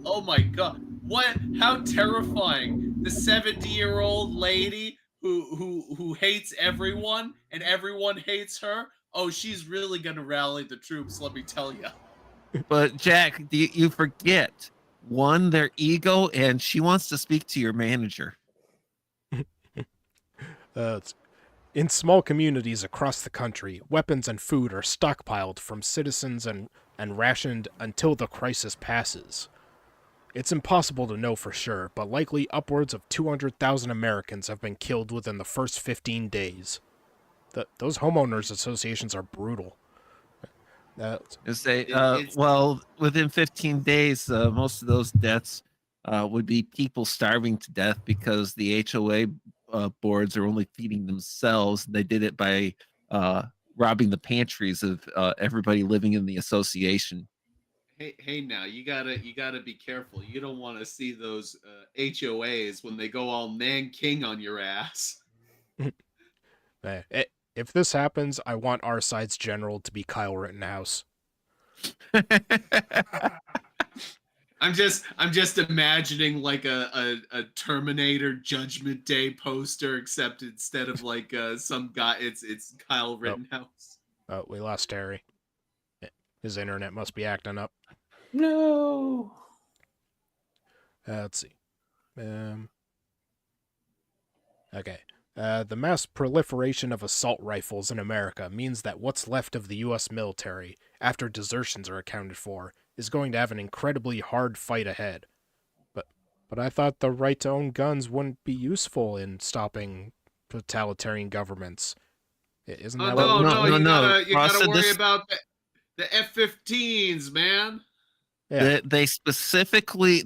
Oh my God! What? How terrifying! The 70-year-old lady who hates everyone and everyone hates her. Oh, she's really gonna rally the troops. Let me tell you. But Jack, you forget one, their ego, and she wants to speak to your manager. In small communities across the country, weapons and food are stockpiled from citizens and rationed until the crisis passes. It's impossible to know for sure, but likely upwards of 200,000 Americans have been killed within the first 15 days. Those homeowners associations are brutal. Well, within 15 days, most of those deaths would be people starving to death because the HOA boards are only feeding themselves. They did it by robbing the pantries of everybody living in the association. Hey, now you gotta be careful. You don't want to see those HOAs when they go all Nanking on your ass. If this happens, I want our side's general to be Kyle Rittenhouse. I'm just imagining like a Terminator Judgment Day poster, except instead of like some guy, it's Kyle Rittenhouse. Oh, we lost Terry. His internet must be acting up. No. Let's see. Okay. The mass proliferation of assault rifles in America means that what's left of the U.S. military, after desertions are accounted for, is going to have an incredibly hard fight ahead. But I thought the right to own guns wouldn't be useful in stopping totalitarian governments. Isn't that what... You gotta worry about the F-15s, man. Yeah. They specifically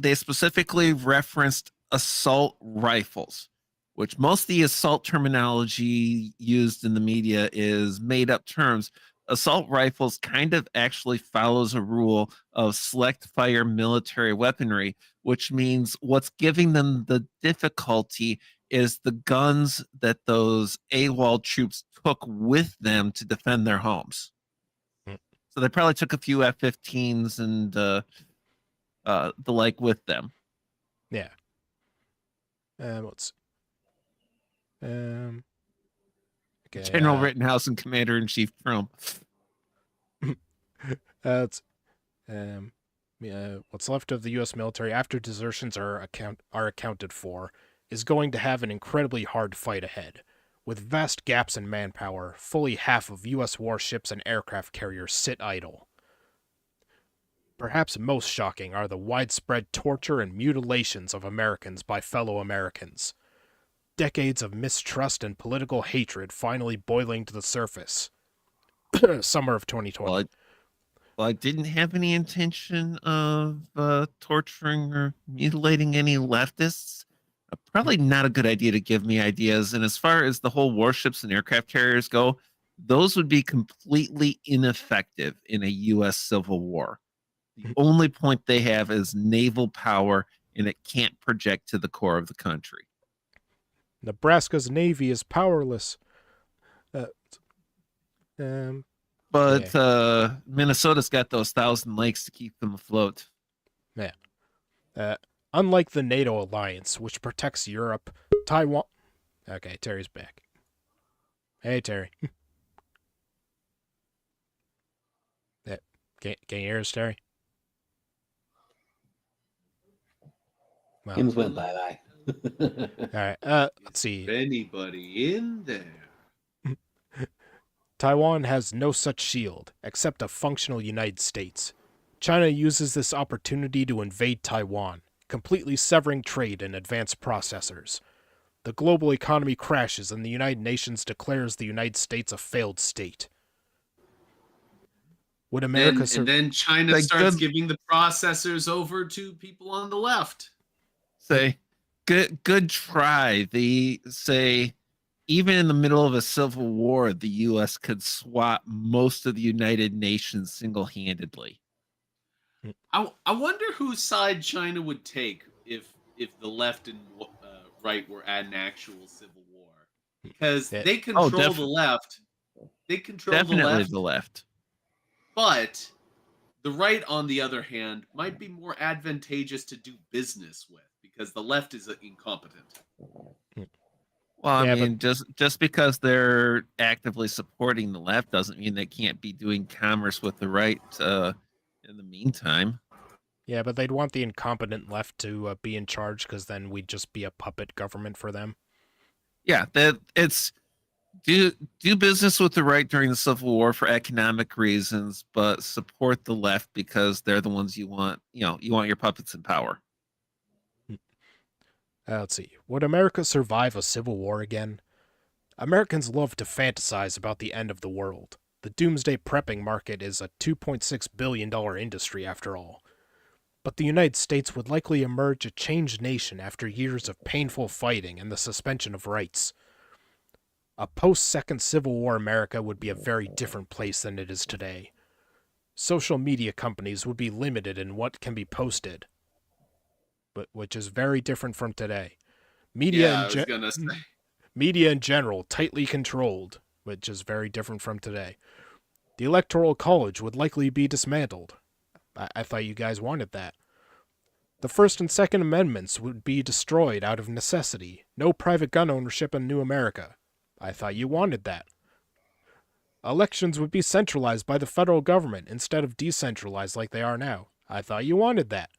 referenced assault rifles, which most of the assault terminology used in the media is made up terms. Assault rifles kind of actually follows a rule of select fire military weaponry, which means what's giving them the difficulty is the guns that those AWOL troops took with them to defend their homes. So they probably took a few F-15s and the like with them. Yeah. Let's... okay, General Rittenhouse and Commander-in-Chief Trump. what's left of the U.S. military after desertions are accounted for is going to have an incredibly hard fight ahead. With vast gaps in manpower, fully half of U.S. warships and aircraft carriers sit idle. Perhaps most shocking are the widespread torture and mutilations of Americans by fellow Americans. Decades of mistrust and political hatred finally boiling to the surface. Summer of 2020. Well, I didn't have any intention of torturing or mutilating any leftists. Probably not a good idea to give me ideas. And as far as the whole warships and aircraft carriers go, those would be completely ineffective in a U.S. Civil War. The only point they have is naval power, and it can't project to the core of the country. Nebraska's Navy is powerless. But Minnesota's got those 1,000 lakes to keep them afloat. Yeah. Unlike the NATO alliance, which protects Europe, Taiwan... Okay, Terry's back. Hey, Terry. Can you hear us, Terry? Well, Hims went bye-bye. all right, let's see. Anybody in there? Taiwan has no such shield, except a functional United States. China uses this opportunity to invade Taiwan, completely severing trade and advanced processors. The global economy crashes and the United Nations declares the United States a failed state. Would America... And then China Like starts good- giving the processors over to people on the left. Say, good try. They say, even in the middle of a civil war, the U.S. could swat most of the United Nations single-handedly. I wonder whose side China would take if the left and right were at an actual civil war, because Yeah. they control the definitely. left. They control Definitely the left, the left. but the right, on the other hand, might be more advantageous to do business with because the left is incompetent. Well, I Yeah, mean, just because they're actively supporting the left doesn't mean they can't be doing commerce with the right in the meantime. Yeah, but they'd want the incompetent left to be in charge, because then we'd just be a puppet government for them. Yeah, that it's do business with the right during the Civil War for economic reasons, but support the left because they're the ones you want. You want your puppets in power. Let's see. Would America survive a civil war again? Americans love to fantasize about the end of the world. The doomsday prepping market is a $2.6 billion industry, after all. But the United States would likely emerge a changed nation after years of painful fighting and the suspension of rights. A post-Second Civil War America would be a very different place than it is today. Social media companies would be limited in what can be posted, but which is very different from today. Media in general tightly controlled, which is very different from today. The Electoral College would likely be dismantled. I thought you guys wanted that. The First and Second Amendments would be destroyed out of necessity. No private gun ownership in New America. I thought you wanted that. Elections would be centralized by the federal government instead of decentralized like they are now. I thought you wanted that.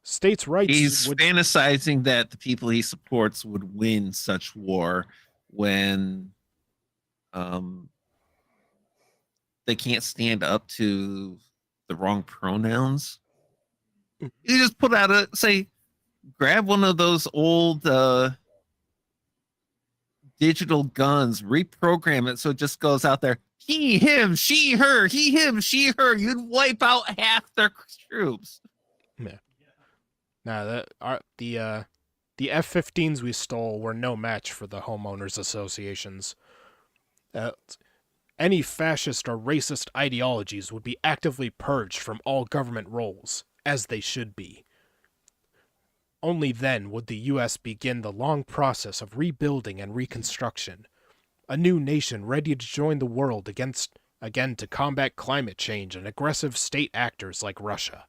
States' rights He's would... fantasizing that the people he supports would win such war when they can't stand up to the wrong pronouns. You just put out grab one of those old digital guns, reprogram it so it just goes out there. He, him, she, her. He, him, she, her. You'd wipe out half their troops. Yeah. Now, the F-15s we stole were no match for the homeowners associations. Any fascist or racist ideologies would be actively purged from all government roles, as they should be. Only then would the U.S. begin the long process of rebuilding and reconstruction, a new nation ready to join the world again to combat climate change and aggressive state actors like Russia.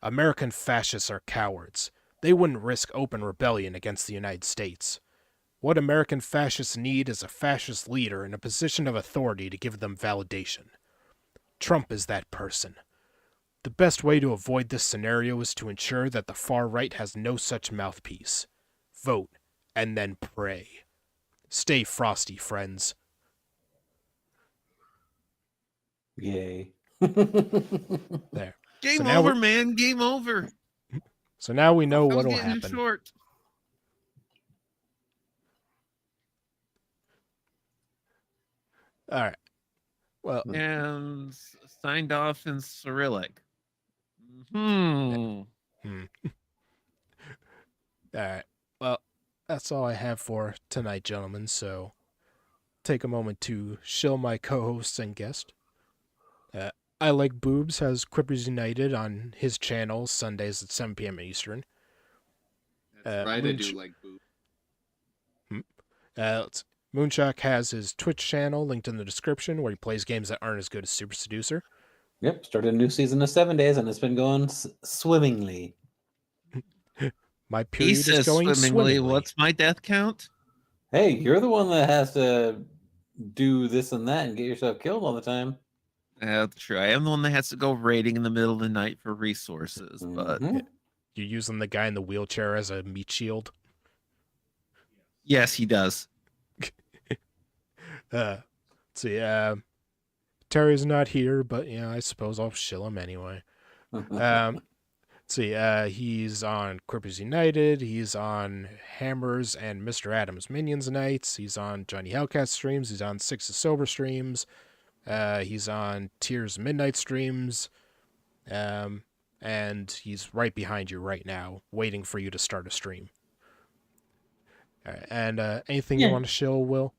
American fascists are cowards. They wouldn't risk open rebellion against the United States. What American fascists need is a fascist leader in a position of authority to give them validation. Trump is that person. The best way to avoid this scenario is to ensure that the far right has no such mouthpiece. Vote, and then pray. Stay frosty, friends. Yay. There. Game So now over, we- man. Game over. So now we know I was what'll getting happen. short. All right. Well, and signed off in Cyrillic. Hmm. all right. Well, that's all I have for tonight, gentlemen. So take a moment to shill my co-hosts and guest. I Like Boobs has Crippers United on his channel Sundays at 7 p.m. Eastern. That's right. I do like boob. Moonshock has his Twitch channel linked in the description where he plays games that aren't as good as Super Seducer. Yep, started a new season of 7 Days, and it's been going swimmingly. My He period is says going swimmingly. What's my death count? Hey, you're the one that has to do this and that and get yourself killed all the time. That's true. I am the one that has to go raiding in the middle of the night for resources, but Mhm. You're using the guy in the wheelchair as a meat shield. yes, he does. Let's see. Terry's not here, but I suppose I'll shill him anyway. Let's see. He's on Crippers United. He's on Hammers and Mr. Adams Minions Nights. He's on Johnny Hellcat streams. He's on Six of Sober streams. He's on Tears Midnight streams. And he's right behind you right now, waiting for you to start a stream. All right, and anything you want to shill, Will?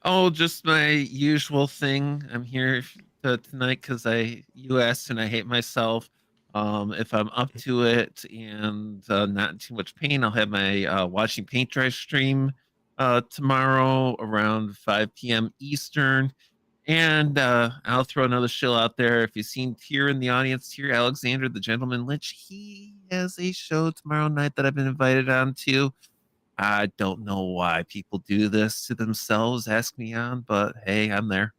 Oh, just my usual thing. I'm here tonight because you asked and I hate myself. If I'm up to it and not in too much pain, I'll have my watching paint dry stream tomorrow around 5 p.m. Eastern. And I'll throw another shill out there. If you've seen Tier in the audience, Tier Alexander, the Gentleman Lich, he has a show tomorrow night that I've been invited on to. I don't know why people do this to themselves, ask me on, but hey, I'm there.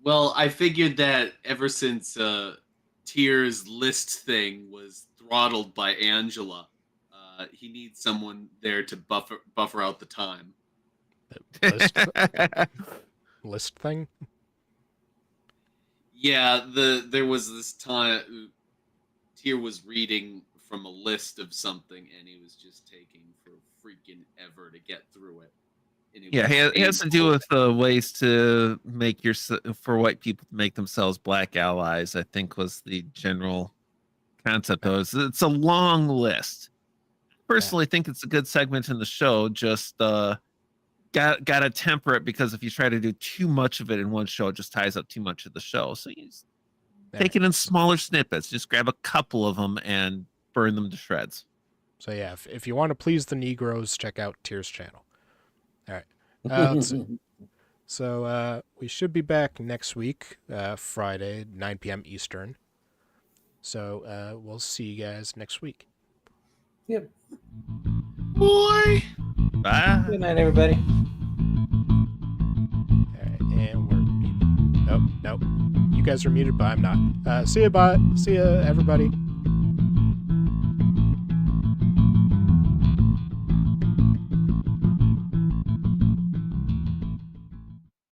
Well, I figured that ever since Tier's list thing was throttled by Angela, he needs someone there to buffer out the time. List thing? Yeah, there was this time Tier was reading from a list of something, and he was just taking for freaking ever to get through it. Yeah, it has to do with ways to make for white people to make themselves black allies. I think was the general concept. It's a long list. Personally, think it's a good segment in the show. Just gotta temper it, because if you try to do too much of it in one show, it just ties up too much of the show. So you take it in smaller snippets. Just grab a couple of them and burn them to shreds. So yeah, if you want to please the Negroes, check out Tier's channel. All right. Let's see. So we should be back next week, Friday, 9 p.m. Eastern. So we'll see you guys next week. Yep. Boy. Bye. Good night, everybody. All right, and we're muted. Nope. You guys are muted, but I'm not. See ya, everybody.